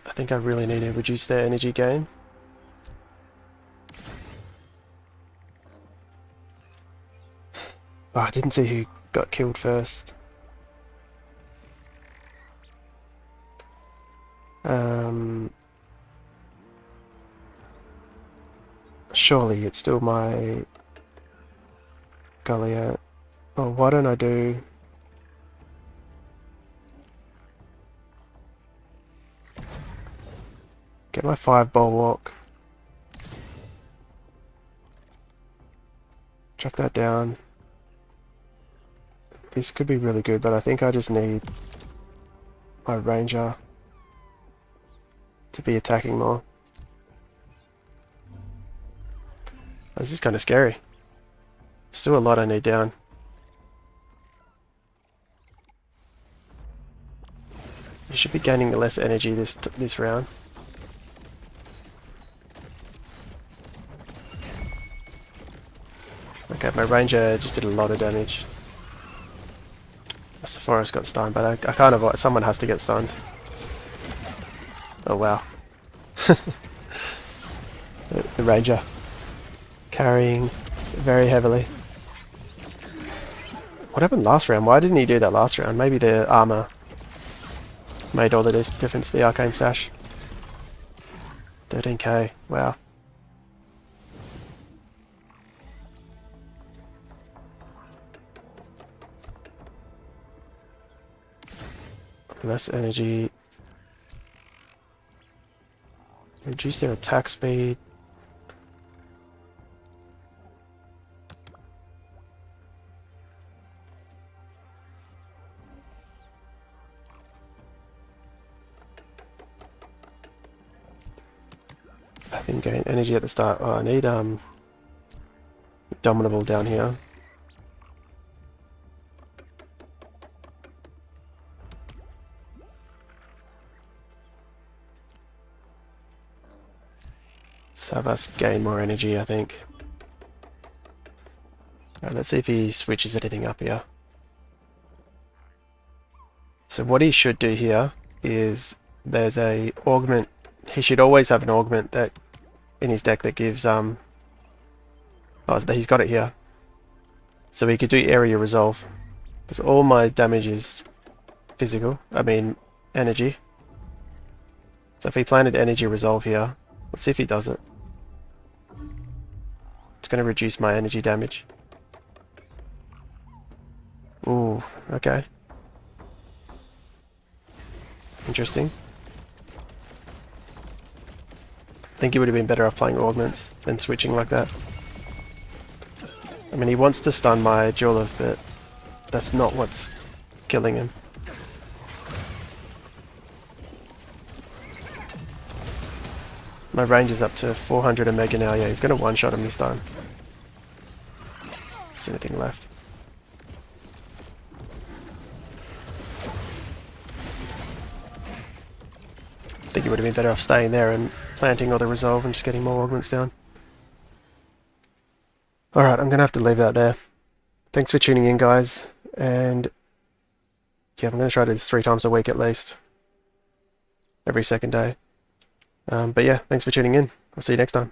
I think I really need to reduce their energy gain. Oh, I didn't see who got killed first. Surely it's still my Gulliot. Oh, why don't I do... Get my 5 bulwark. Chuck that down. This could be really good, but I think I just need my ranger to be attacking more. This is kind of scary. Still a lot I need down. You should be gaining less energy this round. Okay, my ranger just did a lot of damage. Phosphorus got stunned, but I can't avoid. Someone has to get stunned. Oh wow. the ranger carrying very heavily. What happened last round? Why didn't he do that last round? Maybe the armor made all the difference to the arcane sash. 13k. Wow. Less energy. Reduce their attack speed. I didn't gain energy at the start. Oh, I need Dominable down here. Let's have us gain more energy, I think. Alright, let's see if he switches anything up here. So what he should do here is there's a augment. He should always have an augment that in his deck that gives oh, he's got it here. So he could do area resolve. Because all my damage is physical, I mean energy. So if he planted energy resolve here, let's see if he does it. It's going to reduce my energy damage. Ooh, okay. Interesting. I think he would have been better off playing augments than switching like that. I mean, he wants to stun my jeweler, but that's not what's killing him. My range is up to 400 Omega now. Yeah, he's going to one-shot him this time. Is there anything left? I think he would have been better off staying there and planting all the resolve and just getting more augments down. Alright, I'm going to have to leave that there. Thanks for tuning in, guys. And yeah, I'm going to try to do this 3 times a week at least. Every second day. But yeah, thanks for tuning in. I'll see you next time.